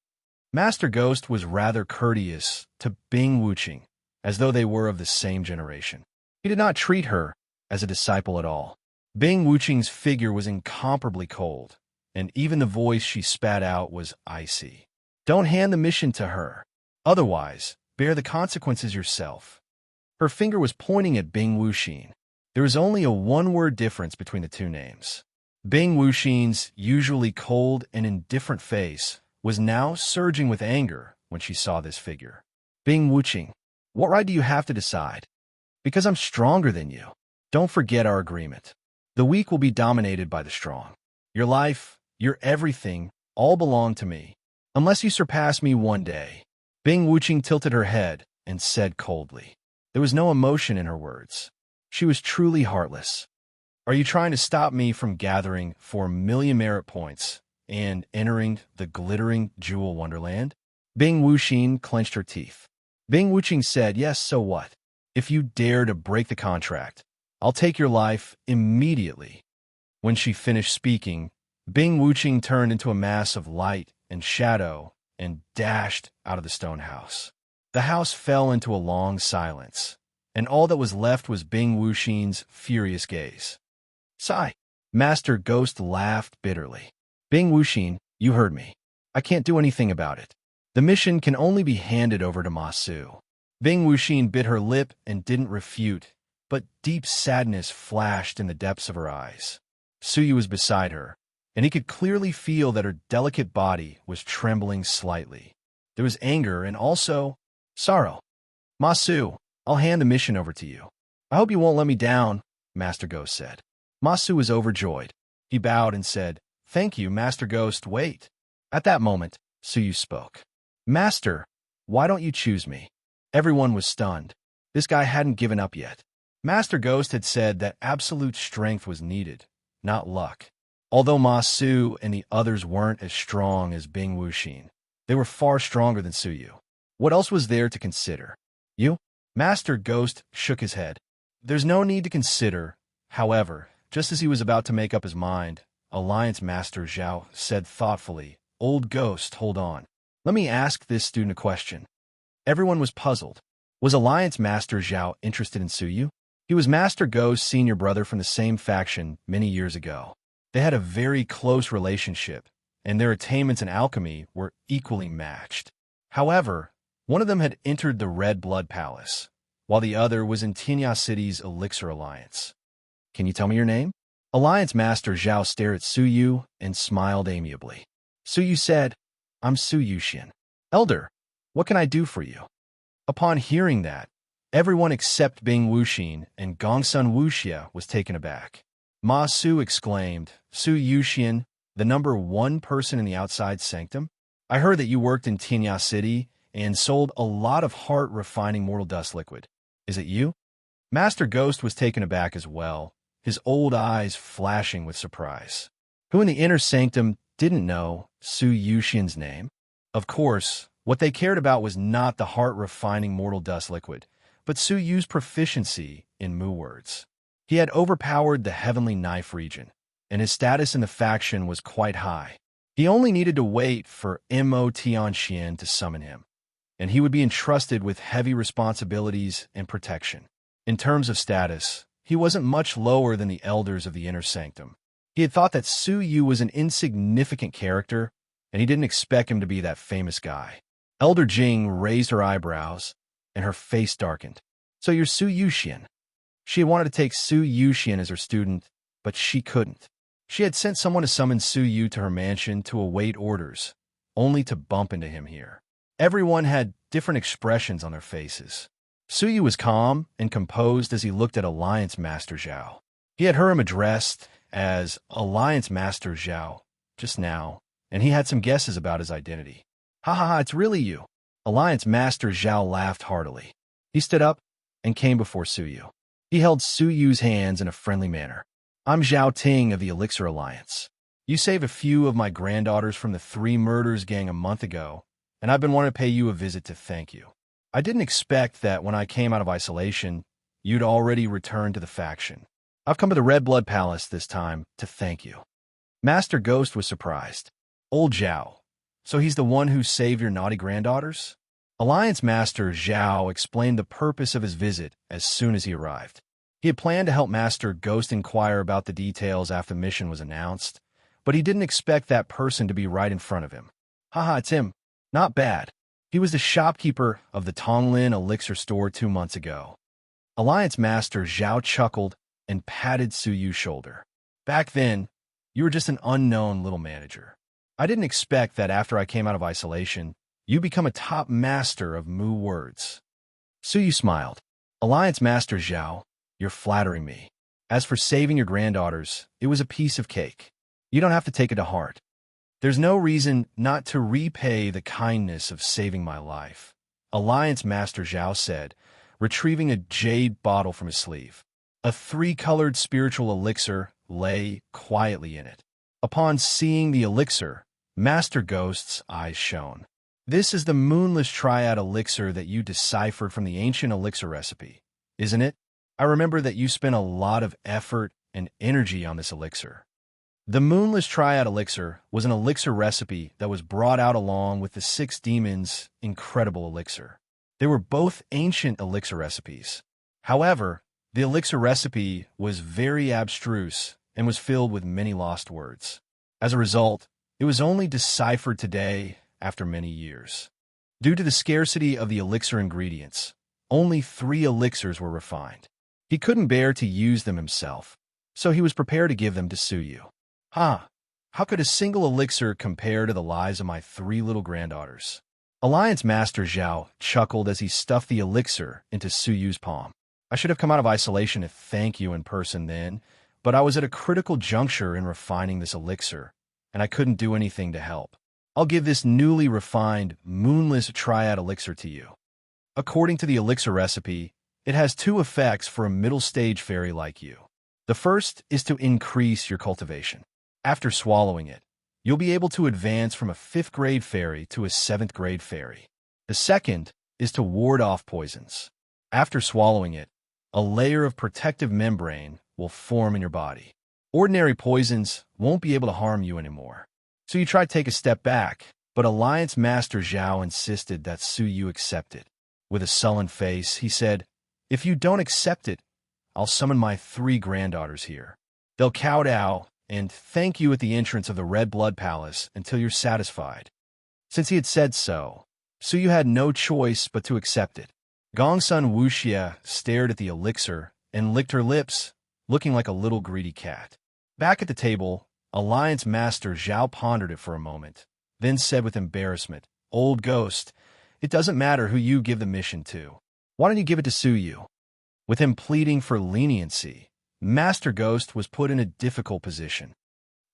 Speaker 1: Master Ghost was rather courteous to Bing Wuqing, as though they were of the same generation. He did not treat her as a disciple at all. Bing Wuqing's figure was incomparably cold, and even the voice she spat out was icy. Don't hand the mission to her. Otherwise, bear the consequences yourself. Her finger was pointing at Bing Wuxin. There was only a one-word difference between the two names. Bing Wuxin's usually cold and indifferent face was now surging with anger when she saw this figure. Bing Wuqing, what right do you have to decide? Because I'm stronger than you. Don't forget our agreement. The weak will be dominated by the strong. Your life, your everything, all belong to me, unless you surpass me one day. Bing Wuqing tilted her head and said coldly. There was no emotion in her words. She was truly heartless. Are you trying to stop me from gathering 4,000,000 merit points and entering the glittering jewel wonderland? Bing Wuxing clenched her teeth. Bing Wuqing said, yes, so what? If you dare to break the contract, I'll take your life immediately. When she finished speaking, Bing Wuqing turned into a mass of light and shadow and dashed out of the stone house. The house fell into a long silence, and all that was left was Bing Wuxing's furious gaze. Sigh. Master Ghost laughed bitterly. Bing Wuxing, you heard me. I can't do anything about it. The mission can only be handed over to Ma Su. Bing Wuxing bit her lip and didn't refute, but deep sadness flashed in the depths of her eyes. Su Yu was beside her, and he could clearly feel that her delicate body was trembling slightly. There was anger and also sorrow. Ma Su, I'll hand the mission over to you. I hope you won't let me down, Master Ghost said. Ma Su was overjoyed. He bowed and said, Thank you, Master Ghost, wait. At that moment, Su Yu spoke. Master, why don't you choose me? Everyone was stunned. This guy hadn't given up yet. Master Ghost had said that absolute strength was needed, not luck. Although Ma Su and the others weren't as strong as Bing Wuxing, they were far stronger than Su Yu. What else was there to consider? You? Master Ghost shook his head. There's no need to consider. However, just as he was about to make up his mind, Alliance Master Zhao said thoughtfully, Old Ghost, hold on. Let me ask this student a question. Everyone was puzzled. Was Alliance Master Zhao interested in Su Yu? He was Master Ghost's senior brother from the same faction many years ago. They had a very close relationship, and their attainments in alchemy were equally matched. However, one of them had entered the Red Blood Palace, while the other was in Tinya City's Elixir Alliance. Can you tell me your name? Alliance Master Zhao stared at Su Yu and smiled amiably. Su Yu said, I'm Su Yuxian. Elder, what can I do for you? Upon hearing that, everyone except Bing Wuxing and Gongsun Wuxia was taken aback. Ma Su exclaimed, Su Yuxian, the #1 person in the outside sanctum? I heard that you worked in Tinya City and sold a lot of heart-refining mortal dust liquid. Is it you? Master Ghost was taken aback as well, his old eyes flashing with surprise. Who in the inner sanctum didn't know Su Yuxian's name? Of course, what they cared about was not the heart-refining mortal dust liquid, but Su Yu's proficiency in Mu words. He had overpowered the Heavenly Knife region, and his status in the faction was quite high. He only needed to wait for Mo Tianxian to summon him, and he would be entrusted with heavy responsibilities and protection. In terms of status, he wasn't much lower than the elders of the Inner Sanctum. He had thought that Su Yu was an insignificant character, and he didn't expect him to be that famous guy. Elder Jing raised her eyebrows, and her face darkened. So you're Su Yuxian. She had wanted to take Su Yuxian as her student, but she couldn't. She had sent someone to summon Su Yu to her mansion to await orders, only to bump into him here. Everyone had different expressions on their faces. Su Yu was calm and composed as he looked at Alliance Master Zhao. He had heard him addressed as Alliance Master Zhao just now, and he had some guesses about his identity. Ha ha ha, it's really you. Alliance Master Zhao laughed heartily. He stood up and came before Su Yu. He held Su Yu's hands in a friendly manner. I'm Zhao Ting of the Elixir Alliance. You saved a few of my granddaughters from the 3 murders gang a month ago, and I've been wanting to pay you a visit to thank you. I didn't expect that when I came out of isolation, you'd already returned to the faction. I've come to the Red Blood Palace this time to thank you. Master Ghost was surprised. Old Zhao. So he's the one who saved your naughty granddaughters? Alliance Master Zhao explained the purpose of his visit as soon as he arrived. He had planned to help Master Ghost inquire about the details after the mission was announced, but he didn't expect that person to be right in front of him. Haha, it's him. Not bad. He was the shopkeeper of the Tonglin elixir store 2 months ago. Alliance Master Zhao chuckled and patted Suyu's shoulder. Back then, you were just an unknown little manager. I didn't expect that after I came out of isolation, you become a top master of Mu words. Suyu smiled. Alliance Master Zhao, you're flattering me. As for saving your granddaughters, it was a piece of cake. You don't have to take it to heart. There's no reason not to repay the kindness of saving my life, Alliance Master Zhao said, retrieving a jade bottle from his sleeve. A 3-colored spiritual elixir lay quietly in it. Upon seeing the elixir, Master Ghost's eyes shone. This is the moonless triad elixir that you deciphered from the ancient elixir recipe, isn't it? I remember that you spent a lot of effort and energy on this elixir. The moonless triad elixir was an elixir recipe that was brought out along with the 6 demons' incredible elixir. They were both ancient elixir recipes. However, the elixir recipe was very abstruse and was filled with many lost words. As a result, it was only deciphered today after many years. Due to the scarcity of the elixir ingredients, only 3 elixirs were refined. He couldn't bear to use them himself, so he was prepared to give them to Suyu. How could a single elixir compare to the lives of my 3 little granddaughters? Alliance Master Zhao chuckled as he stuffed the elixir into Suyu's palm. I should have come out of isolation to thank you in person then, but I was at a critical juncture in refining this elixir, and I couldn't do anything to help. I'll give this newly refined, moonless triad elixir to you. According to the elixir recipe, it has 2 effects for a middle-stage fairy like you. The first is to increase your cultivation. After swallowing it, you'll be able to advance from a 5th-grade fairy to a 7th-grade fairy. The second is to ward off poisons. After swallowing it, a layer of protective membrane will form in your body. Ordinary poisons won't be able to harm you anymore. So you tried to take a step back, but Alliance Master Zhao insisted that Suyu accept it. With a sullen face, he said, if you don't accept it, I'll summon my 3 granddaughters here. They'll kowtow and thank you at the entrance of the Red Blood Palace until you're satisfied. Since he had said so, Suyu had no choice but to accept it. Gongsun Wuxia stared at the elixir and licked her lips, looking like a little greedy cat. Back at the table, Alliance Master Zhao pondered it for a moment, then said with embarrassment, Old Ghost, it doesn't matter who you give the mission to. Why don't you give it to Suyu? With him pleading for leniency, Master Ghost was put in a difficult position.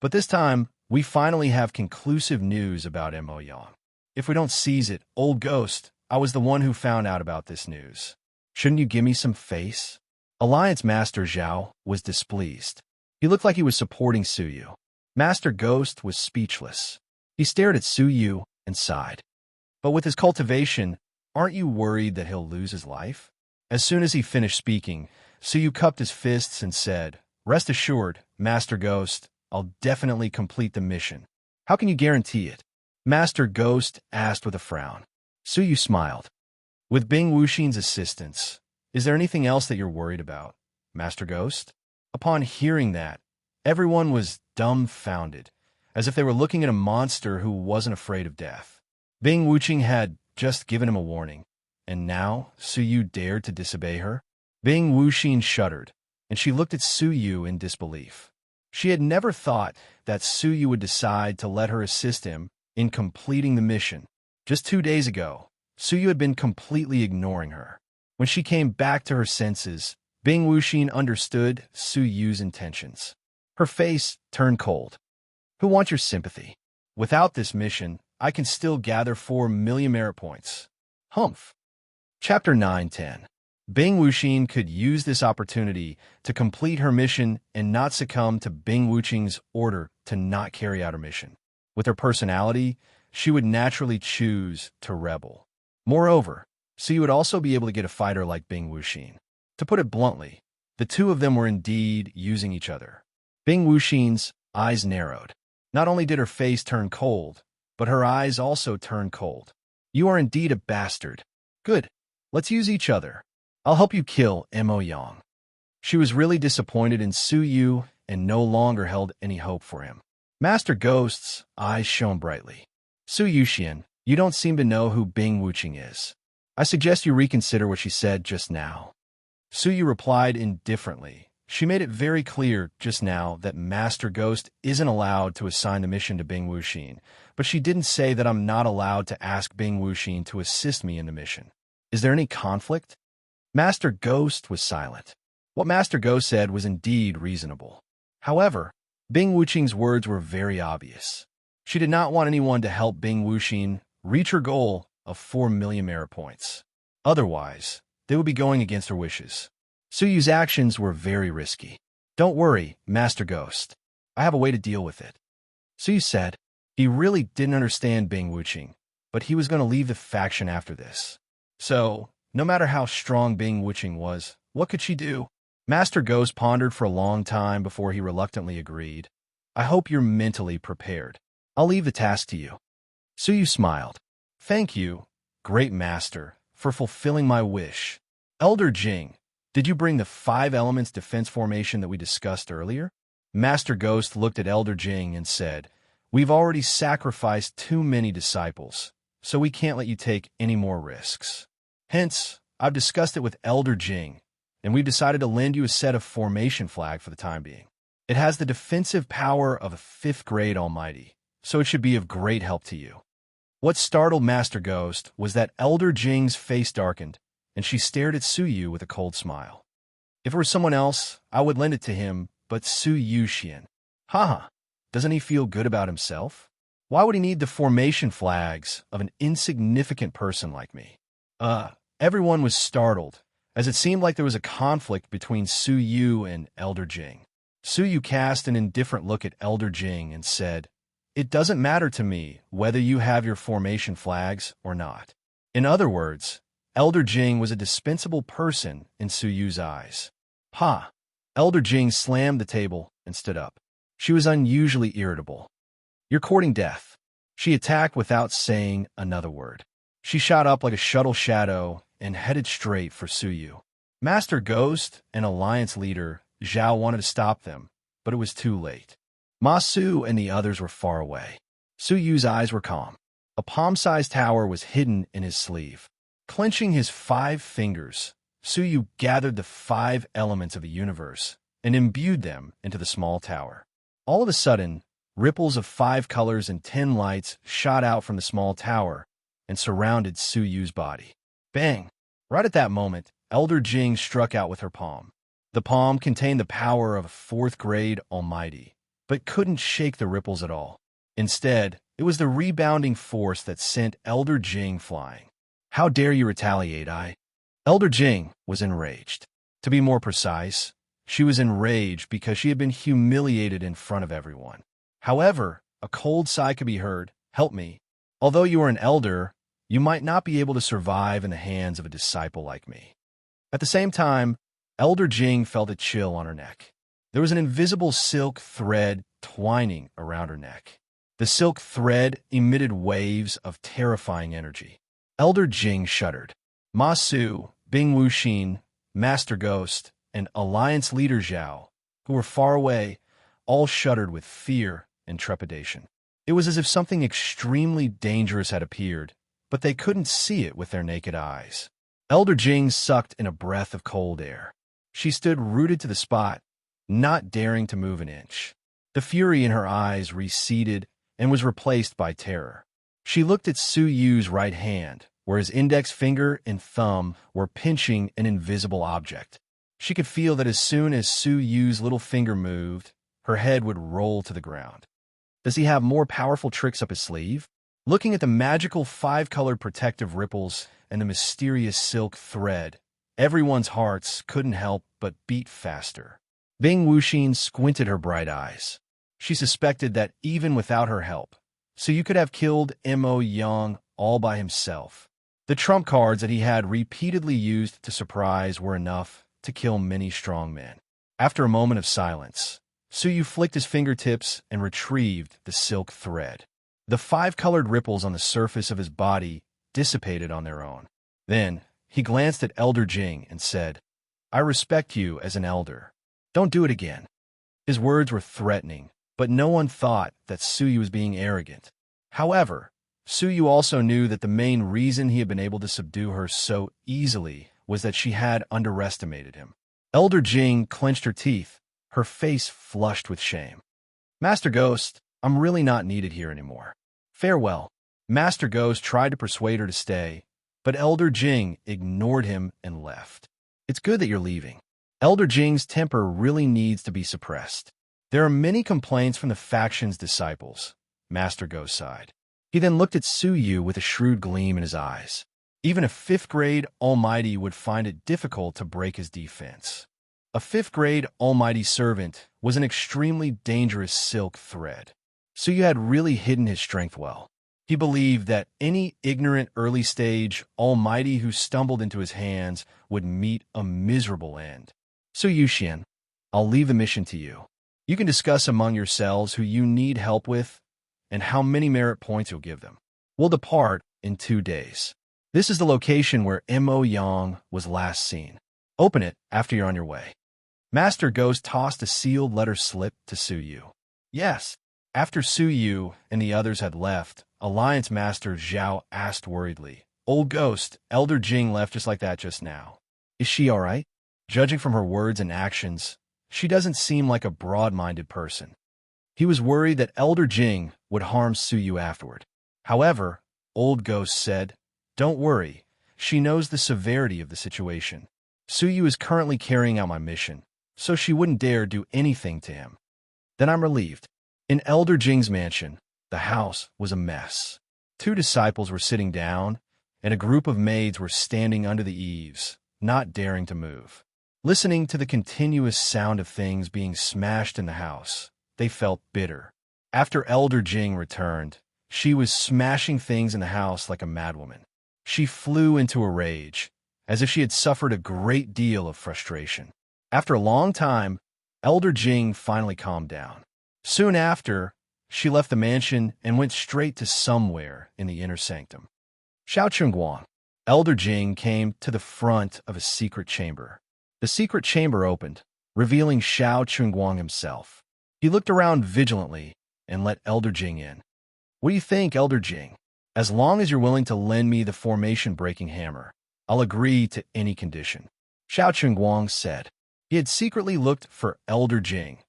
Speaker 1: But this time, we finally have conclusive news about Mo Yang. If we don't seize it, Old Ghost, I was the one who found out about this news. Shouldn't you give me some face? Alliance Master Zhao was displeased. He looked like he was supporting Suyu. Master Ghost was speechless. He stared at Suyu and sighed. But with his cultivation, aren't you worried that he'll lose his life? As soon as he finished speaking, Suyu cupped his fists and said, Rest assured, Master Ghost, I'll definitely complete the mission. How can you guarantee it? Master Ghost asked with a frown. Suyu smiled. With Bing Wuxin's assistance, is there anything else that you're worried about, Master Ghost? Upon hearing that, everyone was dumbfounded, as if they were looking at a monster who wasn't afraid of death. Bing Wuxing had just given him a warning, and now Suyu dared to disobey her? Bing Wuxin shuddered, and she looked at Suyu in disbelief. She had never thought that Suyu would decide to let her assist him in completing the mission. Just 2 days ago, Suyu had been completely ignoring her. When she came back to her senses, Bing Wuxin understood Suyu's intentions. Her face turned cold. Who wants your sympathy? Without this mission, I can still gather 4 million merit points. Humph. Chapter 9-10. Bing Wuxin could use this opportunity to complete her mission and not succumb to Bing Wuxing's order to not carry out her mission. With her personality, she would naturally choose to rebel. Moreover, Suyu would also be able to get a fighter like Bing Wuxin. To put it bluntly, The two of them were indeed using each other. Bing Wuxin's eyes narrowed. Not only did her face turn cold, but her eyes also turned cold. You are indeed a bastard. Good. Let's use each other. I'll help you kill Mo Yang. She was really disappointed in Su Yu and no longer held any hope for him. Master Ghost's eyes shone brightly. Su Yuxian, you don't seem to know who Bing Wuqing is. I suggest you reconsider what she said just now. Su Yu replied indifferently. She made it very clear just now that Master Ghost isn't allowed to assign the mission to Bing Wuxing, but she didn't say that I'm not allowed to ask Bing Wuxing to assist me in the mission. Is there any conflict? Master Ghost was silent. What Master Ghost said was indeed reasonable. However, Bing Wuxing's words were very obvious. She did not want anyone to help Bing Wuxing reach her goal of 4 million merit points. Otherwise, they would be going against her wishes. Su Yu's actions were very risky. Don't worry, Master Ghost. I have a way to deal with it. Su Yu said. He really didn't understand Bing Wuxing, but he was going to leave the faction after this. So, no matter how strong Bing Wuxing was, what could she do? Master Ghost pondered for a long time before he reluctantly agreed. I hope you're mentally prepared. I'll leave the task to you. Su Yu smiled. Thank you, great master, for fulfilling my wish. Elder Jing, did you bring the 5 elements defense formation that we discussed earlier? Master Ghost looked at Elder Jing and said, We've already sacrificed too many disciples, so we can't let you take any more risks. Hence, I've discussed it with Elder Jing, and we've decided to lend you a set of formation flag for the time being. It has the defensive power of a 5th grade almighty, so it should be of great help to you. What startled Master Ghost was that Elder Jing's face darkened, and she stared at Su Yu with a cold smile. If it were someone else, I would lend it to him, but Su Yuxian. Haha, doesn't he feel good about himself? Why would he need the formation flags of an insignificant person like me? Everyone was startled, as it seemed like there was a conflict between Su Yu and Elder Jing. Su Yu cast an indifferent look at Elder Jing and said, It doesn't matter to me whether you have your formation flags or not. In other words, Elder Jing was a dispensable person in Su Yu's eyes. Ha! Elder Jing slammed the table and stood up. She was unusually irritable. You're courting death. She attacked without saying another word. She shot up like a shuttle shadow and headed straight for Su Yu. Master Ghost and Alliance leader Zhao wanted to stop them, but it was too late. Ma Su and the others were far away. Su Yu's eyes were calm. A palm-sized tower was hidden in his sleeve. Clenching his 5 fingers, Su Yu gathered the 5 elements of a universe and imbued them into the small tower. All of a sudden, ripples of 5 colors and 10 lights shot out from the small tower and surrounded Su Yu's body. Bang! Right at that moment, Elder Jing struck out with her palm. The palm contained the power of a 4th grade almighty, but couldn't shake the ripples at all. Instead, it was the rebounding force that sent Elder Jing flying. How dare you retaliate, Elder Jing was enraged. To be more precise, she was enraged because she had been humiliated in front of everyone. However, a cold sigh could be heard. Help me. Although you are an elder, you might not be able to survive in the hands of a disciple like me. At the same time, Elder Jing felt a chill on her neck. There was an invisible silk thread twining around her neck. The silk thread emitted waves of terrifying energy. Elder Jing shuddered. Ma Su, Bing Wuxing, Master Ghost, and Alliance leader Zhao, who were far away, all shuddered with fear and trepidation. It was as if something extremely dangerous had appeared, but they couldn't see it with their naked eyes. Elder Jing sucked in a breath of cold air. She stood rooted to the spot, not daring to move an inch. The fury in her eyes receded and was replaced by terror. She looked at Su Yu's right hand, where his index finger and thumb were pinching an invisible object. She could feel that as soon as Su Yu's little finger moved, her head would roll to the ground. Does he have more powerful tricks up his sleeve? Looking at the magical 5-colored protective ripples and the mysterious silk thread, everyone's hearts couldn't help but beat faster. Bing Wuxing squinted her bright eyes. She suspected that even without her help, Su Yu could have killed Mo Yang all by himself. The trump cards that he had repeatedly used to surprise were enough to kill many strong men. After a moment of silence, Suyu flicked his fingertips and retrieved the silk thread. The 5-colored ripples on the surface of his body dissipated on their own. Then, he glanced at Elder Jing and said, "I respect you as an elder. Don't do it again." His words were threatening, but no one thought that Suyu was being arrogant. However, Suyu also knew that the main reason he had been able to subdue her so easily was that she had underestimated him. Elder Jing clenched her teeth, her face flushed with shame. "Master Ghost, I'm really not needed here anymore. Farewell." Master Ghost tried to persuade her to stay, but Elder Jing ignored him and left. "It's good that you're leaving." Elder Jing's temper really needs to be suppressed. "There are many complaints from the faction's disciples," Master Ghost sighed. He then looked at Suyu with a shrewd gleam in his eyes. Even a 5th-grade Almighty would find it difficult to break his defense. A 5th-grade Almighty servant was an extremely dangerous silk thread. Suyu had really hidden his strength well. He believed that any ignorant early-stage Almighty who stumbled into his hands would meet a miserable end. "Suyu Xian, I'll leave the mission to you. You can discuss among yourselves who you need help with and how many merit points you'll give them. We'll depart in 2 days. This is the location where Mo Yang was last seen. Open it after you're on your way." Master Ghost tossed a sealed letter slip to Suyu. "Yes." After Suyu and the others had left, Alliance Master Zhao asked worriedly, "Old Ghost, Elder Jing left just like that just now. Is she all right? Judging from her words and actions, she doesn't seem like a broad-minded person." He was worried that Elder Jing would harm Suyu afterward. However, Old Ghost said, "Don't worry, she knows the severity of the situation. Suyu is currently carrying out my mission, so she wouldn't dare do anything to him." Then I'm relieved. In Elder Jing's mansion, the house was a mess. 2 disciples were sitting down, and a group of maids were standing under the eaves, not daring to move. Listening to the continuous sound of things being smashed in the house, they felt bitter. After Elder Jing returned, she was smashing things in the house like a madwoman. She flew into a rage, as if she had suffered a great deal of frustration. After a long time, Elder Jing finally calmed down. Soon after, she left the mansion and went straight to somewhere in the inner sanctum. Xiao Chungguang. Elder Jing came to the front of a secret chamber. The secret chamber opened, revealing Xiao Chungguang himself. He looked around vigilantly and let Elder Jing in. "What do you think, Elder Jing? As long as you're willing to lend me the formation-breaking hammer, I'll agree to any condition," Xiao Chungguang said. He had secretly looked for Elder Jing,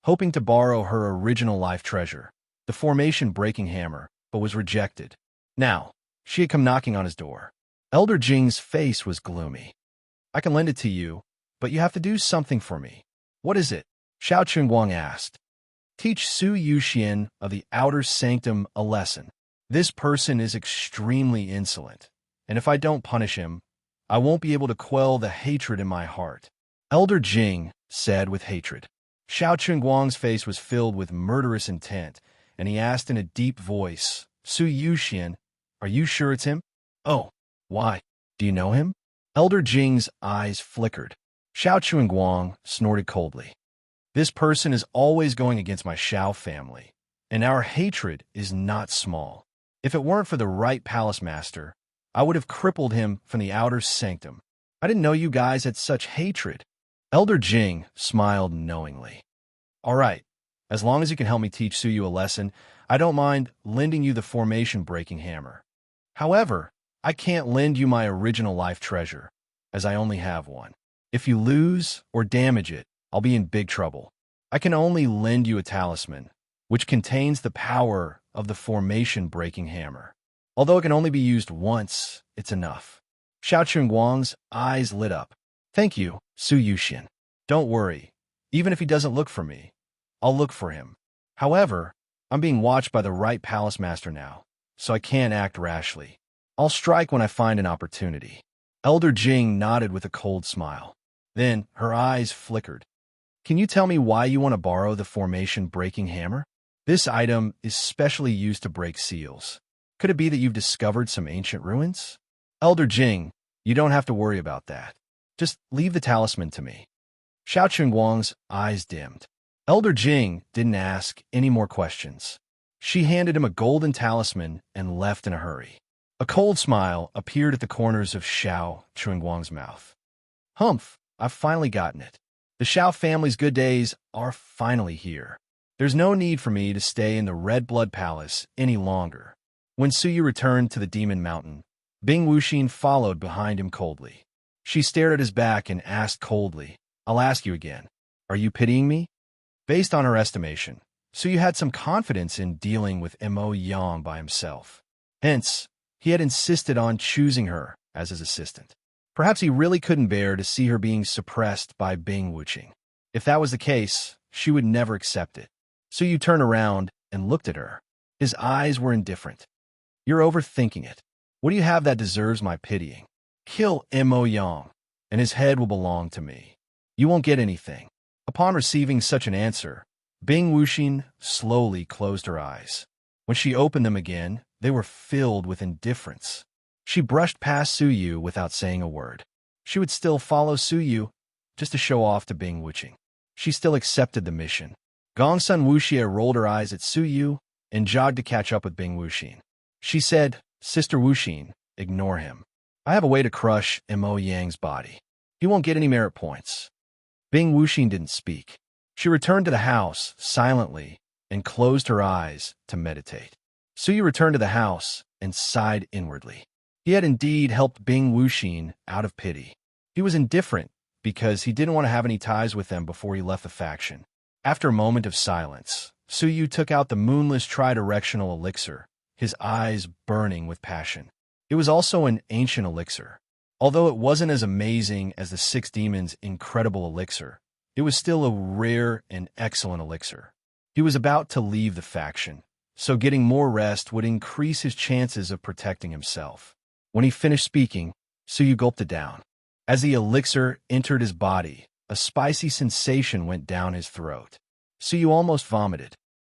Speaker 1: hoping to borrow her original life treasure, the formation-breaking hammer, but was rejected. Now, she had come knocking on his door. Elder Jing's face was gloomy. "I can lend it to you, but you have to do something for me." "What is it?" Xiao Chungguang asked. "Teach Suyu Xian of the outer sanctum a lesson. This person is extremely insolent, and if I don't punish him, I won't be able to quell the hatred in my heart." Elder Jing said with hatred. Xiao Chungguang's face was filled with murderous intent, and he asked in a deep voice, "Suyu Xian, are you sure it's him?" "Oh, why? Do you know him?" Elder Jing's eyes flickered. Xiao Chungguang snorted coldly. "This person is always going against my Xiao family, and our hatred is not small. If it weren't for the right palace master, I would have crippled him from the outer sanctum. I didn't know you guys had such hatred." Elder Jing smiled knowingly. "All right, as long as you can help me teach Suyu a lesson, I don't mind lending you the formation-breaking hammer. However, I can't lend you my original life treasure, as I only have one. If you lose or damage it, I'll be in big trouble. I can only lend you a talisman, which contains the power of the formation-breaking hammer. Although it can only be used once, it's enough." Xiao Chungguang's eyes lit up. "Thank you, Suyu Xian. Don't worry, even if he doesn't look for me, I'll look for him. However, I'm being watched by the right palace master now, so I can't act rashly. I'll strike when I find an opportunity." Elder Jing nodded with a cold smile. Then her eyes flickered. "Can you tell me why you want to borrow the formation-breaking hammer? This item is specially used to break seals. Could it be that you've discovered some ancient ruins?" "Elder Jing, you don't have to worry about that. Just leave the talisman to me. Xiao Qingguang's eyes dimmed. Elder Jing didn't ask any more questions. She handed him a golden talisman and left in a hurry. A cold smile appeared at the corners of Xiao Qingguang's mouth. Humph, I've finally gotten it. The Xiao family's good days are finally here. There's no need for me to stay in the Red Blood Palace any longer. When Suyu returned to the Demon Mountain, Bing Wuxin followed behind him coldly. She stared at his back and asked coldly, I'll ask you again. Are you pitying me? Based on her estimation, Suyu had some confidence in dealing with Mo Yang by himself. Hence, he had insisted on choosing her as his assistant. Perhaps he really couldn't bear to see her being suppressed by Bing Wuxing. If that was the case, she would never accept it. Suyu turned around and looked at her. His eyes were indifferent. You're overthinking it. What do you have that deserves my pitying? Kill Mo Yang, and his head will belong to me. You won't get anything. Upon receiving such an answer, Bing Wuxin slowly closed her eyes. When she opened them again, they were filled with indifference. She brushed past Suyu without saying a word. She would still follow Suyu, just to show off to Bing Wuxing. She still accepted the mission. Gongsun Wuxie rolled her eyes at Suyu and jogged to catch up with Bing Wuxin. She said, Sister Wuxin, ignore him. I have a way to crush Mo Yang's body. He won't get any merit points. Bing Wuxin didn't speak. She returned to the house silently and closed her eyes to meditate. Suyu returned to the house and sighed inwardly. He had indeed helped Bing Wuxin out of pity. He was indifferent because he didn't want to have any ties with them before he left the faction. After a moment of silence, Suyu took out the moonless tridirectional elixir, his eyes burning with passion. It was also an ancient elixir. Although it wasn't as amazing as the Six Demons' incredible elixir, it was still a rare and excellent elixir. He was about to leave the faction, so getting more rest would increase his chances of protecting himself. When he finished speaking, Suyu gulped it down. As the elixir entered his body, a spicy sensation went down his throat. Suyu almost vomited.